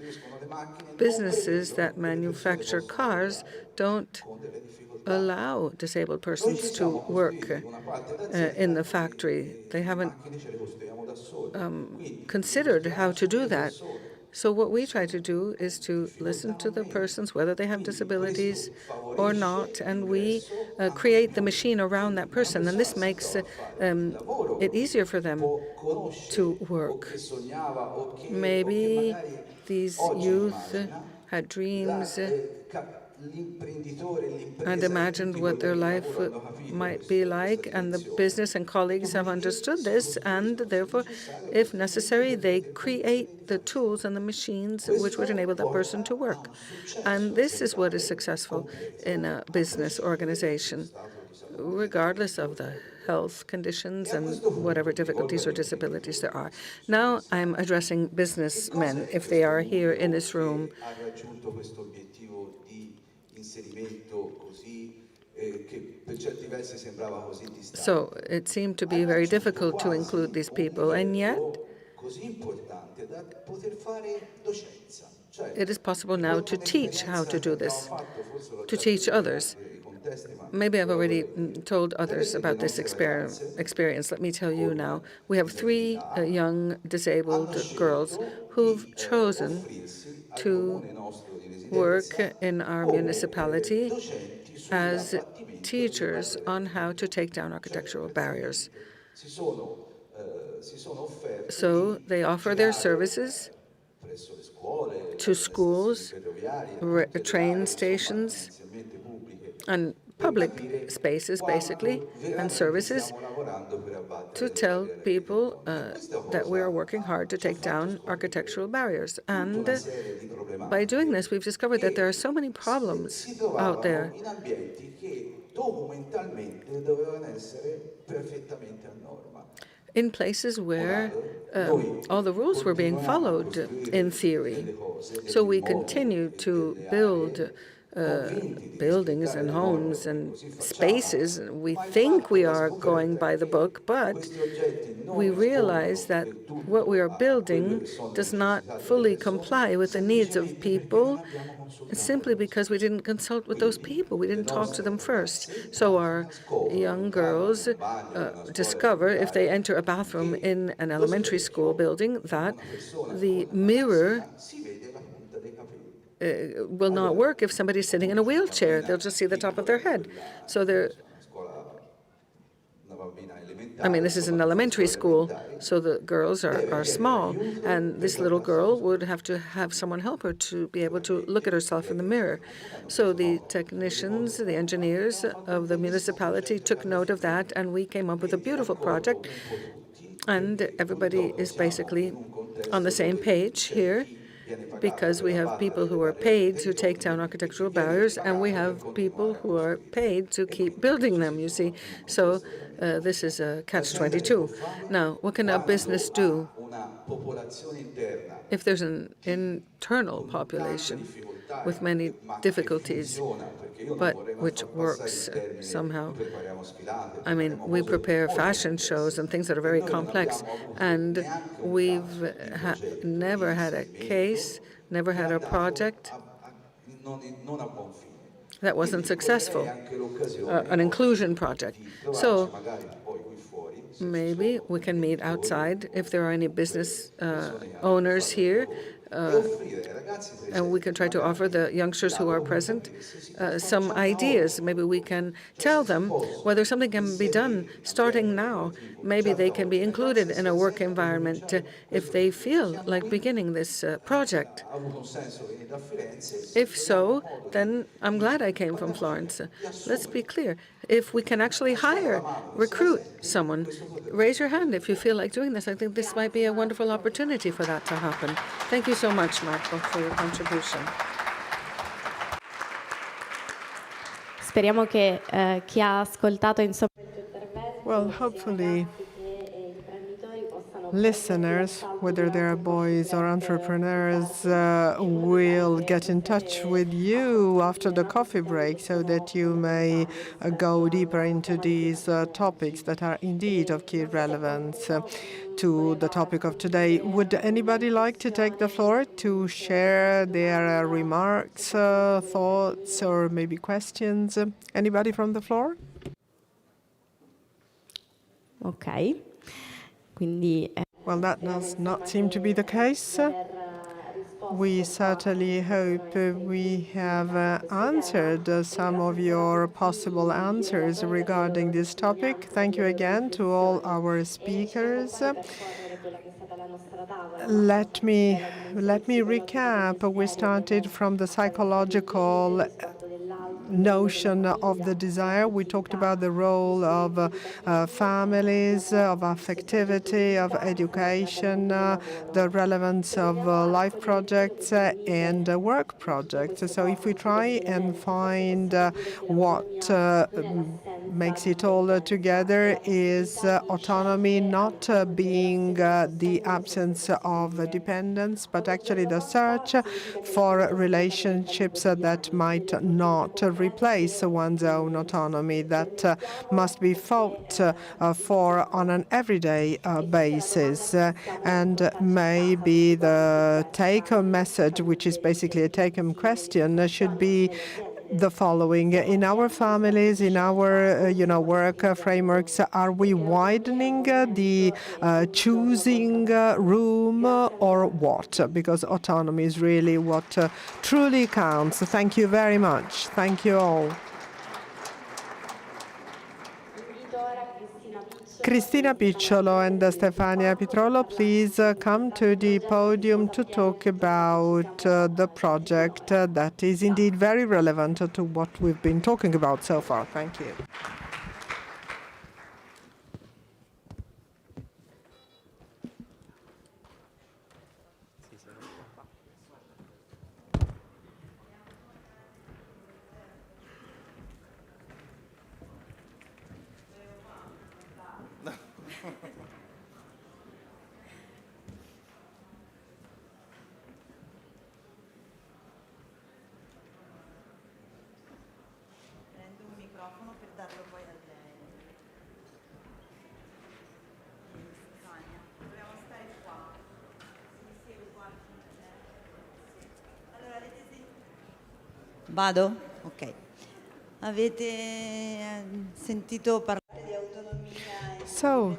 Businesses that manufacture cars don't allow disabled persons to work in the factory. They haven't considered how to do that. So what we try to do is to listen to the persons, whether they have disabilities or not, and we create the machine around that person, and this makes it easier for them to work. Maybe these youth had dreams and imagined what their life might be like, and the business and colleagues have understood this, and therefore, if necessary, they create the tools and the machines which would enable that person to work. And this is what is successful in a business organization, regardless of the health conditions and whatever difficulties or disabilities there are. Now I'm addressing businessmen, if they are here in this room. So it seemed to be very difficult to include these people, and yet it is possible now to teach how to do this, to teach others. Maybe I've already told others about this experience. Let me tell you now. We have 3 young disabled girls who've chosen to work in our municipality as teachers on how to take down architectural barriers. So they offer their services to schools, train stations, and public spaces, basically, and services to tell people that we are working hard to take down architectural barriers. And by doing this, we've discovered that there are so many problems out there in places where all the rules were being followed in theory. So we continue to build buildings and homes and spaces. We think we are going by the book, but we realize that what we are building does not fully comply with the needs of people simply because we didn't consult with those people. We didn't talk to them first. So our young girls discover, if they enter a bathroom in an elementary school building, that the mirror will not work if somebody's sitting in a wheelchair. They'll just see the top of their head. So this is an elementary school, so the girls are small, and this little girl would have to have someone help her to be able to look at herself in the mirror. So the technicians, the engineers of the municipality took note of that, and we came up with a beautiful project, and everybody is basically on the same page here, because we have people who are paid to take down architectural barriers, and we have people who are paid to keep building them, you see. So this is a catch-22. Now, what can a business do if there's an internal population with many difficulties, but which works somehow? I mean, we prepare fashion shows and things that are very complex, and we've never had a case, never had a project that wasn't successful, an inclusion project. So maybe we can meet outside if there are any business owners here, and we can try to offer the youngsters who are present some ideas. Maybe we can tell them whether something can be done starting now. Maybe they can be included in a work environment if they feel like beginning this project. If so, then I'm glad I came from Florence. Let's be clear. If we can actually recruit someone, raise your hand if you feel like doing this. I think this might be a wonderful opportunity for that to happen. Thank you so much, Marco, for your contribution. Speriamo che chi ha ascoltato insomma. Well, hopefully listeners, whether they are boys or entrepreneurs, will get in touch with you after the coffee break so that you may go deeper into these topics that are indeed of key relevance to the topic of today. Would anybody like to take the floor to share their remarks, thoughts, or maybe questions? Anybody from the floor? Ok. Quindi, well, that does not seem to be the case. We certainly hope we have answered some of your possible answers regarding this topic. Thank you again to all our speakers. Let me recap. We started from the psychological notion of the desire. We talked about the role of families, of affectivity, of education, the relevance of life projects and work projects. So if we try and find what makes it all together is autonomy not being the absence of dependence, but actually the search for relationships that might not replace one's own autonomy, that must be fought for on an everyday basis. And maybe the take-home message, which is basically a take-home question, should be the following: in our families, in our work frameworks, are we widening the choosing room or what? Because autonomy is really what truly counts. Thank you very much. Thank you all. Cristina Picciolo and Stefania Pitrolo, please come to the podium to talk about the project that is indeed very relevant to what we've been talking about so far. Thank you. Vado? Ok. Avete sentito parlare di autonomia? So,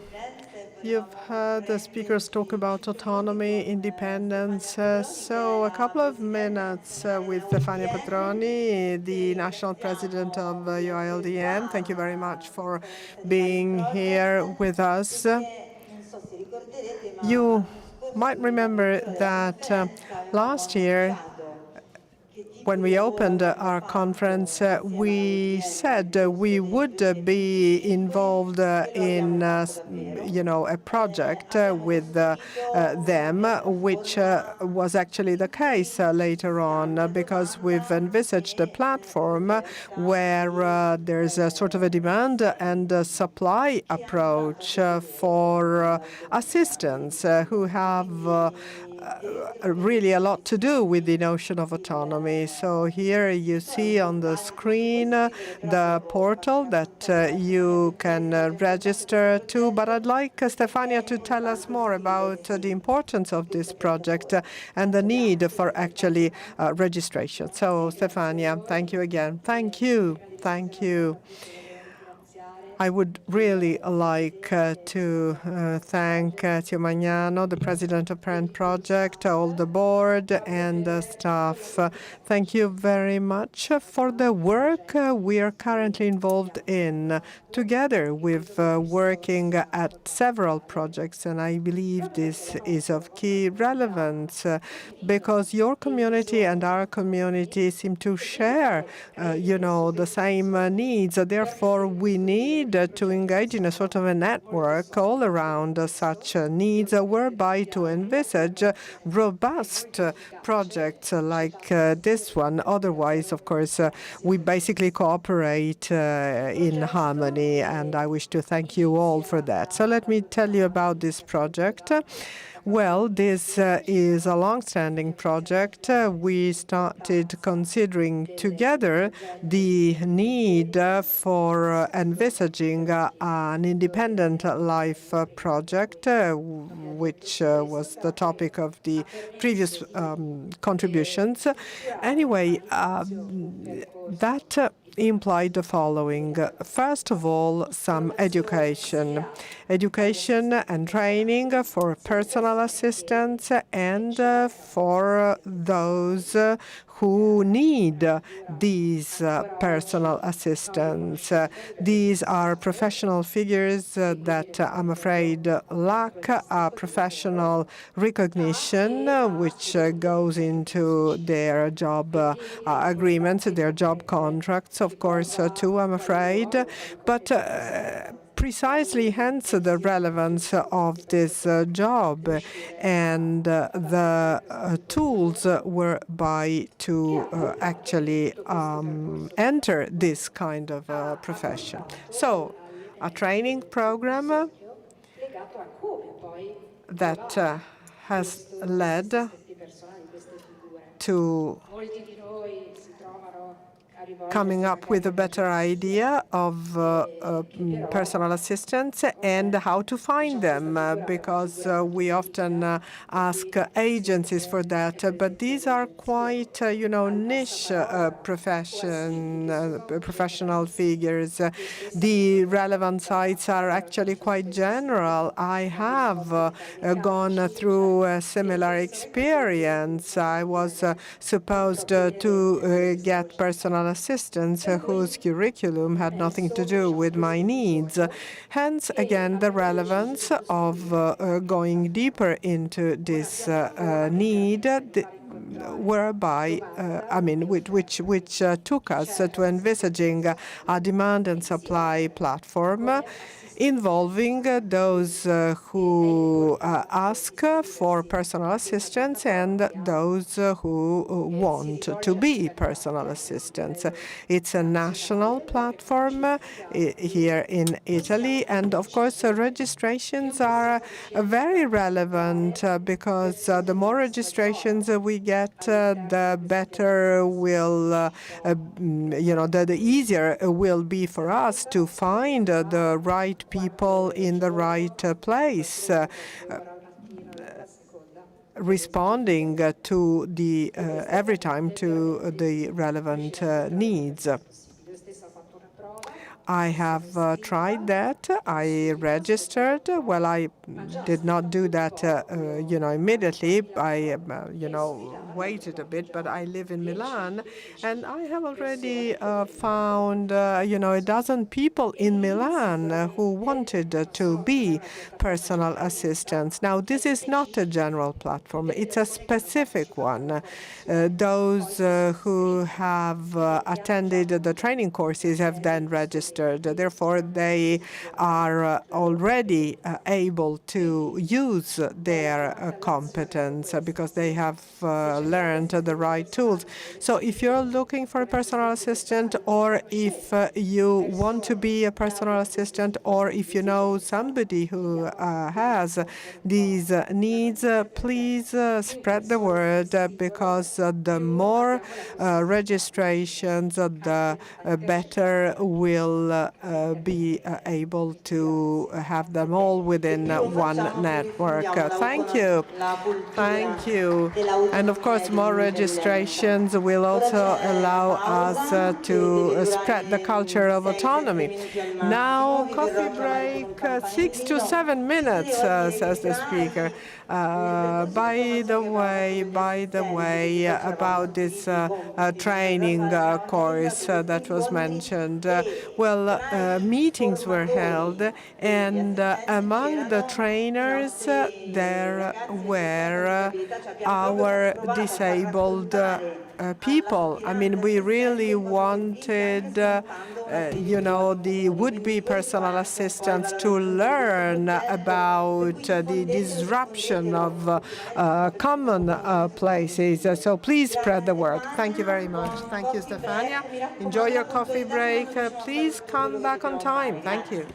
you've heard the speakers talk about autonomy, independence. So a couple of minutes with Stefania Petroni, the national president of UILDN. Thank you very much for being here with us. You might remember that last year, when we opened our conference, we said we would be involved in, a project with them, which was actually the case later on, because we've envisaged a platform where there's a sort of a demand and a supply approach for assistants who have really a lot to do with the notion of autonomy. So here you see on the screen the portal that you can register to. But I'd like Stefania to tell us more about the importance of this project and the need for actually registration. So Stefania, thank you again. Thank you. Thank you. I would really like to thank Tio Magnano, the president of Parent Project, all the board and the staff. Thank you very much for the work we are currently involved in. Together, we've working at several projects, and I believe this is of key relevance because your community and our community seem to share, the same needs. Therefore, we need to engage in a sort of a network all around such needs, whereby to envisage robust projects like this one. Otherwise, of course, we basically cooperate in harmony, and I wish to thank you all for that. So let me tell you about this project. Well, this is a long-standing project. We started considering together the need for envisaging an independent life project, which was the topic of the previous contributions. Anyway, that implied the following. First of all, some education and training for personal assistants and for those who need these personal assistants. These are professional figures that I'm afraid lack a professional recognition, which goes into their job agreements, their job contracts, of course, too, I'm afraid. But precisely hence the relevance of this job and the tools whereby to actually enter this kind of profession. So a training program that has led to coming up with a better idea of personal assistants and how to find them, because we often ask agencies for that. But these are quite, niche professional figures. The relevant sites are actually quite general. I have gone through a similar experience. I was supposed to get personal assistants whose curriculum had nothing to do with my needs. Hence, again, the relevance of going deeper into this need, whereby, which took us to envisaging a demand and supply platform involving those who ask for personal assistance and those who want to be personal assistants. It's a national platform here in Italy, and of course registrations are very relevant because the more registrations we get, the better will, the easier will be for us to find the right people in the right place, responding to the every time to the relevant needs. I have tried that. I registered. Well, I did not do that, immediately. I, waited a bit, but I live in Milan, and I have already found, a dozen people in Milan who wanted to be personal assistants. Now, this is not a general platform. It's a specific one. Those who have attended the training courses have then registered. Therefore, they are already able to use their competence because they have learned the right tools. So if you're looking for a personal assistant, or if you want to be a personal assistant, or if you know somebody who has these needs, please spread the word, because the more registrations, the better we'll be able to have them all within one network. Thank you. Thank you. And of course, more registrations will also allow us to spread the culture of autonomy. Now, coffee break, 6 to 7 minutes, says the speaker. By the way, about this training course that was mentioned, meetings were held, and among the trainers there were our disabled people. I mean, we really wanted, the would-be personal assistants to learn about the disruption of common places. So please spread the word. Thank you very much. Thank you, Stefania. Enjoy your coffee break. Please come back on time. Thank you.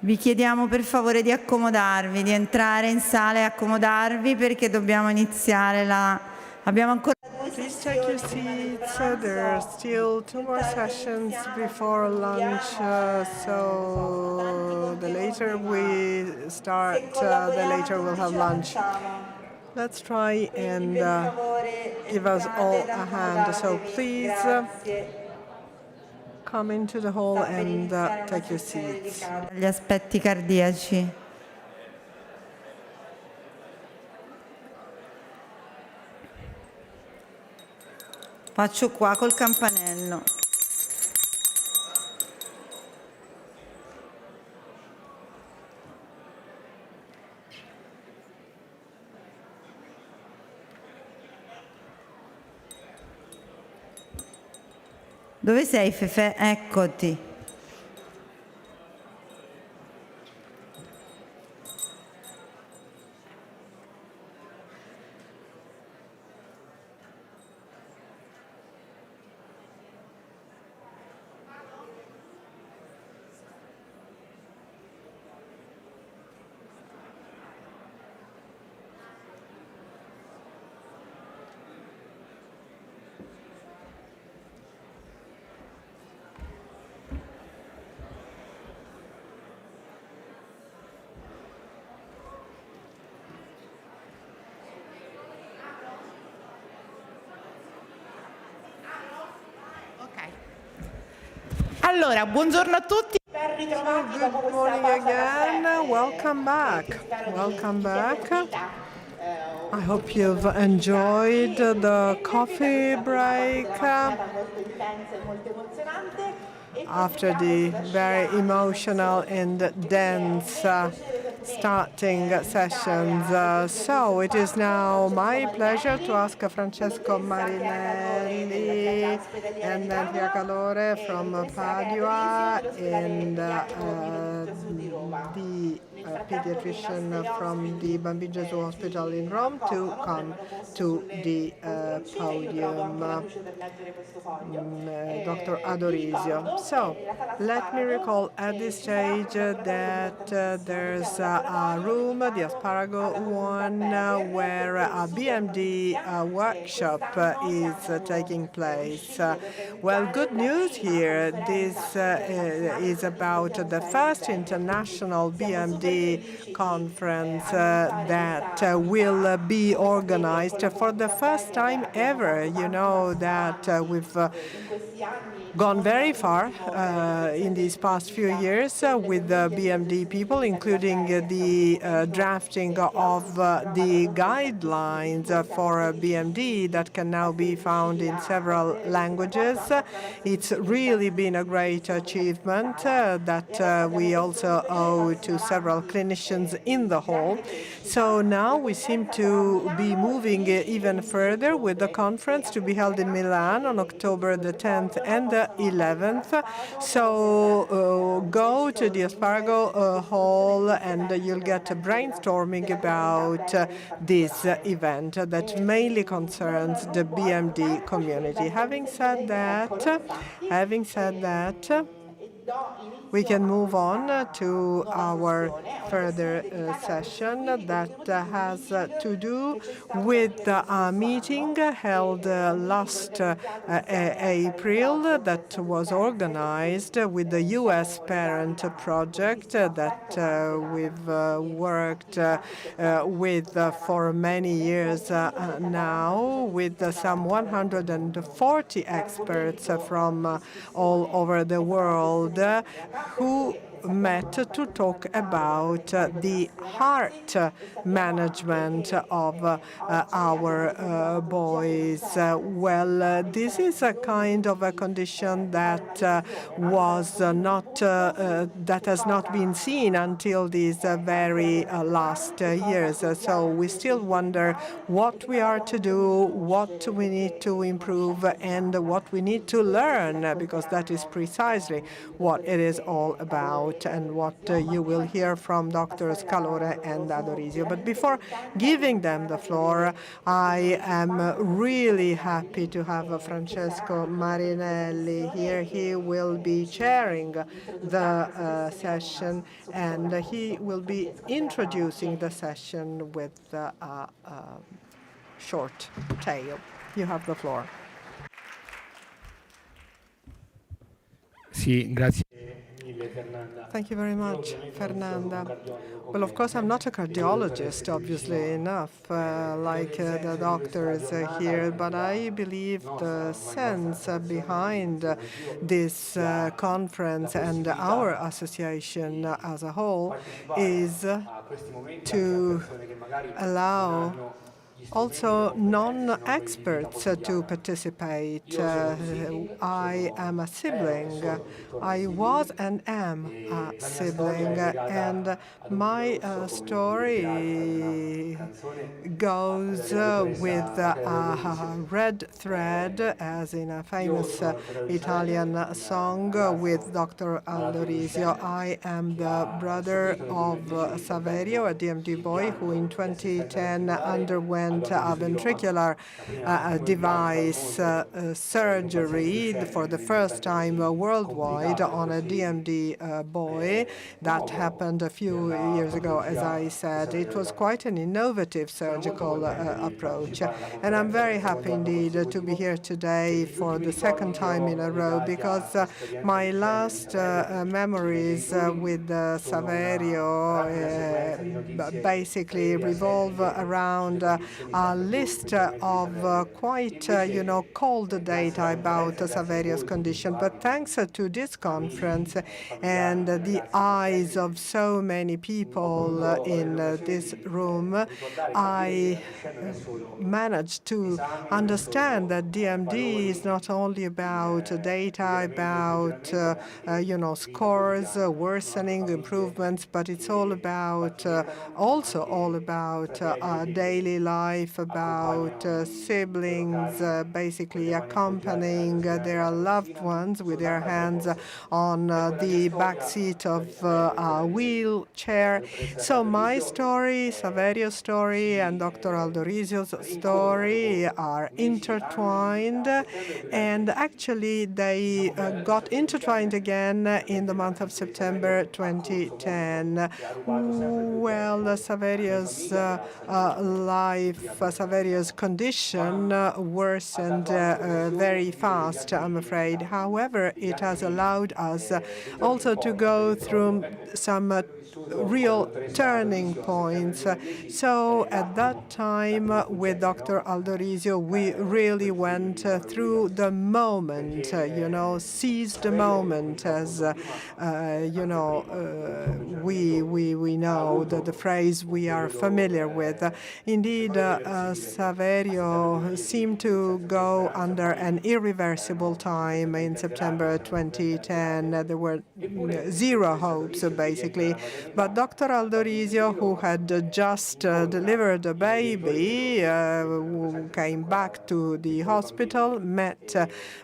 Vi chiediamo per favore di accomodarvi, di entrare in sala e accomodarvi perché dobbiamo iniziare Abbiamo ancora Please take your seats. There are still 2 more sessions before lunch, so the later we start, the later we'll have lunch. Let's try and give us all a hand. So please come into the hall and take your seats. gli aspetti cardiaci. Faccio qua col campanello. Dove sei, Fefe? Eccoti. Allora, buongiorno a tutti. Good morning again. Welcome back. Welcome back. I hope you've enjoyed the coffee break after the very emotional and dense starting sessions. So it is now my pleasure to ask Francesco Marinelli and then Pia Calore from Padua and the pediatrician from the Bambino Gesù Hospital in Rome to come to the podium, Dr. Adorisio. So let me recall at this stage that there's a room, the Asparago one, where a BMD workshop is taking place. Well, good news here. This is about the first international BMD conference that will be organized for the first time ever. You know that we've gone very far in these past few years with the BMD people, including the drafting of the guidelines for BMD that can now be found in several languages. It's really been a great achievement that we also owe to several clinicians in the hall. So now we seem to be moving even further with the conference to be held in Milan on October the 10th and the 11th. So go to the Asparago Hall and you'll get a brainstorming about this event that mainly concerns the BMD community. Having said that, we can move on to our further session that has to do with a meeting held last April that was organized with the U.S. Parent Project that we've worked with for many years now, with some 140 experts from all over the world who met to talk about the heart management of our boys. Well, this is a kind of a condition that was not that has not been seen until these very last years. So we still wonder what we are to do, what we need to improve, and what we need to learn, because that is precisely what it is all about and what you will hear from Drs. Calore and Adorisio. But before giving them the floor, I am really happy to have Francesco Marinelli here. He will be chairing the session, and he will be introducing the session with a short tale. You have the floor. Thank you very much, Fernanda. Well, of course, I'm not a cardiologist, obviously enough, like the doctors here, but I believe the sense behind this conference and our association as a whole is to allow also non-experts to participate. I am a sibling. I was and am a sibling, and my story goes with a red thread, as in a famous Italian song with Dr. Aldorisio. I am the brother of Saverio, a DMD boy who in 2010 underwent a ventricular device surgery for the first time worldwide on a DMD boy. That happened a few years ago, as I said. It was quite an innovative surgical approach. And I'm very happy indeed to be here today for the second time in a row, because my last memories with Saverio basically revolve around a list of quite, cold data about Saverio's condition. But thanks to this conference and the eyes of so many people in this room, I managed to understand that DMD is not only about data, about, scores, worsening, improvements, but it's all about, also all about daily life, about siblings basically accompanying their loved ones with their hands on the back seat of a wheelchair. So my story, Saverio's story, and Dr. Aldorisio's story are intertwined, and actually they got intertwined again in the month of September 2010. Well, Saverio's Saverio's condition worsened very fast, I'm afraid. However, it has allowed us also to go through some real turning points. So at that time with Dr. Aldorisio, we really went through the moment, seized the moment, as we know the phrase we are familiar with. Indeed, Saverio seemed to go under an irreversible time in September 2010. There were zero hopes, basically. But Dr. Aldorisio, who had just delivered a baby, who came back to the hospital, met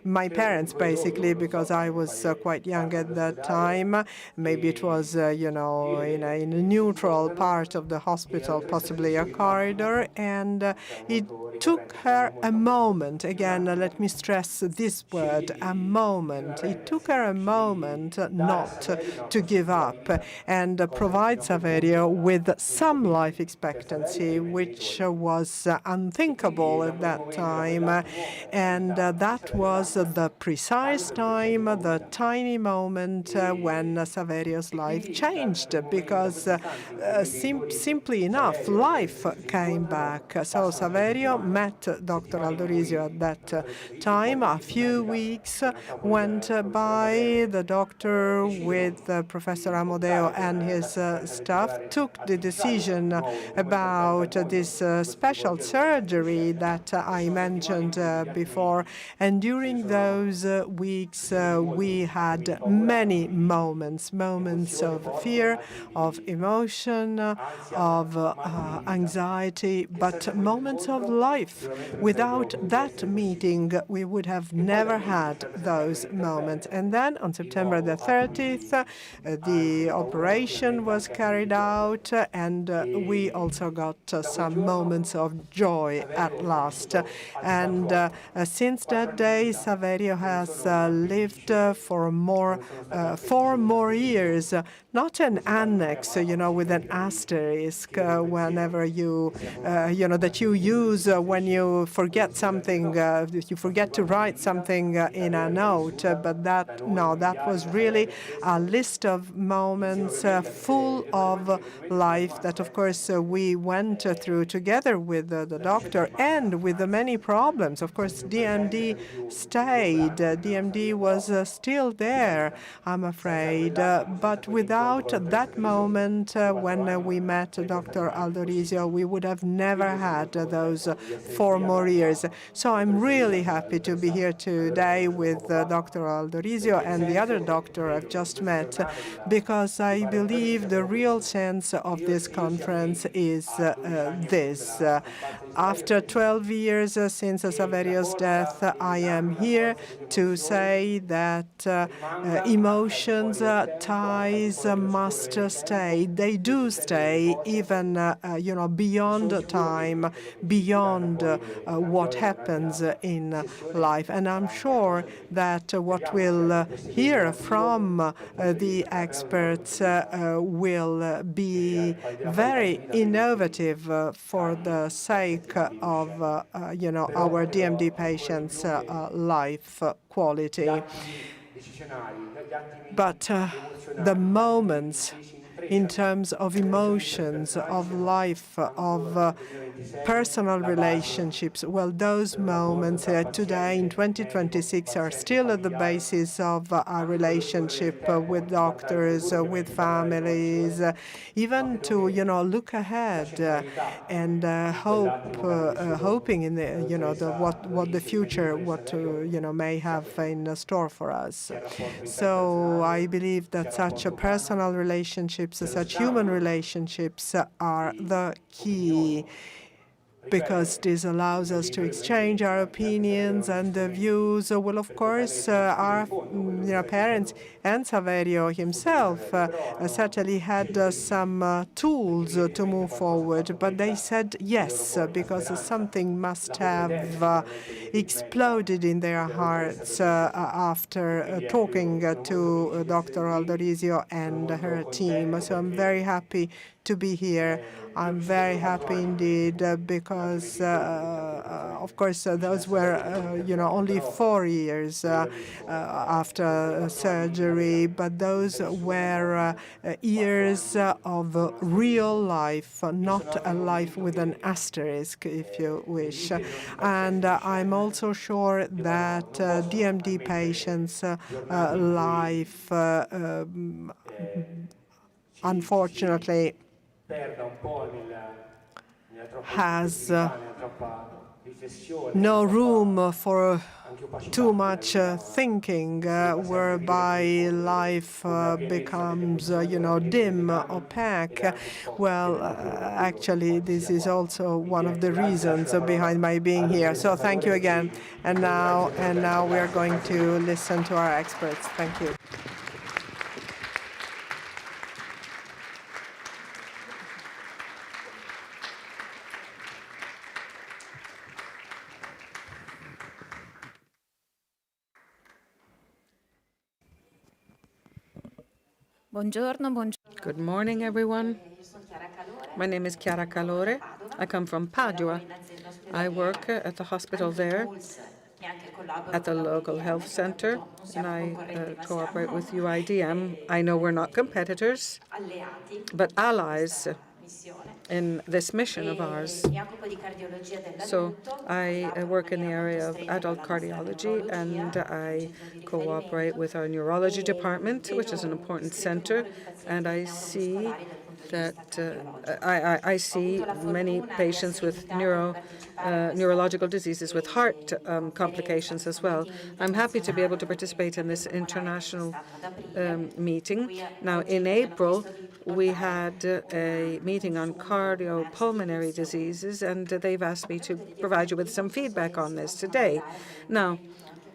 my parents, basically, because I was quite young at that time. Maybe it was, in a neutral part of the hospital, possibly a corridor, and it took her a moment. Again, let me stress this word, a moment. It took her a moment not to give up and provide Saverio with some life expectancy, which was unthinkable at that time. And that was the precise time, the tiny moment when Saverio's life changed, because simply enough, life came back. So Saverio met Dr. Aldorisio at that time. A few weeks went by. The doctor, with Professor Amodeo and his staff, took the decision about this special surgery that I mentioned before. And during those weeks, we had many moments of fear, of emotion, of anxiety, but moments of life life. Without that meeting, we would have never had those moments. And then on September the 30th, the operation was carried out, and we also got some moments of joy at last. And since that day, Saverio has lived for 4 more years, not an annex, with an asterisk whenever that you use when you forget something, you forget to write something in a note. But that was really a list of moments full of life that, of course, we went through together with the doctor and with the many problems. Of course, DMD stayed. DMD was still there, I'm afraid. But without that moment when we met Dr. Aldorisio, we would have never had those 4 more years. So I'm really happy to be here today with Dr. Aldorisio and the other doctor I've just met, because I believe the real sense of this conference is this. After 12 years since Saverio's death, I am here to say that emotions, ties must stay. They do stay, even beyond time, beyond what happens in life. And I'm sure that what we'll hear from the experts will be very innovative for the sake of our DMD patients' life quality. But the moments in terms of emotions, of life, of personal relationships, well, those moments today in 2026 are still at the basis of our relationship with doctors, with families, even to, look ahead and hoping in what the future, may have in store for us. So I believe that such personal relationships, such human relationships are the key, because this allows us to exchange our opinions and views. Well, of course, our parents and Saverio himself certainly had some tools to move forward, but they said yes, because something must have exploded in their hearts after talking to Dr. Aldorisio and her team. So I'm very happy to be here. I'm very happy indeed, because, of course, those were, only 4 years after surgery, but those were years of real life, not a life with an asterisk, if you wish. And I'm also sure that DMD patients' life, unfortunately, has no room for too much thinking, whereby life becomes, dim, opaque. Well, actually, this is also one of the reasons behind my being here. So thank you again. And now we are going to listen to our experts. Thank you. Good morning, everyone. My name is Chiara Calore. I come from Padua. I work at the hospital there, at the local health center, and I cooperate with UIDM. I know we're not competitors, but allies in this mission of ours. So I work in the area of adult cardiology, and I cooperate with our neurology department, which is an important center, and I see that I see many patients with neurological diseases, with heart complications as well. I'm happy to be able to participate in this international meeting. Now, in April, we had a meeting on cardiopulmonary diseases, and they've asked me to provide you with some feedback on this today. Now,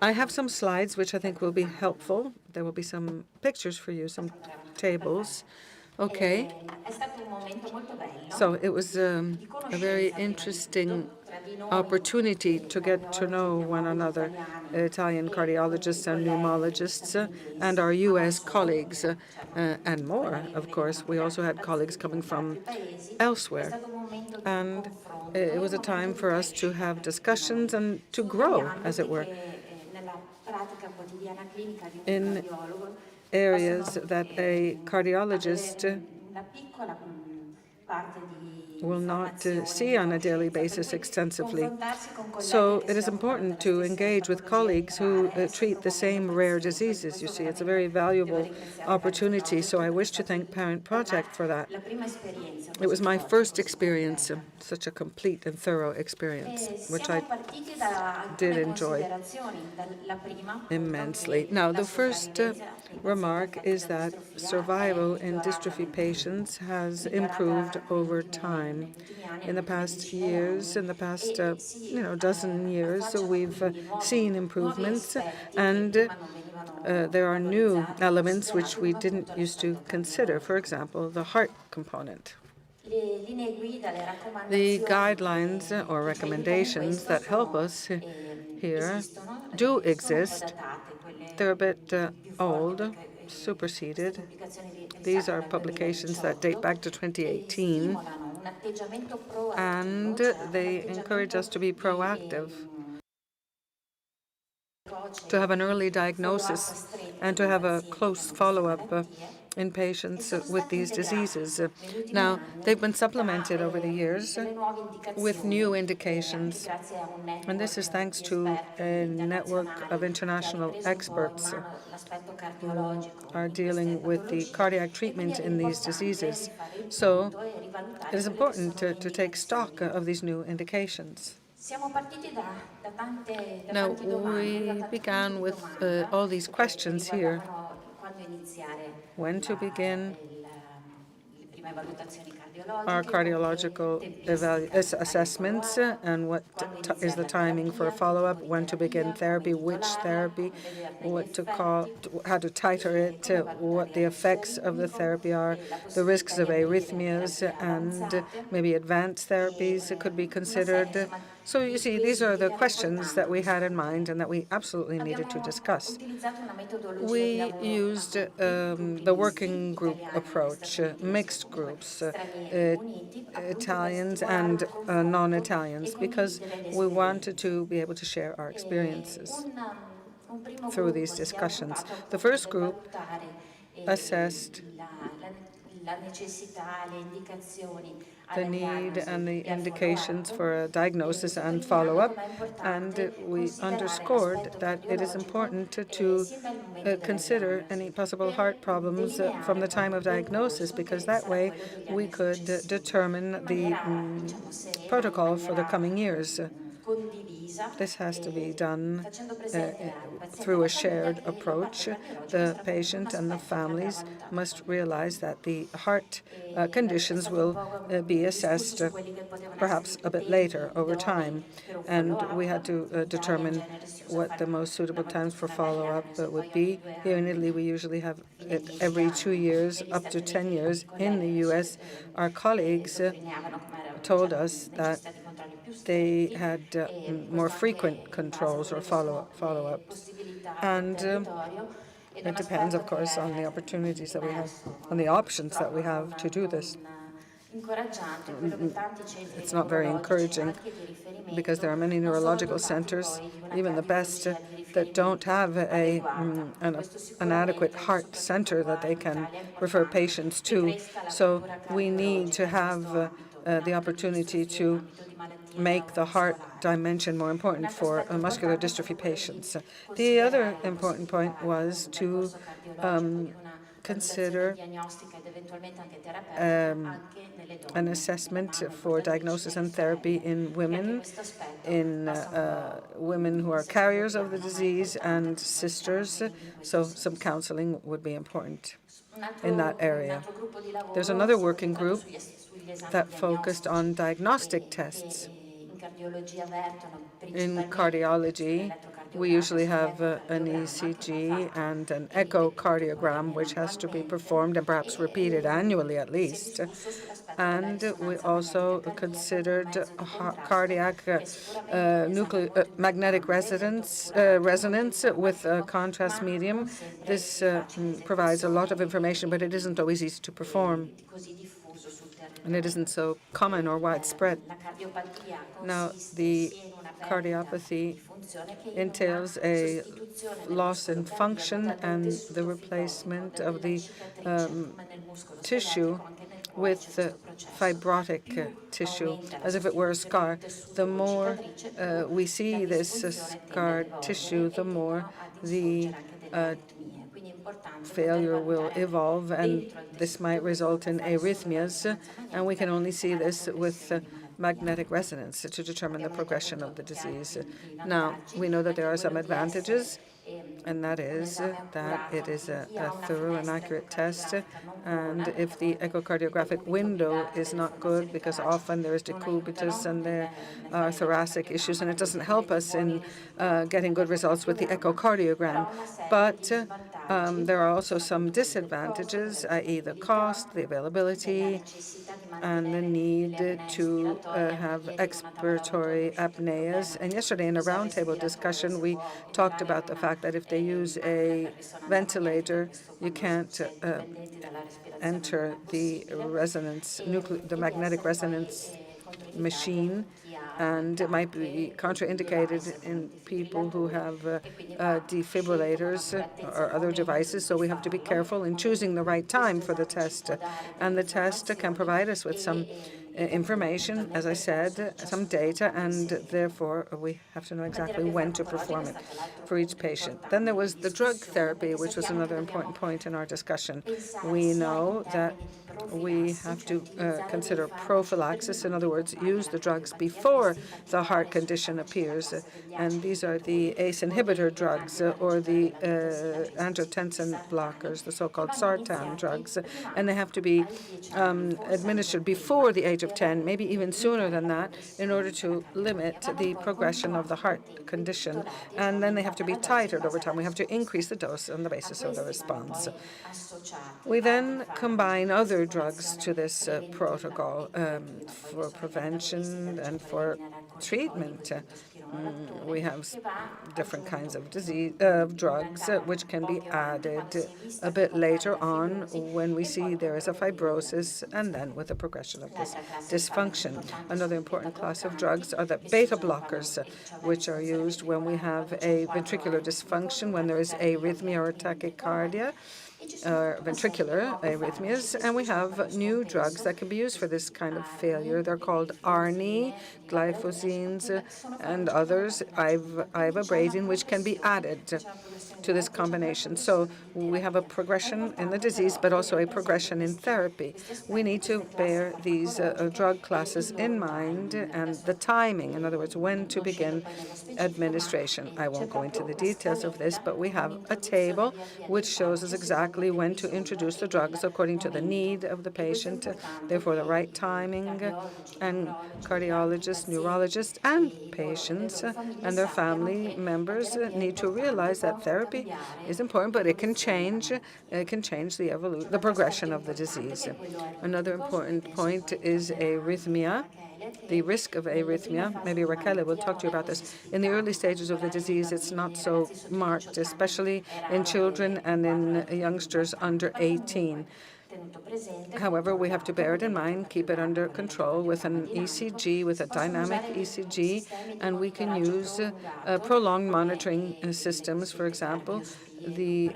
I have some slides which I think will be helpful. There will be some pictures for you, some tables. Okay. So it was a very interesting opportunity to get to know one another, Italian cardiologists and pneumologists, and our U.S. colleagues, and more, of course. We also had colleagues coming from elsewhere. And it was a time for us to have discussions and to grow, as it were, in areas that a cardiologist will not see on a daily basis extensively. So it is important to engage with colleagues who treat the same rare diseases. You see, it's a very valuable opportunity, so I wish to thank Parent Project for that. It was my first experience, such a complete and thorough experience, which I did enjoy immensely. Now, the first remark is that survival in dystrophy patients has improved over time. In the past years, in the past dozen years, we've seen improvements, and there are new elements which we didn't used to consider. For example, the heart component. The guidelines or recommendations that help us here do exist. They're a bit old, superseded. These are publications that date back to 2018, and they encourage us to be proactive, to have an early diagnosis, and to have a close follow-up in patients with these diseases. Now, they've been supplemented over the years with new indications, and this is thanks to a network of international experts who are dealing with the cardiac treatment in these diseases. So it is important to take stock of these new indications. Now, we began with all these questions here. When to begin our cardiological assessments, and what is the timing for follow-up, when to begin therapy, which therapy, what to call, how to titre it, what the effects of the therapy are, the risks of arrhythmias, and maybe advanced therapies could be considered. So you see, these are the questions that we had in mind and that we absolutely needed to discuss. We used the working group approach, mixed groups, Italians and non-Italians, because we wanted to be able to share our experiences through these discussions. The first group assessed the need and the indications for a diagnosis and follow-up, and we underscored that it is important to consider any possible heart problems from the time of diagnosis, because that way we could determine the protocol for the coming years. This has to be done through a shared approach. The patient and the families must realize that the heart conditions will be assessed perhaps a bit later over time, and we had to determine what the most suitable times for follow-up would be. Here in Italy, we usually have it every 2 years, up to 10 years. In the U.S., our colleagues told us that they had more frequent controls or follow-ups. And it depends, of course, on the opportunities that we have, on the options that we have to do this. It's not very encouraging, because there are many neurological centers, even the best, that don't have an adequate heart center that they can refer patients to. So we need to have the opportunity to make the heart dimension more important for muscular dystrophy patients. The other important point was to consider an assessment for diagnosis and therapy in women who are carriers of the disease and sisters, so some counseling would be important. in that area. There's another working group that focused on diagnostic tests. In cardiology, we usually have an ECG and an echocardiogram, which has to be performed and perhaps repeated annually at least. And we also considered cardiac magnetic resonance with a contrast medium. This provides a lot of information, but it isn't always easy to perform, and it isn't so common or widespread. Now, the cardiopathy entails a loss in function and the replacement of the tissue with fibrotic tissue, as if it were a scar. The more we see this scarred tissue, the more the failure will evolve, and this might result in arrhythmias, and we can only see this with magnetic resonance to determine the progression of the disease. Now, we know that there are some advantages, and that is that it is a thorough and accurate test, and if the echocardiographic window is not good, because often there is decubitus and there are thoracic issues, and it doesn't help us in getting good results with the echocardiogram. But there are also some disadvantages, i.e. the cost, the availability, and the need to have expiratory apneas. And yesterday in a roundtable discussion, we talked about the fact that if they use a ventilator, you can't enter the the magnetic resonance machine, and it might be contraindicated in people who have defibrillators or other devices. So we have to be careful in choosing the right time for the test. And the test can provide us with some information, as I said, some data, and therefore we have to know exactly when to perform it for each patient. Then there was the drug therapy, which was another important point in our discussion. We know that we have to consider prophylaxis, in other words, use the drugs before the heart condition appears, and these are the ACE inhibitor drugs or the angiotensin blockers, the so-called sartan drugs, and they have to be administered before the age of 10, maybe even sooner than that, in order to limit the progression of the heart condition, and then they have to be titrated over time. We have to increase the dose on the basis of the response. We then combine other drugs to this protocol for prevention and for treatment. We have different kinds of drugs which can be added a bit later on when we see there is a fibrosis and then with the progression of this dysfunction. Another important class of drugs are the beta blockers, which are used when we have a ventricular dysfunction, when there is arrhythmia or tachycardia, ventricular arrhythmias, and we have new drugs that can be used for this kind of failure. They're called ARNI, glyphosines, and others, ivabradine, which can be added to this combination. So we have a progression in the disease, but also a progression in therapy. We need to bear these drug classes in mind and the timing, in other words, when to begin administration. I won't go into the details of this, but we have a table which shows us exactly when to introduce the drugs according to the need of the patient, therefore the right timing, and cardiologists, neurologists, and patients and their family members need to realize that therapy is important, but it can change. It can change the progression of the disease. Another important point is arrhythmia. The risk of arrhythmia, maybe Raquel will talk to you about this. In the early stages of the disease, it's not so marked, especially in children and in youngsters under 18. However, we have to bear it in mind, keep it under control with an ECG, with a dynamic ECG, and we can use prolonged monitoring systems, for example, the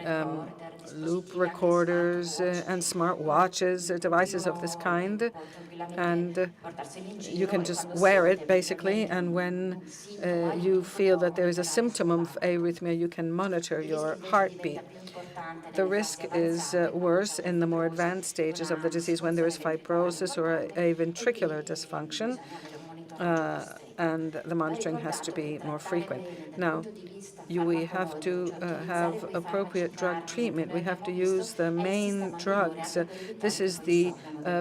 loop recorders and smart watches, devices of this kind, and you can just wear it basically, and when you feel that there is a symptom of arrhythmia, you can monitor your heartbeat. The risk is worse in the more advanced stages of the disease when there is fibrosis or a ventricular dysfunction. and the monitoring has to be more frequent. Now, we have to have appropriate drug treatment. We have to use the main drugs. This is the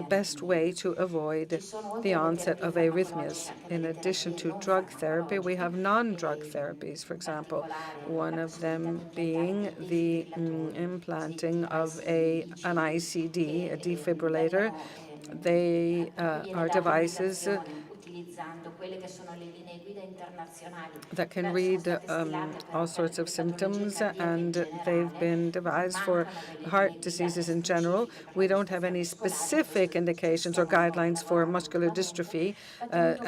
best way to avoid the onset of arrhythmias. In addition to drug therapy, we have non-drug therapies, for example, one of them being the implanting of an ICD, a defibrillator. They are devices that can read all sorts of symptoms, and they've been devised for heart diseases in general. We don't have any specific indications or guidelines for muscular dystrophy,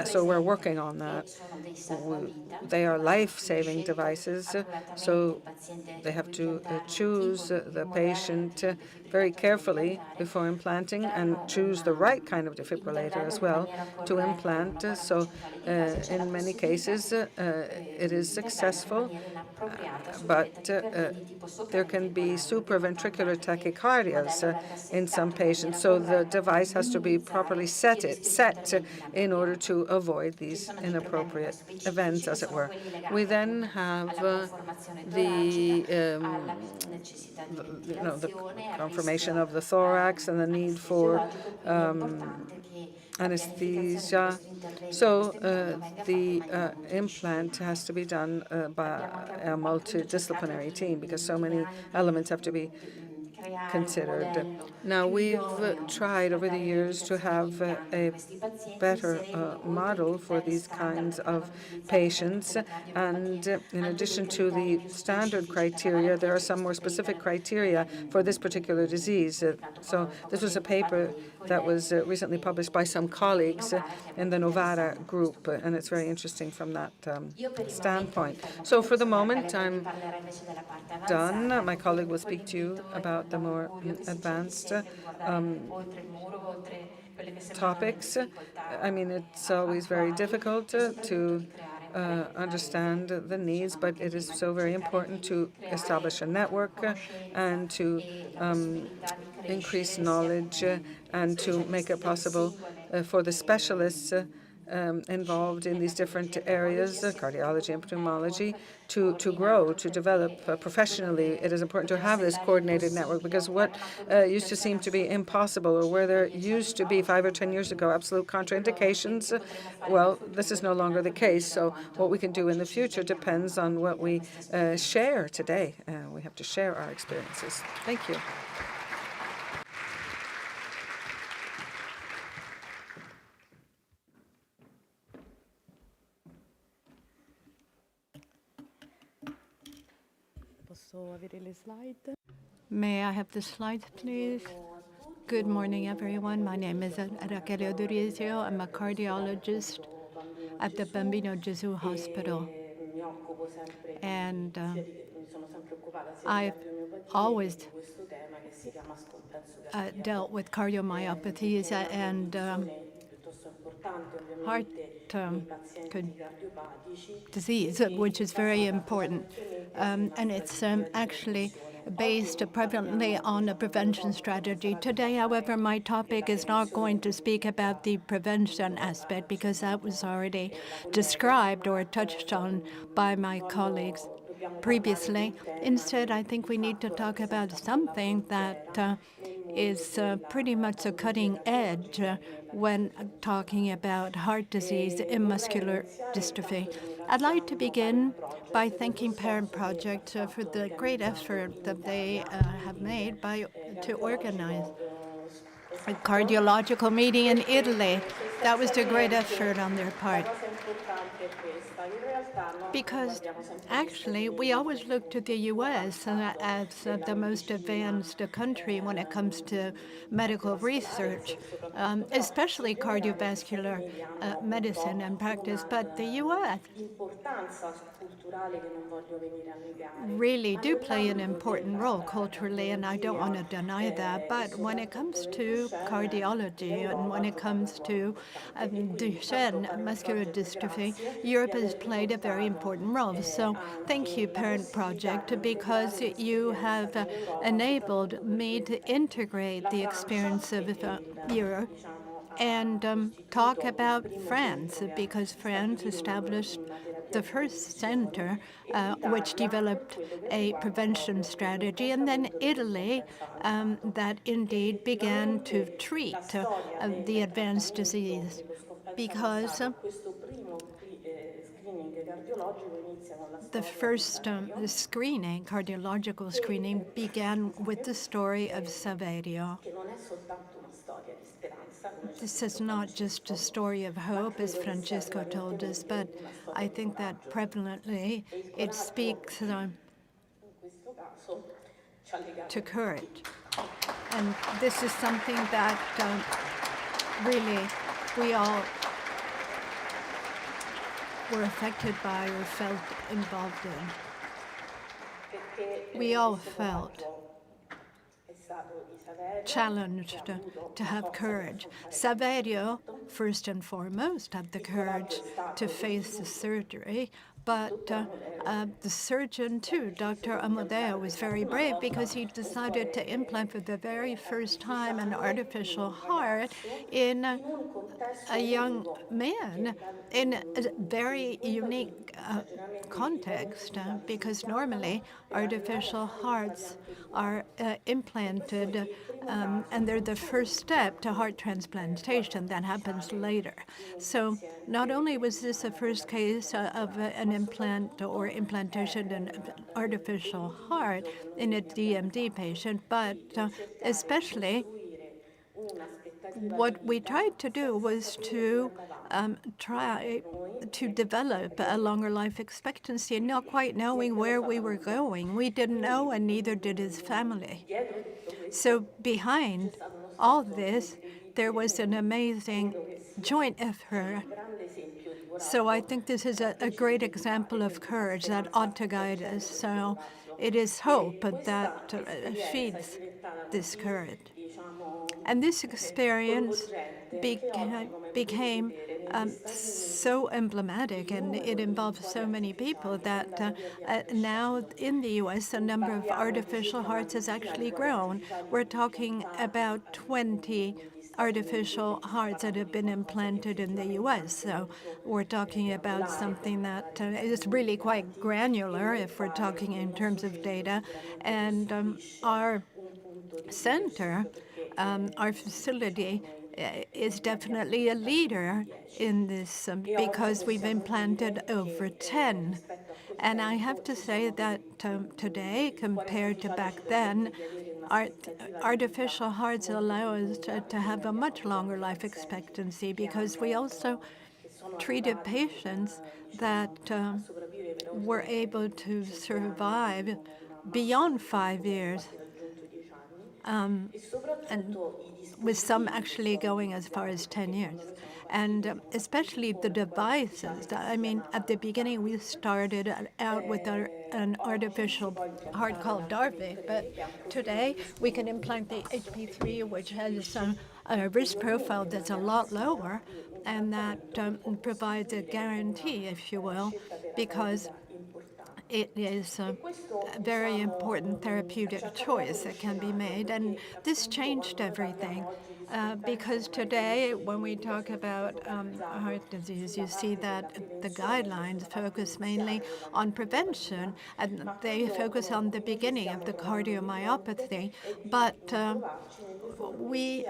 so we're working on that. They are life-saving devices, so they have to choose the patient very carefully before implanting and choose the right kind of defibrillator as well to implant. So in many cases, it is successful, but there can be supraventricular tachycardias in some patients. So the device has to be properly set in order to avoid these inappropriate events, as it were. We then have the conformation of the thorax and the need for anesthesia. So the implant has to be done by a multidisciplinary team because so many elements have to be considered. Now, we've tried over the years to have a better model for these kinds of patients, and in addition to the standard criteria, there are some more specific criteria for this particular disease. So this was a paper that was recently published by some colleagues in the Novara group, and it's very interesting from that standpoint. So for the moment, I'm done. My colleague will speak to you about the more advanced topics. I mean, it's always very difficult to understand the needs, but it is so very important to establish a network and to increase knowledge and to make it possible for the specialists involved in these different areas, cardiology and pneumology, to grow, to develop professionally. It is important to have this coordinated network because what used to seem to be impossible, or where there used to be 5 or 10 years ago absolute contraindications, well, this is no longer the case. So what we can do in the future depends on what we share today. We have to share our experiences. Thank you. May I have the slides, please? Good morning, everyone. My name is Raquel Odorizio. I'm a cardiologist at the Bambino Gesù Hospital. And I've always dealt with cardiomyopathies and heart disease, which is very important. And it's actually based prevalently on a prevention strategy. Today, however, my topic is not going to speak about the prevention aspect because that was already described or touched on by my colleagues previously. Instead, I think we need to talk about something that is pretty much a cutting edge when talking about heart disease and muscular dystrophy. I'd like to begin by thanking Parent Project for the great effort that they have made to organize a cardiological meeting in Italy. That was a great effort on their part. Because actually, we always look to the U.S. as the most advanced country when it comes to medical research, especially cardiovascular medicine and practice. But the U.S. really do play an important role culturally, and I don't want to deny that. But when it comes to cardiology and when it comes to Duchenne muscular dystrophy, Europe has played a very important role. So thank you, Parent Project, because you have enabled me to integrate the experience of Europe and talk about France, because France established the first center which developed a prevention strategy, and then Italy that indeed began to treat the advanced disease, because the first screening, cardiological screening, began with the story of Saverio. This is not just a story of hope, as Francesco told us, but I think that prevalently it speaks to courage. And this is something that really we all were affected by or felt involved in. We all felt challenged to have courage. Saverio, first and foremost, had the courage to face the surgery, but the surgeon too, Dr. Amodeo, was very brave because he decided to implant for the very first time an artificial heart in a young man in a very unique context, because normally artificial hearts are implanted and they're the first step to heart transplantation that happens later. So not only was this the first case of an implant or implantation of an artificial heart in a DMD patient, but especially what we tried to do was to try to develop a longer life expectancy, and not quite knowing where we were going. We didn't know, and neither did his family. So behind all this, there was an amazing joint effort. So I think this is a great example of courage that ought to guide us. So it is hope that feeds this courage. And this experience became so emblematic, and it involved so many people that now in the U.S. the number of artificial hearts has actually grown. We're talking about 20 artificial hearts that have been implanted in the U.S. So we're talking about something that is really quite granular if we're talking in terms of data. And our center, our facility, is definitely a leader in this because we've implanted over 10. And I have to say that today, compared to back then, artificial hearts allow us to have a much longer life expectancy, because we also treated patients that were able to survive beyond 5 years. And with some actually going as far as 10 years. And especially the devices. I mean, at the beginning, we started out with an artificial heart called Dystrophy, but today we can implant the HP3, which has a risk profile that's a lot lower, and that provides a guarantee, if you will, because it is a very important therapeutic choice that can be made. And this changed everything because today, when we talk about heart disease, you see that the guidelines focus mainly on prevention, and they focus on the beginning of the cardiomyopathy. But we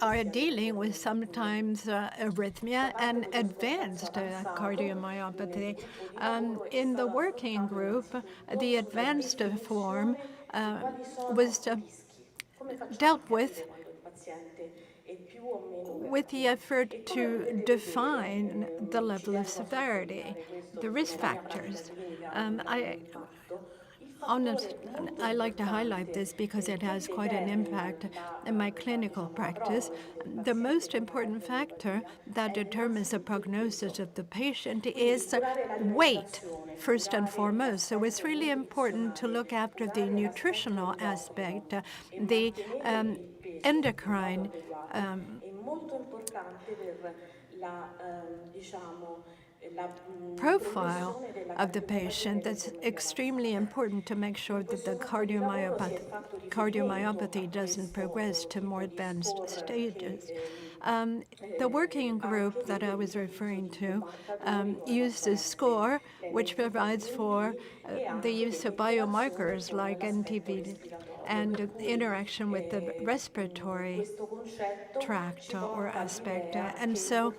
are dealing with sometimes arrhythmia and advanced cardiomyopathy. In the working group, the advanced form was dealt with the effort to define the level of severity, the risk factors. I like to highlight this because it has quite an impact in my clinical practice. The most important factor that determines the prognosis of the patient is weight, first and foremost. So it's really important to look after the nutritional aspect, the endocrine profile of the patient that's extremely important to make sure that the cardiomyopathy doesn't progress to more advanced stages. The working group that I was referring to used a score which provides for the use of biomarkers like NTP and interaction with the respiratory tract or aspect. And so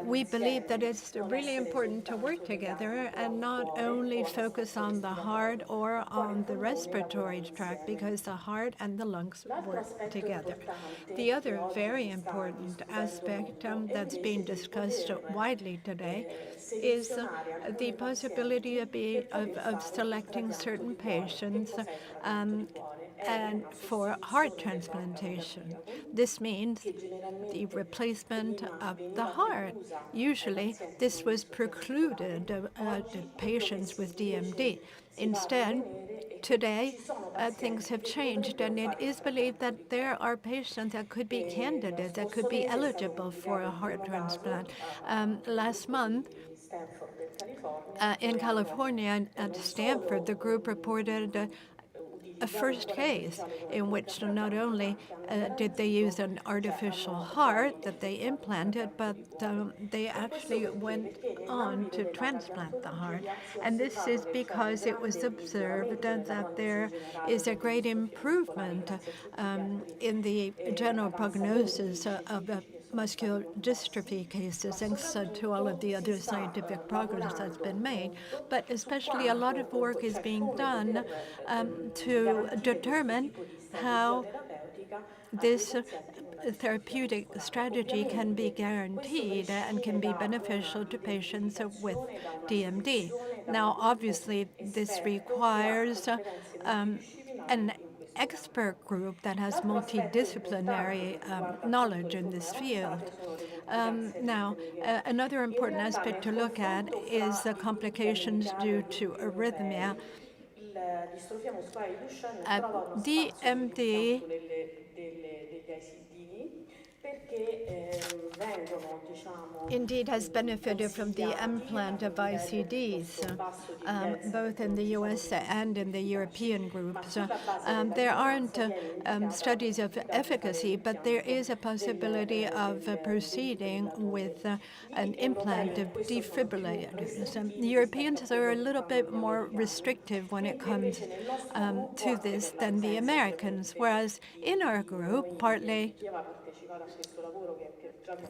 we believe that it's really important to work together and not only focus on the heart or on the respiratory tract, because the heart and the lungs work together. The other very important aspect that's being discussed widely today is the possibility of selecting certain patients and for heart transplantation. This means the replacement of the heart. Usually, this was precluded to patients with DMD. Instead, today, things have changed, and it is believed that there are patients that could be candidates, that could be eligible for a heart transplant. Last month, in California, at Stanford, the group reported a first case in which not only did they use an artificial heart that they implanted, but they actually went on to transplant the heart. And this is because it was observed that there is a great improvement in the general prognosis of muscular dystrophy cases, thanks to all of the other scientific progress that's been made. But especially a lot of work is being done to determine how this therapeutic strategy can be guaranteed and can be beneficial to patients with DMD. Now, obviously, this requires an expert group that has multidisciplinary knowledge in this field. Now, another important aspect to look at is the complications due to arrhythmia. DMD indeed has benefited from the implant of ICDs, both in the US and in the European groups. There aren't studies of efficacy, but there is a possibility of proceeding with an implant of defibrillators. The Europeans are a little bit more restrictive when it comes to this than the Americans, whereas in our group, partly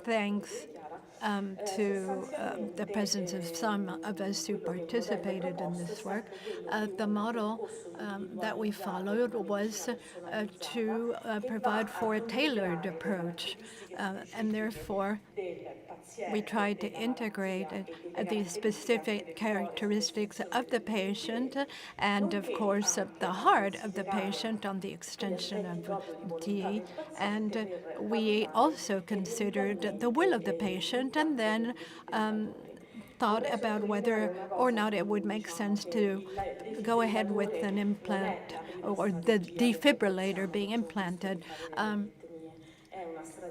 thanks to the presence of some of us who participated in this work, the model that we followed was to provide for a tailored approach, and therefore we tried to integrate the specific characteristics of the patient and, of course, of the heart of the patient on the extension of T. And we also considered the will of the patient, and then thought about whether or not it would make sense to go ahead with an implant or the defibrillator being implanted.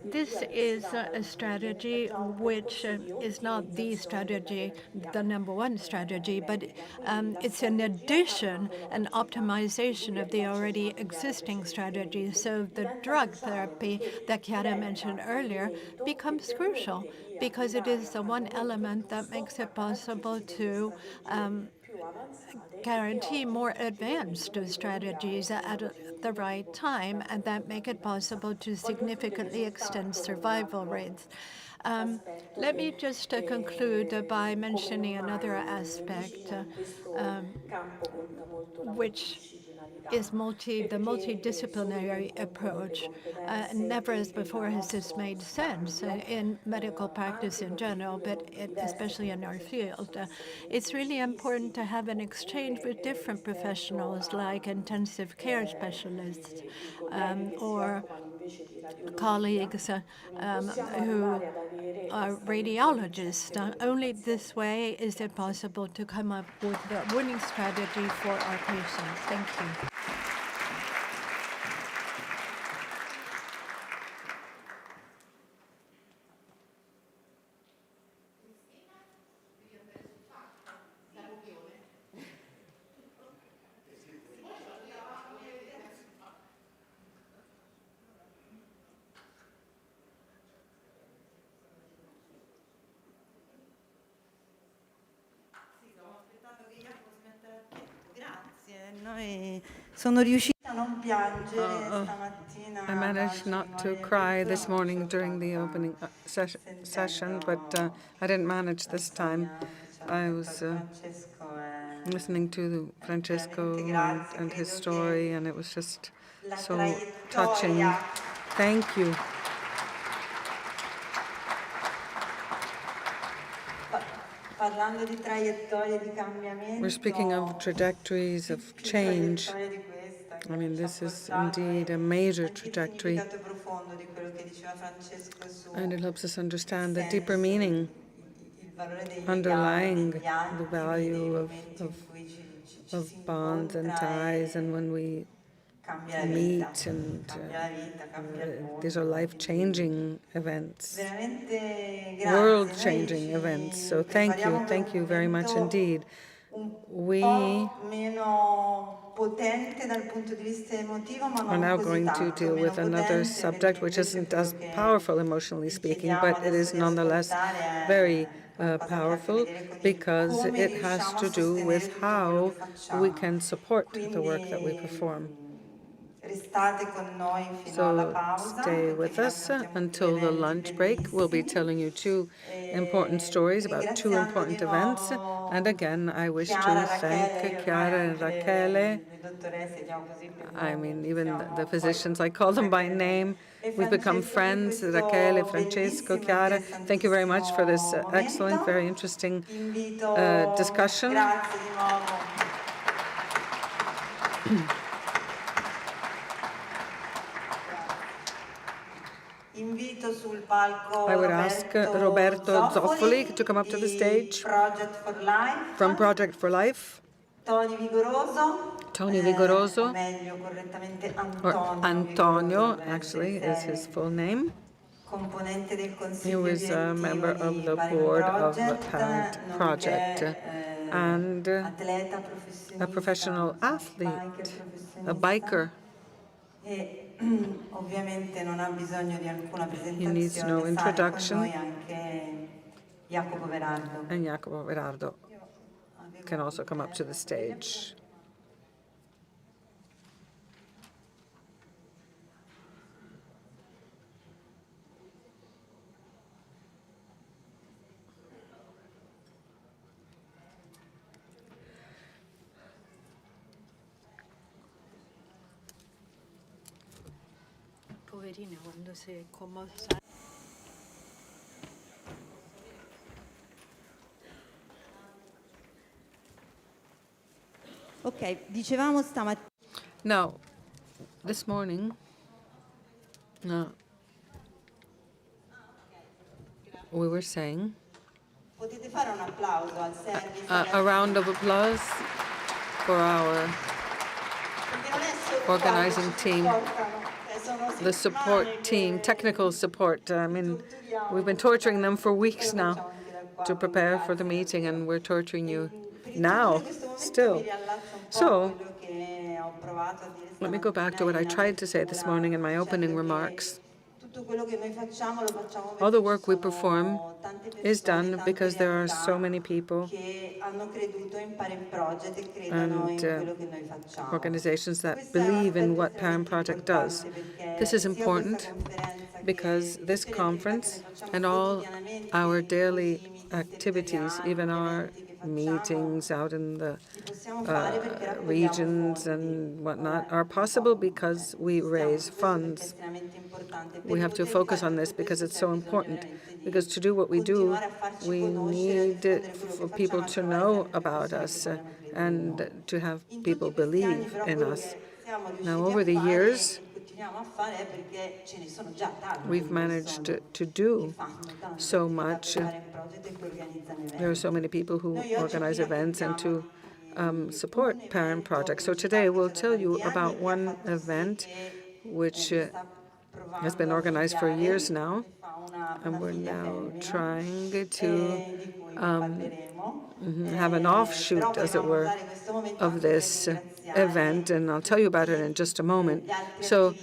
This is a strategy which is not the strategy, the number one strategy, but it's an addition, an optimization of the already existing strategy. So the drug therapy that Chiara mentioned earlier becomes crucial because it is the one element that makes it possible to guarantee more advanced strategies at the right time, and that make it possible to significantly extend survival rates. Let me just conclude by mentioning another aspect, which is the multidisciplinary approach. Never as before has this made sense in medical practice in general, but especially in our field. It's really important to have an exchange with different professionals like intensive care specialists or colleagues who are radiologists. Only this way is it possible to come up with the winning strategy for our patients. Thank you. I managed not to cry this morning during the opening session, but I didn't manage this time. I was listening to Francesco and his story, and it was just so touching. Thank you. We're speaking of trajectories of change. I mean, this is indeed a major trajectory, and it helps us understand the deeper meaning underlying the value of bonds and ties, and when we meet, and these are life-changing events, world-changing events. So thank you very much indeed. We are now going to deal with another subject which isn't as powerful emotionally speaking, but it is nonetheless very powerful because it has to do with how we can support the work that we perform. So stay with us until the lunch break. We'll be telling you two important stories about two important events. And again, I wish to thank Chiara and Rachele. I mean, even the physicians, I call them by name. We've become friends, Rachele, Francesco, Chiara. Thank you very much for this excellent, very interesting discussion. I would ask Roberto Zoffoli to come up to the stage from Project for Life. Tony Vigoroso, or Antonio, actually, is his full name. He was a member of the board of the Parent Project and a professional athlete, a biker. He needs no introduction. And Jacopo Verardo can also come up to the stage. Poverina, quando si è commossa. Ok, dicevamo stamattina. Now, this morning, we were saying a round of applause for our organizing team, the support team, technical support. I mean, we've been torturing them for weeks now to prepare for the meeting, and we're torturing you now, still. So, let me go back to what I tried to say this morning in my opening remarks. All the work we perform is done because there are so many people and organizations that believe in what Parent Project does. This is important because this conference and all our daily activities, even our meetings out in the regions and whatnot, are possible because we raise funds. We have to focus on this because it's so important. Because to do what we do, we need for people to know about us and to have people believe in us. Now, over the years, we've managed to do so much. There are so many people who organize events and to support Parent Project. So today we'll tell you about one event which has been organized for years now, and we're now trying to have an offshoot, as it were, of this event, and I'll tell you about it in just a moment. So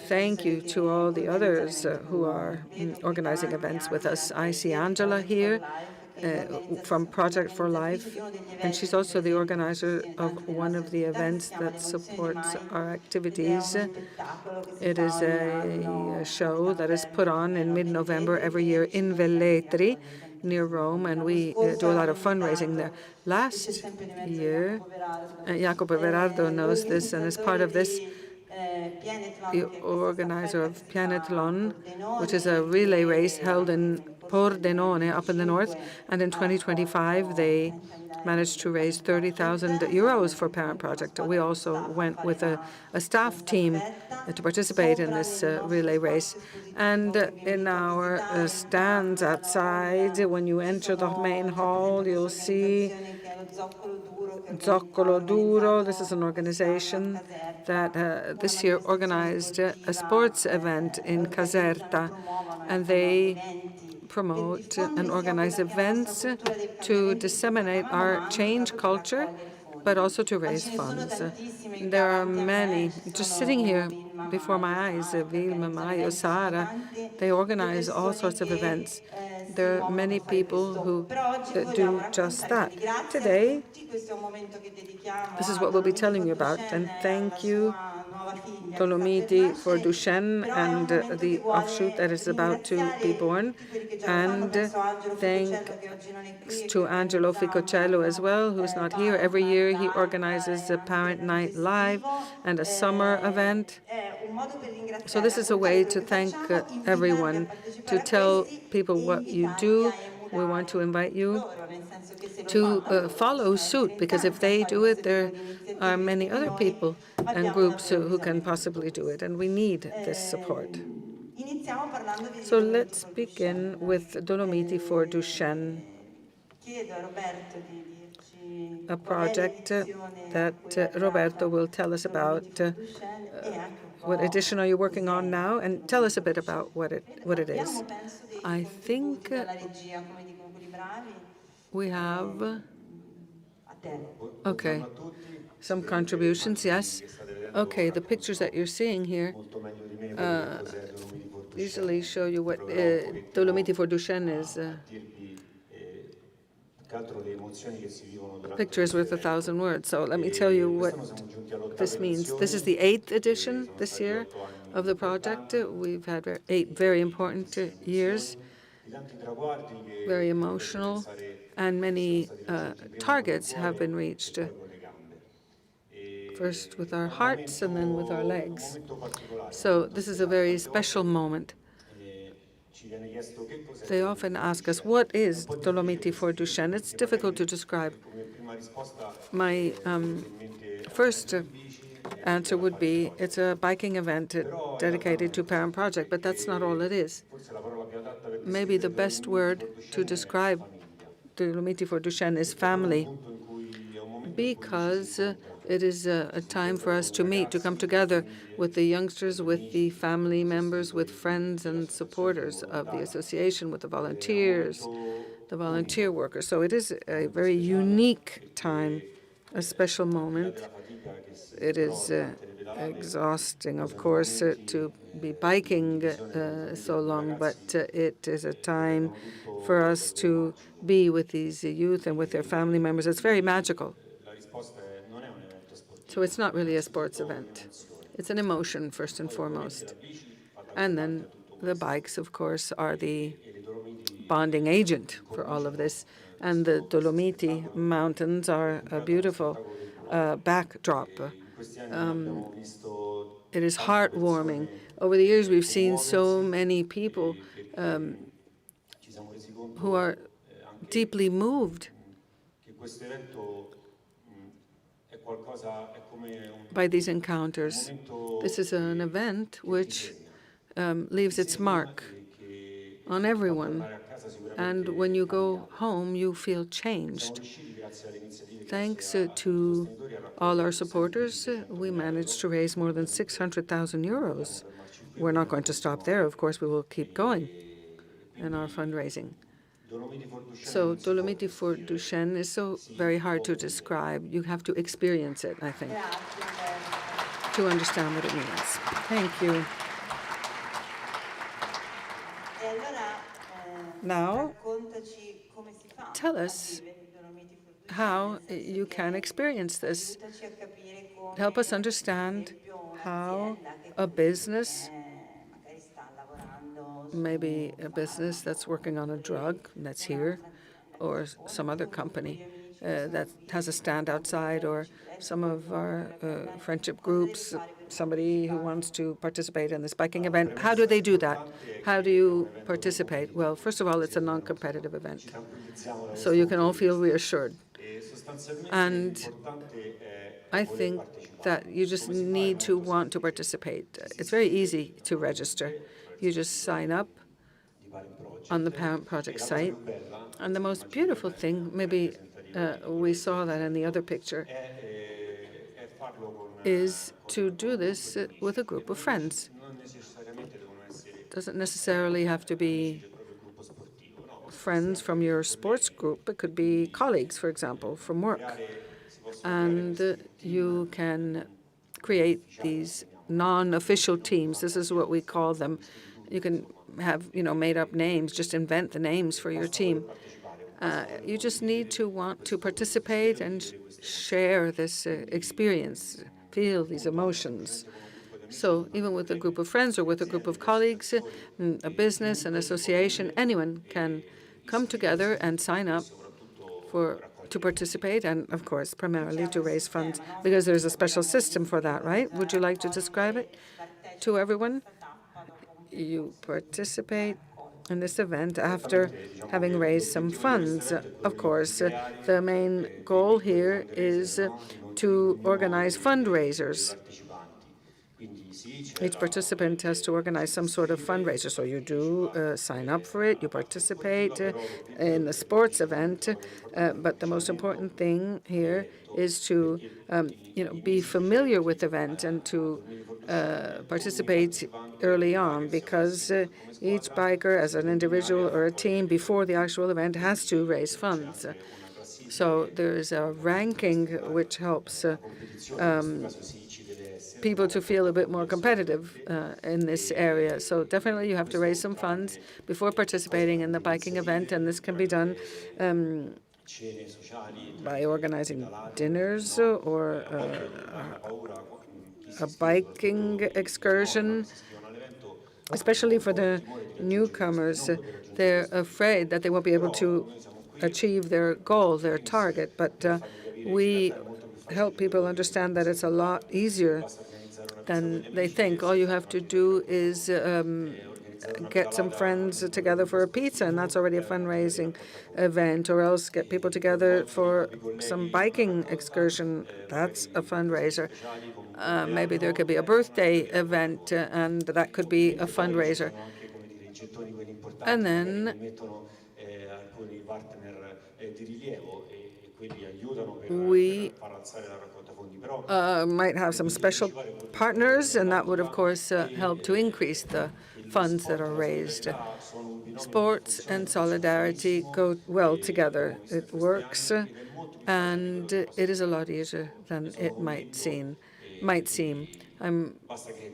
thank you to all the others who are organizing events with us. I see Angela here, from Project for Life, and she's also the organizer of one of the events that supports our activities. It is a show that is put on in mid-November every year in Velletri, near Rome, and we do a lot of fundraising there. Last year, Jacopo Verardo knows this, and as part of this, the organizer of Pianethlon, which is a relay race held in Pordenone up in the north, and in 2025 they managed to raise 30,000 euros for Parent Project. We also went with a staff team to participate in this relay race. And in our stands outside, when you enter the main hall, you'll see Zoccolo Duro. This is an organization that this year organized a sports event in Caserta, and they promote and organize events to disseminate our change culture, but also to raise funds. There are many, just sitting here before my eyes, Vilma, Mayo, Sara, they organize all sorts of events. There are many people who do just that. Today, this is what we'll be telling you about, and thank you, Dolomiti, for Duchenne and the offshoot that is about to be born, and thanks to Angelo Ficocello as well, who's not here. Every year he organizes a Parent Night Live and a summer event. So this is a way to thank everyone, to tell people what you do. We want to invite you to follow suit, because if they do it, there are many other people and groups who can possibly do it, and we need this support. So let's begin with Dolomiti for Duchenne, a project that Roberto will tell us about. What edition are you working on now? And tell us a bit about what it is. I think we have, okay, some contributions, yes. Okay, the pictures that you're seeing here usually show you what Dolomiti for Duchenne is. A picture is worth 1,000 words, so let me tell you what this means. This is the 8th edition this year of the project. We've had 8 very important years, very emotional, and many targets have been reached. First with our hearts and then with our legs. So this is a very special moment. They often ask us, what is Dolomiti for Duchenne? It's difficult to describe. My first answer would be it's a biking event dedicated to Parent Project, but that's not all it is. Maybe the best word to describe Dolomiti for Duchenne is family, because it is a time for us to meet, to come together with the youngsters, with the family members, with friends and supporters of the association, with the volunteers, the volunteer workers. So it is a very unique time, a special moment. It is exhausting, of course, to be biking so long, but it is a time for us to be with these youth and with their family members. It's very magical. So it's not really a sports event. It's an emotion, first and foremost. And then the bikes, of course, are the bonding agent for all of this. And the Dolomiti Mountains are a beautiful backdrop. It is heartwarming. Over the years, we've seen so many people who are deeply moved by these encounters. This is an event which leaves its mark on everyone. And when you go home, you feel changed. Thanks to all our supporters, we managed to raise more than 600,000 euros. We're not going to stop there. Of course, we will keep going in our fundraising. So Dolomiti for Duchenne is so very hard to describe. You have to experience it, I think, to understand what it means. Thank you. Now, tell us how you can experience this. Help us understand how a business, maybe a business that's working on a drug that's here, or some other company that has a stand outside, or some of our friendship groups, somebody who wants to participate in this biking event. How do they do that? How do you participate? Well, first of all, it's a non-competitive event, so you can all feel reassured. And I think that you just need to want to participate. It's very easy to register. You just sign up on the Parent Project site. And the most beautiful thing, maybe we saw that in the other picture, is to do this with a group of friends. It doesn't necessarily have to be friends from your sports group. It could be colleagues, for example, from work. And you can create these non-official teams. This is what we call them. You can have, made-up names. Just invent the names for your team. You just need to want to participate and share this experience, feel these emotions. So even with a group of friends or with a group of colleagues, a business, an association, anyone can come together and sign up to participate, and of course, primarily to raise funds, because there's a special system for that, right? Would you like to describe it to everyone? You participate in this event after having raised some funds. Of course, the main goal here is to organize fundraisers. Each participant has to organize some sort of fundraiser. So you do sign up for it, you participate in the sports event, but the most important thing here is to be familiar with the event and to participate early on, because each biker, as an individual or a team, before the actual event has to raise funds. So there is a ranking which helps people to feel a bit more competitive in this area. So definitely you have to raise some funds before participating in the biking event, and this can be done by organizing dinners or a biking excursion. Especially for the newcomers, they're afraid that they won't be able to achieve their goal, their target, but we help people understand that it's a lot easier than they think. All you have to do is get some friends together for a pizza, and that's already a fundraising event, or else get people together for some biking excursion. That's a fundraiser. Maybe there could be a birthday event, and that could be a fundraiser. And then we might have some special partners, and that would, of course, help to increase the funds that are raised. Sports and solidarity go well together. It works, and it is a lot easier than it might seem. I'm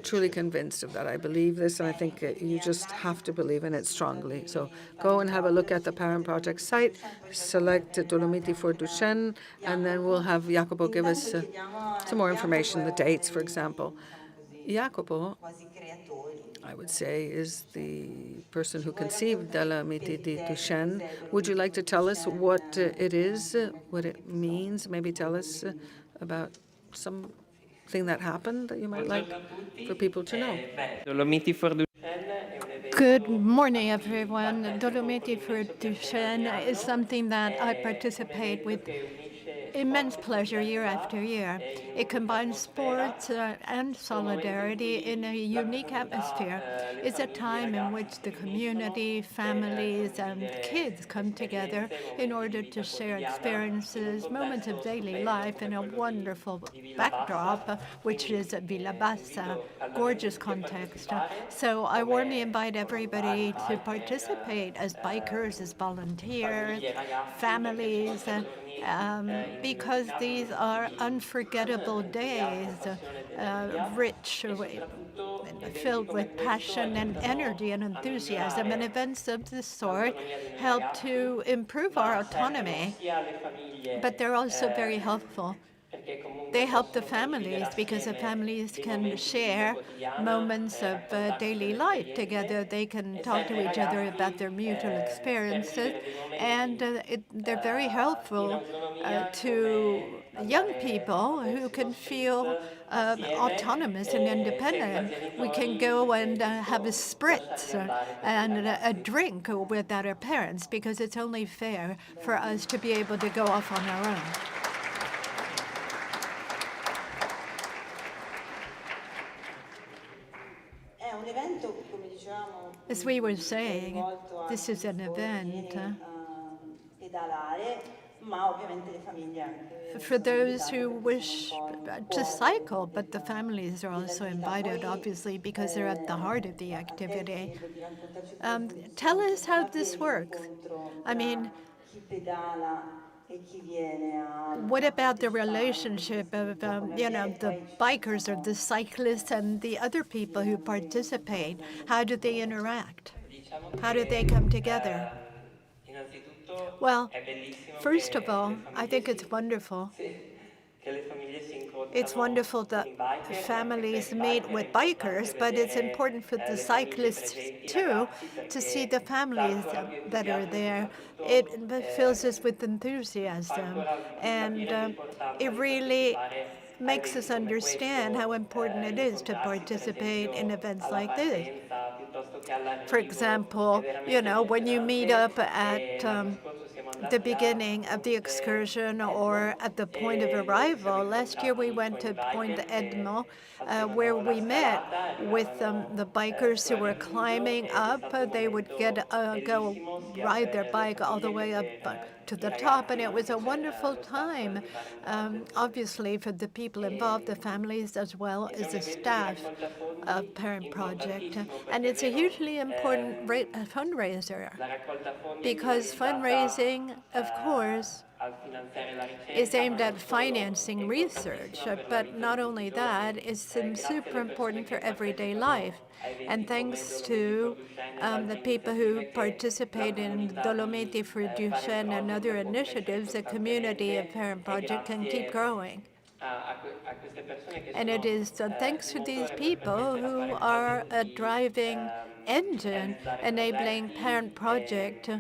truly convinced of that. I believe this, and I think you just have to believe in it strongly. So go and have a look at the Parent Project site, select Dolomiti for Duchenne, and then we'll have Jacopo give us some more information, the dates, for example. Jacopo, I would say, is the person who conceived Dolomiti di Duchenne. Would you like to tell us what it is, what it means? Maybe tell us about something that happened that you might like for people to know. Good morning, everyone. Dolomiti for Duchenne is something that I participate with immense pleasure year after year. It combines sports and solidarity in a unique atmosphere. It's a time in which the community, families, and kids come together in order to share experiences, moments of daily life in a wonderful backdrop, which is Villa Bassa, gorgeous context. So I warmly invite everybody to participate as bikers, as volunteers, families, because these are unforgettable days, rich, filled with passion and energy and enthusiasm. And events of this sort help to improve our autonomy, but they're also very helpful. They help the families because the families can share moments of daily life together. They can talk to each other about their mutual experiences, and they're very helpful to young people who can feel autonomous and independent. We can go and have a spritz and a drink without our parents because it's only fair for us to be able to go off on our own. As we were saying, this is an event for those who wish to cycle, but the families are also invited, obviously, because they're at the heart of the activity. Tell us how this works. I mean, what about the relationship of, the bikers or the cyclists and the other people who participate? How do they interact? How do they come together? Well, first of all, I think it's wonderful. It's wonderful that families meet with bikers, but it's important for the cyclists too to see the families that are there. It fills us with enthusiasm, and it really makes us understand how important it is to participate in events like this. For example, when you meet up at the beginning of the excursion or at the point of arrival. Last year we went to Point Edmo, where we met with the bikers who were climbing up. They would go ride their bike all the way up to the top, and it was a wonderful time, obviously, for the people involved, the families, as well as the staff of Parent Project. And it's a hugely important fundraiser because fundraising, of course, is aimed at financing research, but not only that, it's super important for everyday life. And thanks to the people who participate in Dolomiti for Duchenne and other initiatives, the community of Parent Project can keep growing. And it is thanks to these people who are a driving engine enabling Parent Project,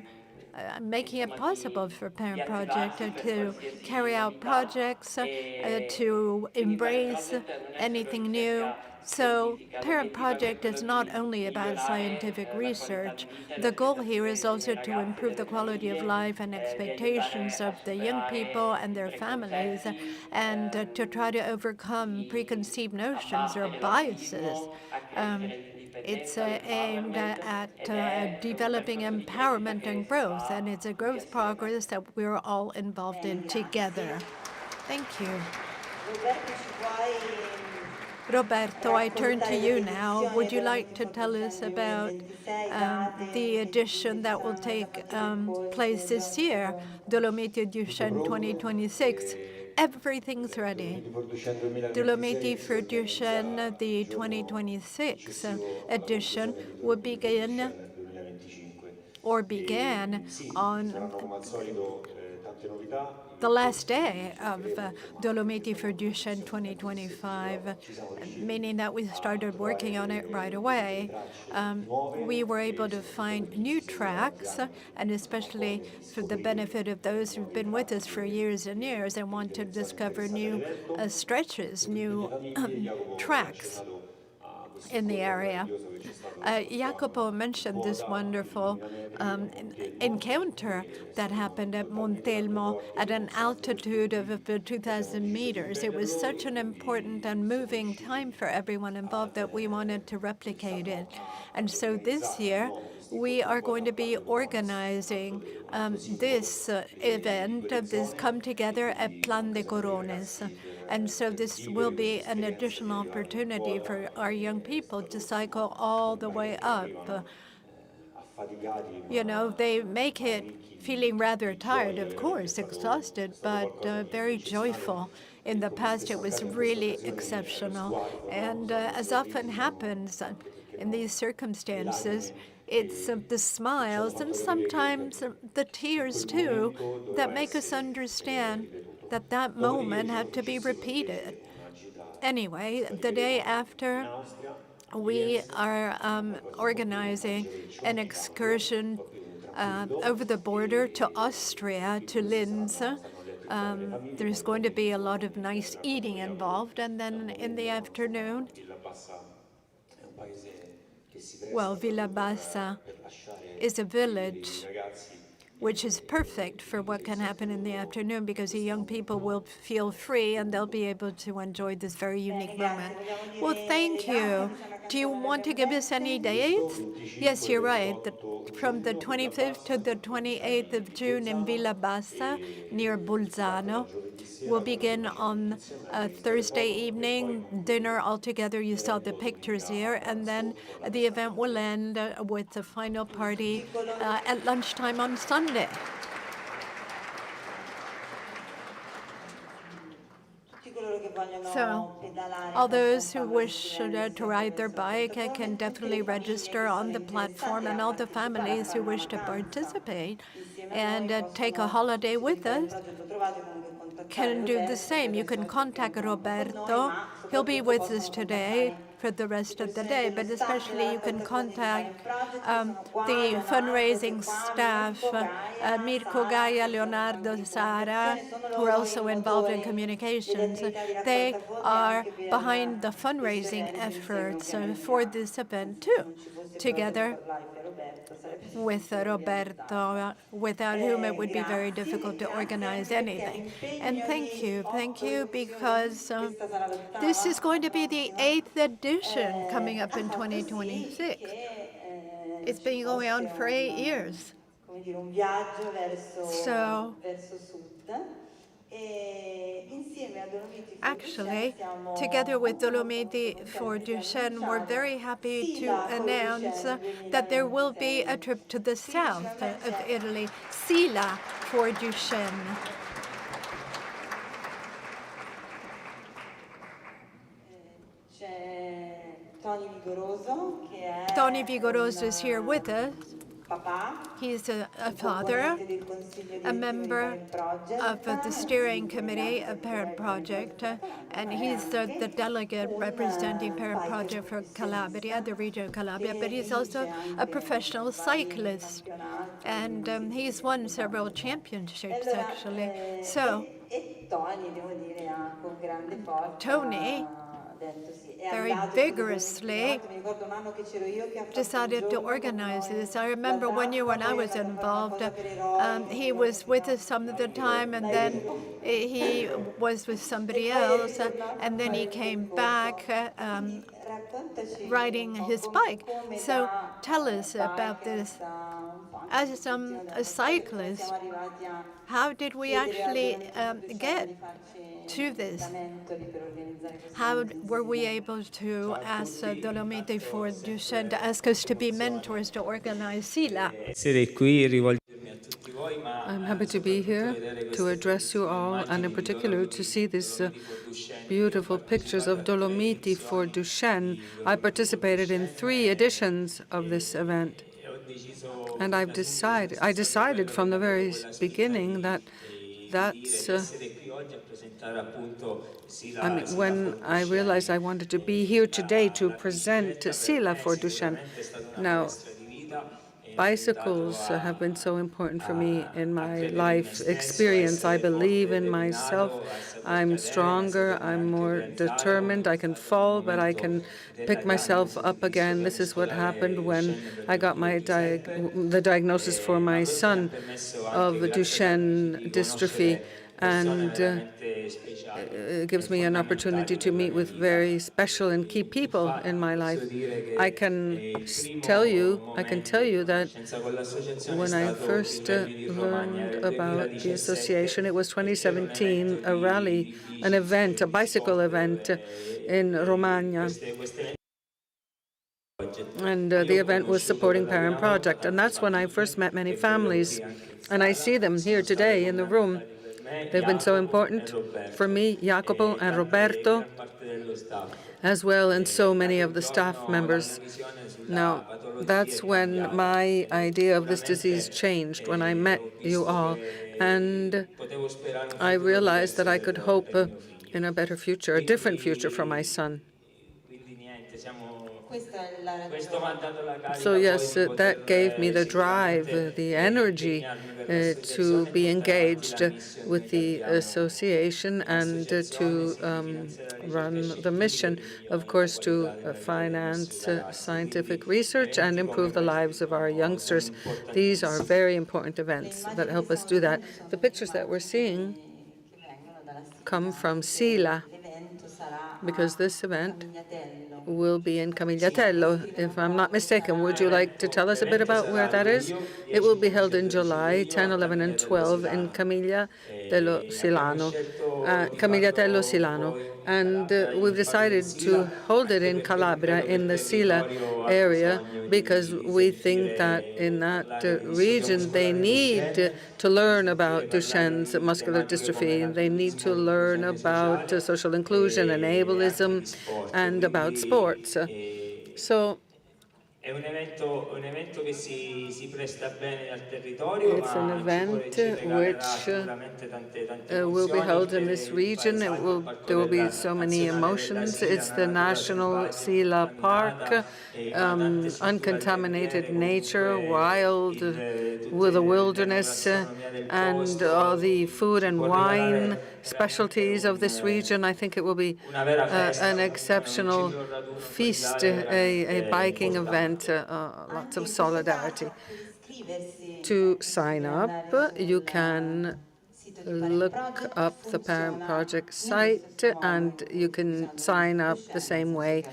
making it possible for Parent Project to carry out projects, to embrace anything new. So Parent Project is not only about scientific research. The goal here is also to improve the quality of life and expectations of the young people and their families, and to try to overcome preconceived notions or biases. It's aimed at developing empowerment and growth, and it's a growth progress that we're all involved in together. Thank you. Roberto, I turn to you now. Would you like to tell us about the edition that will take place this year, Dolomiti Duchenne 2026? Everything's ready. Dolomiti for Duchenne, the 2026 edition, will begin or began on the last day of Dolomiti for Duchenne 2025, meaning that we started working on it right away. We were able to find new tracks, and especially for the benefit of those who've been with us for years and years and want to discover new stretches, new tracks in the area. Jacopo mentioned this wonderful encounter that happened at Montelmo at an altitude of about 2,000 meters. It was such an important and moving time for everyone involved that we wanted to replicate it. And so this year, we are going to be organizing this event, this come together at Plan de Corones. And so this will be an additional opportunity for our young people to cycle all the way up You know, they make it feeling rather tired, of course, exhausted, but very joyful. In the past, it was really exceptional. And as often happens in these circumstances, it's the smiles and sometimes the tears, too, that make us understand that that moment had to be repeated. Anyway, the day after, we are organizing an excursion over the border to Austria, to Linz. There's going to be a lot of nice eating involved. And then in the afternoon, well, Villa Bassa is a village which is perfect for what can happen in the afternoon because the young people will feel free and they'll be able to enjoy this very unique moment. Well, thank you. Do you want to give us any dates? Yes, you're right. From the 25th to the 28th of June in Villa Bassa, near Bolzano. We'll begin on Thursday evening, dinner all together. You saw the pictures here. And then the event will end with the final party at lunchtime on Sunday. So all those who wish to ride their bike can definitely register on the platform, and all the families who wish to participate and take a holiday with us can do the same. You can contact Roberto. He'll be with us today for the rest of the day, but especially you can contact the fundraising staff, Mirko, Gaia, Leonardo, Sara, who are also involved in communications. They are behind the fundraising efforts for this event too, together with Roberto, without whom it would be very difficult to organize anything. And thank you, because this is going to be the 8th edition coming up in 2026. It's been going on for 8 years. So, actually, together with Dolomiti for Duchenne, we're very happy to announce that there will be a trip to the south of Italy, Sila for Duchenne. Tony Vigoroso is here with us. He's a father, a member of the steering committee of Parent Project, and he's the delegate representing Parent Project for Calabria, the region of Calabria, but he's also a professional cyclist, and he's won several championships, actually. So, Tony very vigorously decided to organize this. I remember one year when I was involved, he was with us some of the time, and then he was with somebody else, and then he came back riding his bike. So tell us about this. As a cyclist, how did we actually get to this? How were we able to ask Dolomiti for Duchenne to ask us to be mentors to organize Sila? I'm happy to be here to address you all, and in particular to see these beautiful pictures of Dolomiti for Duchenne. I participated in 3 editions of this event, and I decided from the very beginning that when I realized I wanted to be here today to present Sila for Duchenne. Now, bicycles have been so important for me in my life experience. I believe in myself. I'm stronger. I'm more determined. I can fall, but I can pick myself up again. This is what happened when I got my the diagnosis for my son of Duchenne dystrophy. And it gives me an opportunity to meet with very special and key people in my life. I can tell you that when I first learned about the association, it was 2017, a rally, an event, a bicycle event in Romagna. And the event was supporting Parent Project. And that's when I first met many families. And I see them here today in the room. They've been so important for me, Jacopo and Roberto, as well, and so many of the staff members. Now, that's when my idea of this disease changed, when I met you all. And I realized that I could hope in a better future, a different future for my son. So yes, that gave me the drive, the energy to be engaged with the association and to run the mission, of course, to finance scientific research and improve the lives of our youngsters. These are very important events that help us do that. The pictures that we're seeing come from Sila, because this event will be in Camigliatello, if I'm not mistaken. Would you like to tell us a bit about where that is? It will be held in July 10, 11, and 12 in Camigliatello Silano. And we've decided to hold it in Calabria, in the Sila area, because we think that in that region they need to learn about Duchenne's muscular dystrophy. They need to learn about social inclusion and ableism and about sports. So it's an event which will be held in this region. There will be so many emotions. It's the National Sila Park, uncontaminated nature, wild, with a wilderness, and all the food and wine specialties of this region. I think it will be an exceptional feast, a biking event, lots of solidarity. To sign up, you can look up the Parent Project site, and you can sign up the same way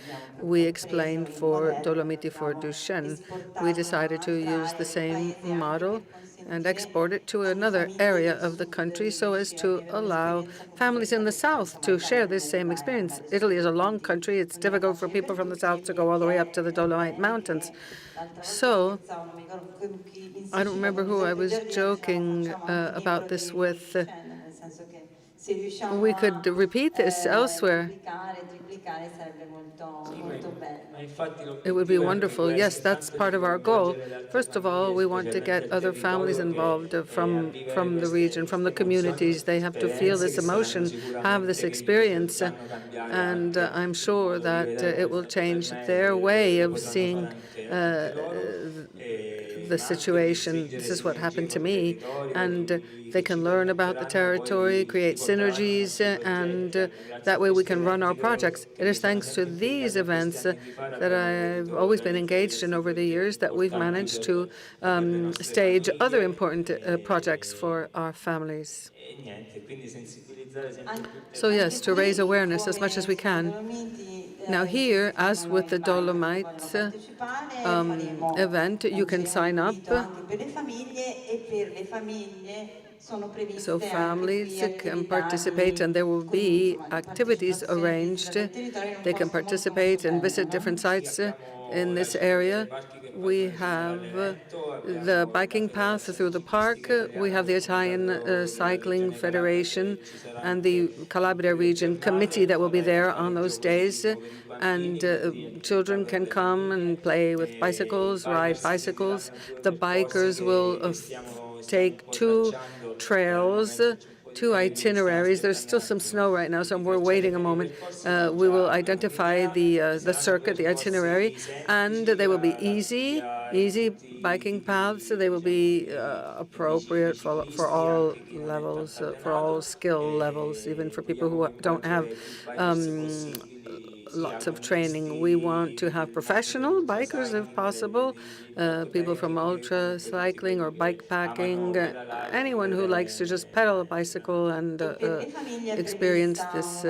we explained for Dolomiti for Duchenne. We decided to use the same model and export it to another area of the country so as to allow families in the south to share this same experience. Italy is a long country. It's difficult for people from the south to go all the way up to the Dolomite Mountains. So I don't remember who I was joking about this with. We could repeat this elsewhere. It would be wonderful. Yes, that's part of our goal. First of all, we want to get other families involved from the region, from the communities. They have to feel this emotion, have this experience, and I'm sure that it will change their way of seeing the situation. This is what happened to me, and they can learn about the territory, create synergies, and that way we can run our projects. It is thanks to these events that I've always been engaged in over the years that we've managed to stage other important projects for our families. So yes, to raise awareness as much as we can. Now here, as with the Dolomites event, you can sign up. So families can participate, and there will be activities arranged. They can participate and visit different sites in this area. We have the biking path through the park. We have the Italian Cycling Federation and the Calabria Region Committee that will be there on those days. And children can come and play with bicycles, ride bicycles. The bikers will take two trails, two itineraries. There's still some snow right now, so we're waiting a moment. We will identify the circuit, the itinerary, and they will be easy biking paths. They will be appropriate for all levels, for all skill levels, even for people who don't have lots of training. We want to have professional bikers, if possible, people from ultra cycling or bike packing, anyone who likes to just pedal a bicycle and experience this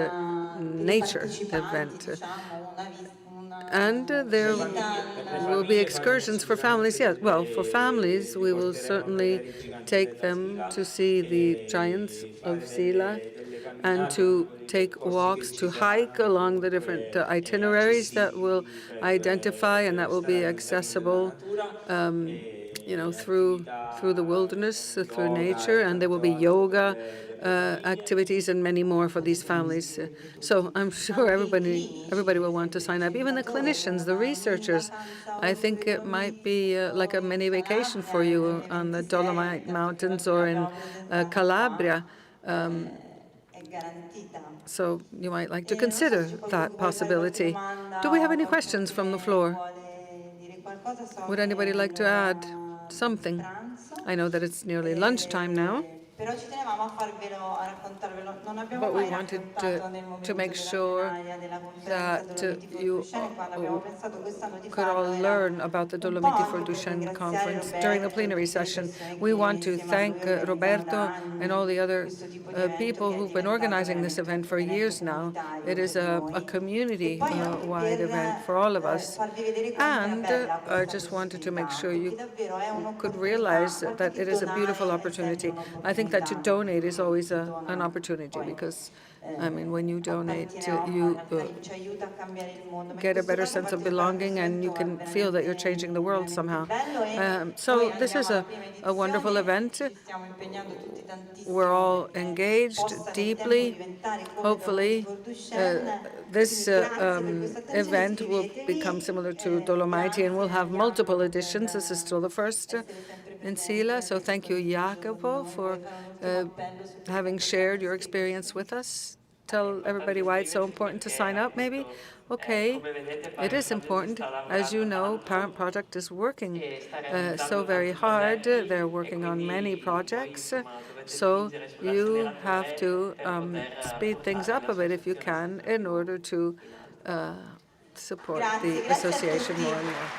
nature event. And there will be excursions for families. Yes, well, for families, we will certainly take them to see the giants of Sila and to take walks, to hike along the different itineraries that will identify and that will be accessible through the wilderness, through nature, and there will be yoga activities and many more for these families. So I'm sure everybody will want to sign up, even the clinicians, the researchers. I think it might be like a mini vacation for you on the Dolomite Mountains or in Calabria. So you might like to consider that possibility. Do we have any questions from the floor? Would anybody like to add something? I know that it's nearly lunchtime now, but we wanted to make sure that you could all learn about the Dolomiti for Duchenne conference during the plenary session. We want to thank Roberto and all the other people who've been organizing this event for years now. It is a community-wide event for all of us. And I just wanted to make sure you could realize that it is a beautiful opportunity. I think that to donate is always an opportunity because, I mean, when you donate, you get a better sense of belonging and you can feel that you're changing the world somehow. So this is a wonderful event. We're all engaged deeply. Hopefully, this event will become similar to Dolomiti and we'll have multiple editions. This is still the first in Sila. So thank you, Jacopo, for having shared your experience with us. Tell everybody why it's so important to sign up, maybe? Okay, it is important. As you know, Parent Project is working so very hard. They're working on many projects. So you have to speed things up a bit if you can in order to support the association more and more.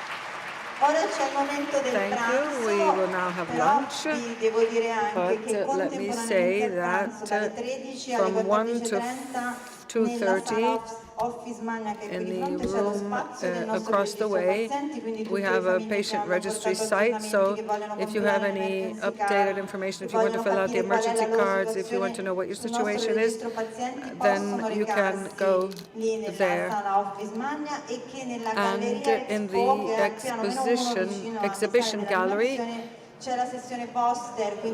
Thank you. We will now have lunch. But let me say that from 1 to 2:30 in the room across the way, we have a patient registry site. So if you have any updated information, if you want to fill out the emergency cards, if you want to know what your situation is, then you can go there. And in the exhibition gallery,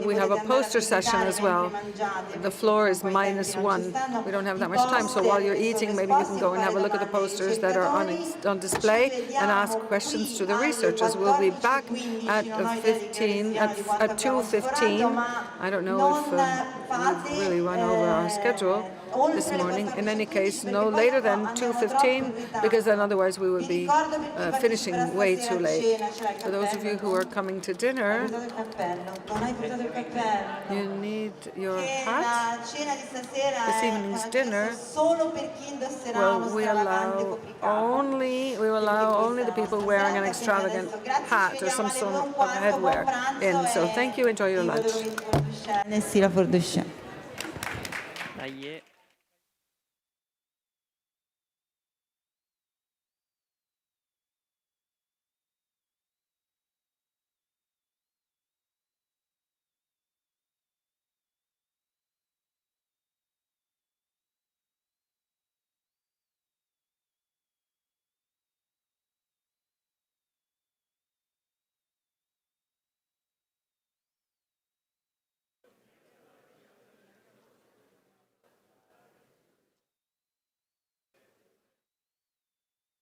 we have a poster session as well. The floor is -1. We don't have that much time, so while you're eating, maybe you can go and have a look at the posters that are on display and ask questions to the researchers. We'll be back at 2:15. I don't know if we've really run over our schedule this morning. In any case, no later than 2:15, because then otherwise we would be finishing way too late. For those of you who are coming to dinner, you need your hat. This evening's dinner, well, we allow only the people wearing an extravagant hat or some sort of headwear in. So thank you. Enjoy your lunch.